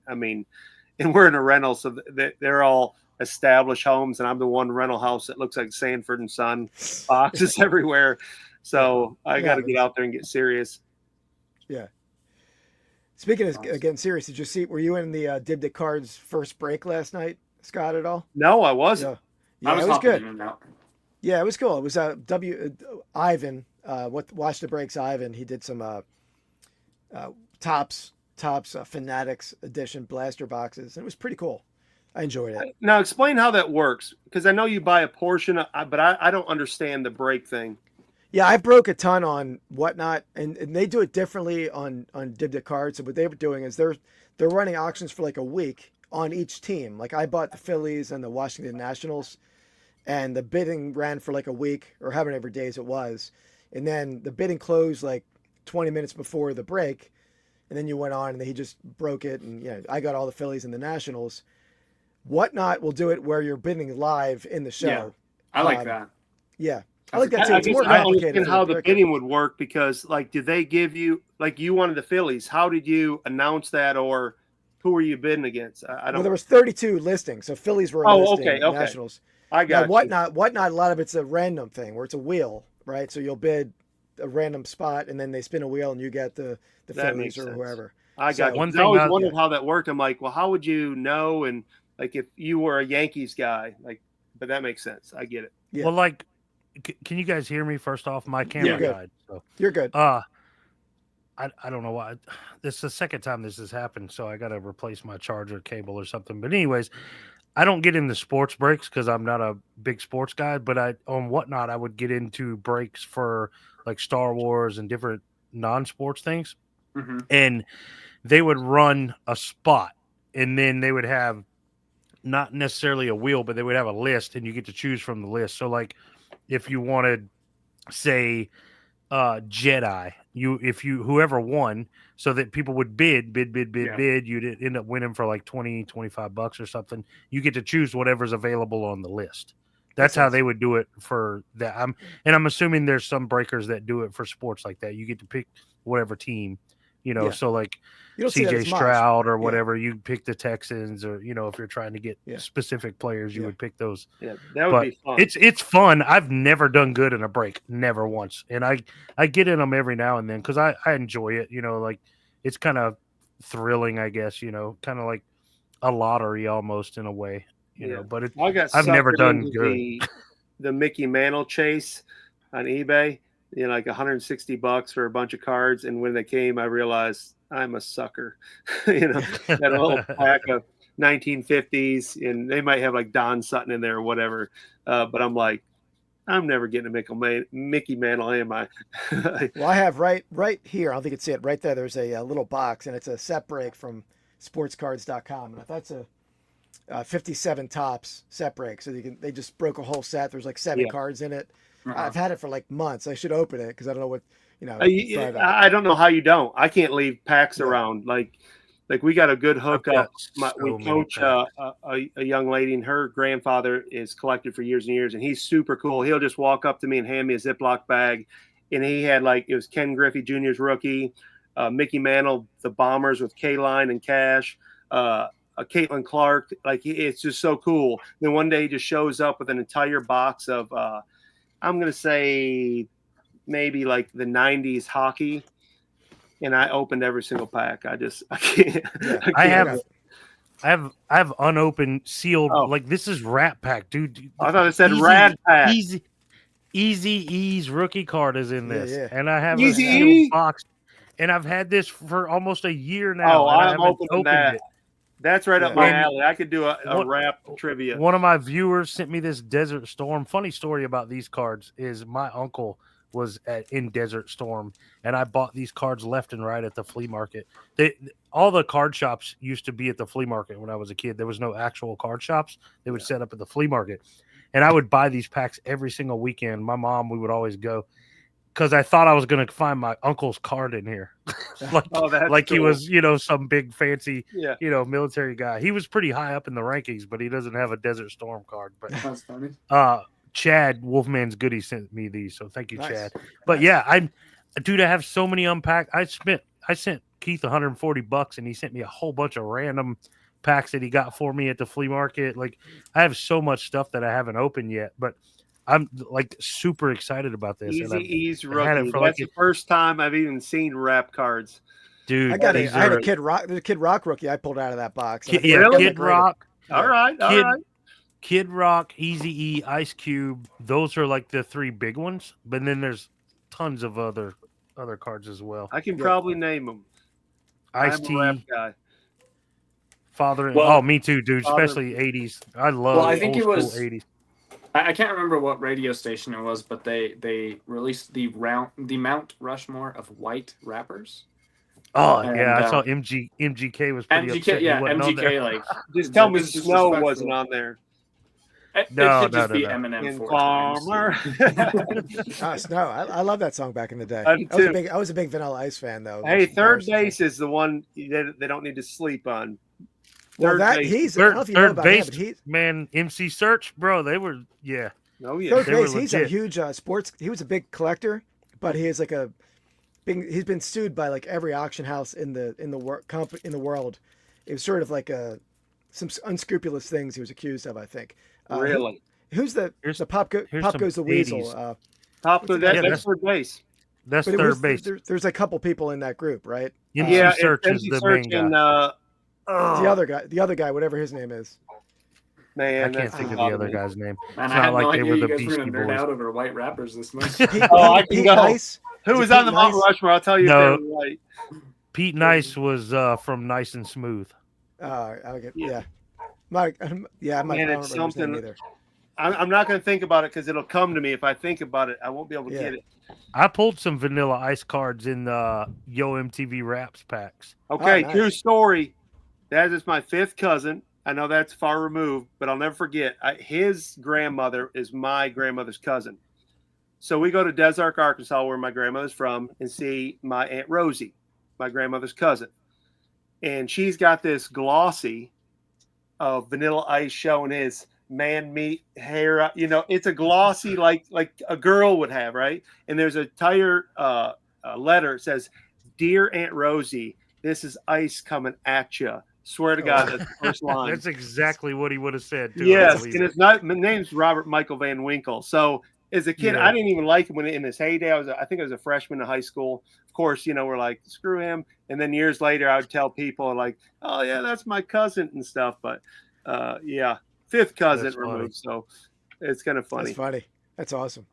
and we're in a rental, so they're all established homes, and I'm the one rental house that looks like Sanford and Son, boxes everywhere. So I got to get out there and get serious. Yeah. Speaking of getting serious, did you see? Were you in the Dib the Cards first break last night, Scott? At all? No, I wasn't. Yeah, it was good. Yeah, it was cool. It was Ivan. Watch the breaks. Ivan. He did some Tops Fanatics edition blaster boxes. And it was pretty cool. I enjoyed it. Now explain how that works, because I know you buy a portion, but I don't understand the break thing. Yeah, I broke a ton on Whatnot, and they do it differently on Dib the Cards. So what they were doing is they're running auctions for like a week on each team. Like I bought the Phillies and the Washington Nationals, and the bidding ran for like a week or however days it was, and then the bidding closed like 20 minutes before the break, and then you went on and he just broke it, and I got all the Phillies and the Nationals. Whatnot will do it where you're bidding live in the show. Yeah, I like that. Yeah. I like that too. It's more complicated. How the bidding would work, because like, did they give you, like, you wanted the Phillies? How did you announce that, or who were you bidding against? I don't. Well, there was 32 listings, so Phillies were listing, okay. Nationals. I got Whatnot. A lot of it's a random thing where it's a wheel, right? So you'll bid a random spot, and then they spin a wheel, and you get the Phillies or whoever. I got one thing. I always wondered how that worked. I'm like, well, how would you know? And like, if you were a Yankees guy, like, but that makes sense. I get it. Yeah. Well, like, can you guys hear me? First off, my camera died. So. You're good. I don't know why. This is the second time this has happened, so I got to replace my charger cable or something. But anyways, I don't get into sports breaks because I'm not a big sports guy. But on Whatnot, I would get into breaks for like Star Wars and different non-sports things, and they would run a spot, and then they would have not necessarily a wheel, but they would have a list, and you get to choose from the list. So like, if you wanted, say, Jedi, whoever won, so that people would bid, you'd end up winning for like $20-$25 or something. You get to choose whatever's available on the list. That's how they would do it for that. I'm assuming there's some breakers that do it for sports like that. You get to pick whatever team, so like CJ Stroud or whatever, you pick the Texans, or if you're trying to get specific players, you would pick those. Yeah, that would be fun. It's fun. I've never done good in a break, never once, and I get in them every now and then because I enjoy it. Like it's kind of thrilling, I guess. Kind of like a lottery almost in a way. But I've never done good. The Mickey Mantle chase on eBay. Like $160 for a bunch of cards, and when they came, I realized I'm a sucker. That little pack of 1950s, and they might have like Don Sutton in there or whatever. But I'm like, I'm never getting a Mickey Mantle, am I? Well, I have right here. I don't think you can see it right there. There's a little box, and it's a set break from sportscards.com, and that's a 57 tops set break. So they just broke a whole set. There's like 7 cards in it. I've had it for like months. I should open it because I don't know what I don't know how you don't. I can't leave packs around. Like we got a good hookup. We coach a young lady, and her grandfather is collected for years and years, and he's super cool. He'll just walk up to me and hand me a Ziploc bag, and he had it was Ken Griffey Jr.'s rookie, Mickey Mantle, the Bombers with K-Line and Cash, Caitlin Clark. Like, it's just so cool. Then one day he just shows up with an entire box of I'm going to say maybe like the 90s hockey. And I opened every single pack. I can't. I have unopened, sealed. Like, this is Rat Pack, dude. I thought it said Rad Pack. Easy E's rookie card is in this. Yeah. And I have a sealed box. And I've had this for almost a year now. Oh, I'm opening that. It. That's right up my alley. I could do a rap trivia. One of my viewers sent me this Desert Storm. Funny story about these cards is my uncle was in Desert Storm, and I bought these cards left and right at the flea market. All the card shops used to be at the flea market when I was a kid. There was no actual card shops. They would set up at the flea market, and I would buy these packs every single weekend. My mom, we would always go, because I thought I was going to find my uncle's card in here. Like cool. He was, some big fancy, military guy. He was pretty high up in the rankings, but he doesn't have a Desert Storm card. But that's funny. Chad, Wolfman's Goody, sent me these, so thank you, nice. Chad. But I have so many unpacked. I sent Keith $140, and he sent me a whole bunch of random packs that he got for me at the flea market. Like, I have so much stuff that I haven't opened yet, but I'm like super excited about this. Easy E's and I've had rookie. it for That's the first time I've even seen wrap cards. dude. I had a Kid Rock rookie I pulled out of that box. Kid Rock. All right. Kid Rock, Easy E, Ice Cube. Those are like the 3 big ones. But then there's tons of other cards as well. I can probably name them. Ice-T. Guy. Me too, dude. Especially 80s. I love. Well, I think it was 80s. I can't remember what radio station it was, but they released the Mount Rushmore of white rappers. Oh, and, yeah, I saw MGK was pretty upset. Yeah, MGK like just tell me Snow wasn't on there. It should just be Eminem 4 times. Snow, I love that song back in the day. I was a big Vanilla Ice fan though. Hey, third base is the one that they don't need to sleep on. Well, third base, man, MC Search, bro, they were, yeah. Oh, yeah. Third base, he's a huge sports. He was a big collector, but he is he's been sued by like every auction house in the world. It was sort of like some unscrupulous things he was accused of, I think. Really? Who's the Pop Goes the Weasel? That's third base. That's third base. There's a couple people in that group, right? MC Search is the main guy. The other guy, whatever his name is. Man, I can't think of the other guy's name. Man, it's I had not like no they idea were you the guys were Beastie gonna nerd Boys. out over white rappers this much. I can go. Nice? Who was on the Mount Rushmore? I'll tell you. No, right. Pete Nice was from Nice and Smooth. Yeah. It's something. Either. I'm not going to think about it because it'll come to me. If I think about it, I won't be able to get it. I pulled some Vanilla Ice cards in the Yo MTV Raps packs. Okay, nice. True story. That is my 5th cousin. I know that's far removed, but I'll never forget. His grandmother is my grandmother's cousin. So we go to Des Arc, Arkansas, where my grandmother's from, and see my Aunt Rosie, my grandmother's cousin. And she's got this glossy of Vanilla Ice showing his man meat hair. It's a glossy like a girl would have, right? And there's a entire letter. It says, "Dear Aunt Rosie, this is Ice coming at you." Swear to God, that's the first line. That's exactly what he would have said, too. Yes, and it's not. My name's Robert Michael Van Winkle. So as a kid, I didn't even like him when in his heyday. I think I was a freshman in high school. Of course, we're like, screw him. And then years later, I would tell people like, oh yeah, that's my cousin and stuff. But 5th cousin that's removed. So it's kind of funny. That's funny. That's awesome.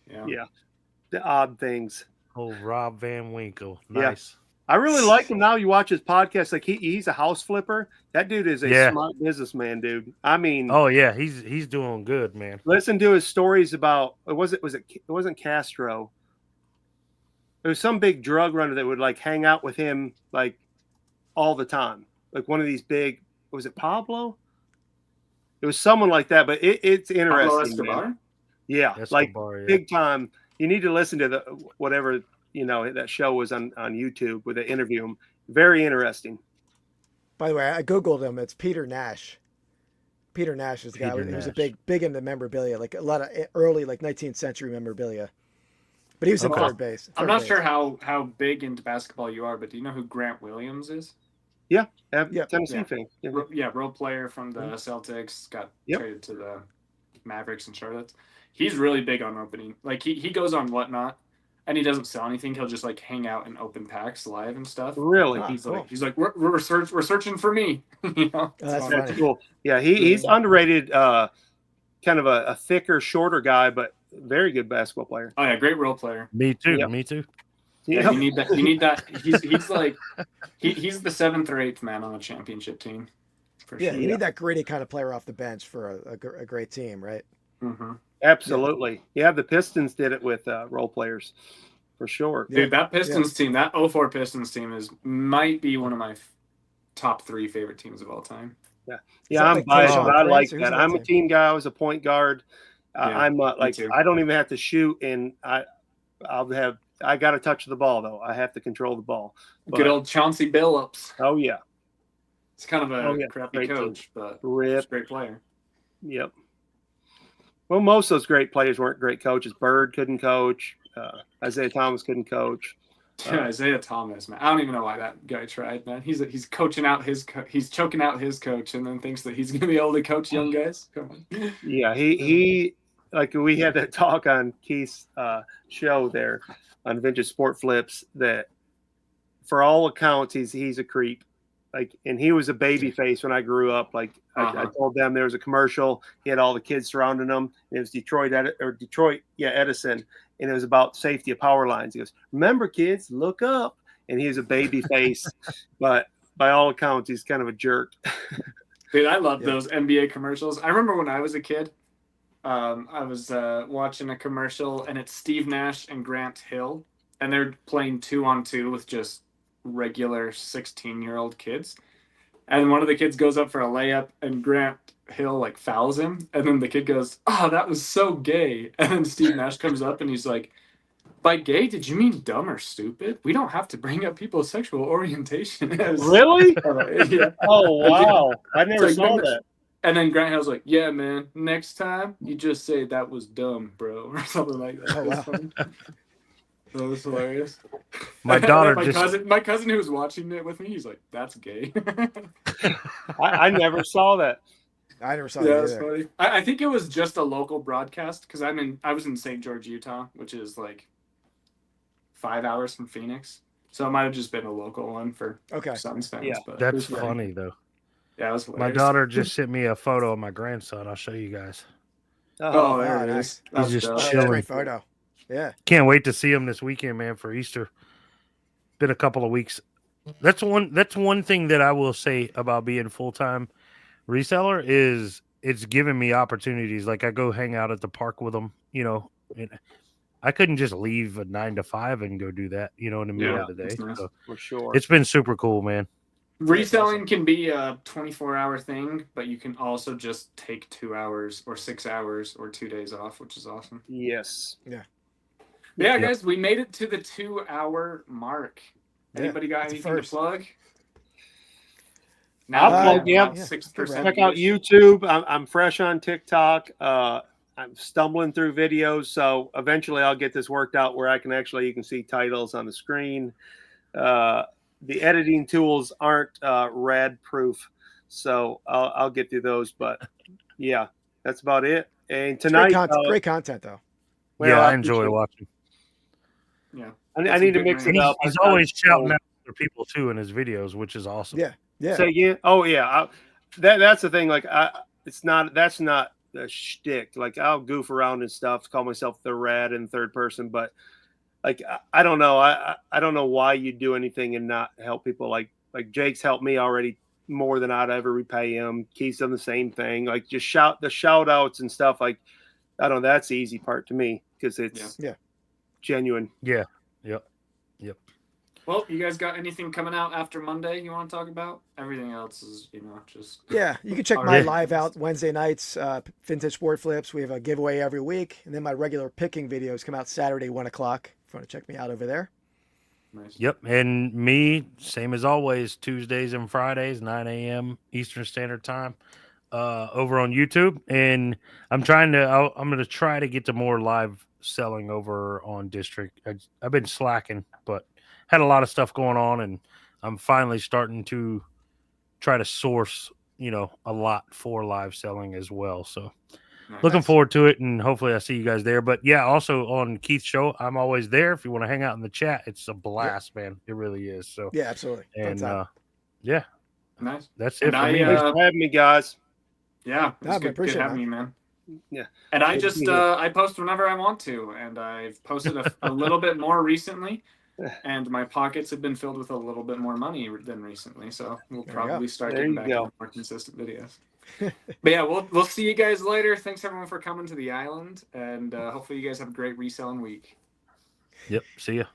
Yeah. The odd things. Oh, Rob Van Winkle. Nice. Yeah. I really like him now. You watch his podcast, like he's a house flipper. That dude is a smart businessman, dude. I mean, oh yeah, he's doing good, man. Listen to his stories about it wasn't Castro. It was some big drug runner that would like hang out with him like all the time. Like one of these big, was it Pablo? It was someone like that, but it's interesting. Pablo Escobar? Yeah, big time. You need to listen to whatever. That show was on YouTube where they interview him. Very interesting. By the way, I Googled him. It's Peter Nash. Peter Nash is the guy. He was a big into memorabilia, like a lot of early, like 19th century memorabilia. But he was in third base. I'm not sure how big into basketball you are, but do you know who Grant Williams is? Yeah. Tennessee fan. Yeah, role player from the Celtics, got traded to the Mavericks and Charlotte. He's really big on opening. Like he goes on Whatnot. And he doesn't sell anything. He'll just like hang out and open packs live and stuff. Really? He's like we're searching for me. That's cool. Yeah, he's underrated. Kind of a thicker, shorter guy, but very good basketball player. Oh yeah, great role player. Me too. Me too. Yeah, you need that. You need that. He's like he's the 7th or 8th man on a championship team. For sure. You need that gritty kind of player off the bench for a great team, right? Mm-hmm. Absolutely. Yeah, the Pistons did it with role players for sure. Dude, that Pistons team, that 04 Pistons team might be one of my top 3 favorite teams of all time. Yeah, I'm biased, but I like that. I'm a team guy. I was a point guard. I'm like, I don't even have to shoot, and I got to touch the ball though. I have to control the ball. Good old Chauncey Billups. Oh yeah, it's kind of a crappy coach, but he's a great player. Yep. Well, most of those great players weren't great coaches. Bird couldn't coach. Isaiah Thomas couldn't coach. Yeah, Isaiah Thomas, man. I don't even know why that guy tried, man. He's coaching out he's choking out his coach, and then thinks that he's gonna be able to coach young guys. Come on. Yeah, he like we had that talk on Keith's show there on Vintage Sport Flips that for all accounts he's a creep. Like, and he was a baby face when I grew up. Like I told them there was a commercial. He had all the kids surrounding him. It was Detroit Edison, and it was about safety of power lines. He goes, "Remember, kids, look up." And he was a baby face, but by all accounts, he's kind of a jerk. Dude, I love those NBA commercials. I remember when I was a kid, I was watching a commercial, and it's Steve Nash and Grant Hill, and they're playing 2-on-2 with just regular 16-year-old kids. And one of the kids goes up for a layup, and Grant Hill like fouls him, and then the kid goes, "Oh, that was so gay." And then Steve Nash comes up, and he's like, "By gay, did you mean dumb or stupid? We don't have to bring up people's sexual orientation." Really? Yeah. Oh, wow. I never saw that. And then Grant Hill's like, "Yeah, man, next time you just say that was dumb, bro," or something like that. Oh, wow. That was hilarious. My daughter my cousin who was watching it with me, he's like, "That's gay." I never saw that. I never saw that either. Funny. I think it was just a local broadcast because I was in St. George, Utah, which is like 5 hours from Phoenix. So it might have just been a local one for Suns fans. Yeah. But That's funny though. Yeah, it was hilarious. My daughter just sent me a photo of my grandson. I'll show you guys. Oh, there it is. He's just dope. chilling. Great photo. Yeah. Can't wait to see him this weekend, man, for Easter. Been a couple of weeks. That's one thing that I will say about being full-time reseller is it's given me opportunities. Like I go hang out at the park with them, you know. I couldn't just leave a 9 to 5 and go do that, you know, in the middle of the day. Nice. So For sure. it's been super cool, man. Reselling can be a 24-hour thing, but you can also just take 2 hours or 6 hours or 2 days off, which is awesome. Yes. Yeah. Yeah, guys, we made it to the 2-hour mark. Anybody got anything to plug? I'll plug, 6%. Check out YouTube. I'm fresh on TikTok. I'm stumbling through videos, so eventually I'll get this worked out where you can see titles on the screen. The editing tools aren't RAD proof, so I'll get through those. But yeah, that's about it. And tonight, great content though. Well, I enjoy watching. Yeah, I need to mix it up. He's always shouting out other people too in his videos, which is awesome. Yeah, yeah. So yeah, oh yeah, that's the thing. Like, that's not a shtick. Like, I'll goof around and stuff, call myself the rad in third person, but like I don't know. I don't know why you do anything and not help people. Like Jake's helped me already more than I'd ever repay him. Keith's done the same thing. Like, just shout outs and stuff. Like, I don't know. That's the easy part to me because it's genuine. Yeah. Yep. Well, you guys got anything coming out after Monday you want to talk about? Everything else is, just... Yeah, you can check my live out Wednesday nights, Vintage Sport Flips. We have a giveaway every week. And then my regular picking videos come out Saturday, 1 o'clock. If you want to check me out over there. Nice. Yep. And me, same as always, Tuesdays and Fridays, 9 a.m. Eastern Standard Time, over on YouTube. And I'm going to try to get to more live selling over on District. I've been slacking, but had a lot of stuff going on, and I'm finally starting to try to source, a lot for live selling as well. So looking forward to it, and hopefully I see you guys there. But yeah, also on Keith's show, I'm always there. If you want to hang out in the chat, it's a blast, man. It really is. So yeah, absolutely. And nice. That's it for me. Thanks for having me, guys. Yeah, it's good having you, man. Yeah, and I just I post whenever I want to, and I've posted a little bit more recently, and my pockets have been filled with a little bit more money than recently, so we'll probably start getting back to more consistent videos. But yeah, we'll see you guys later. Thanks everyone for coming to the island, and hopefully you guys have a great reselling week. Yep, see ya.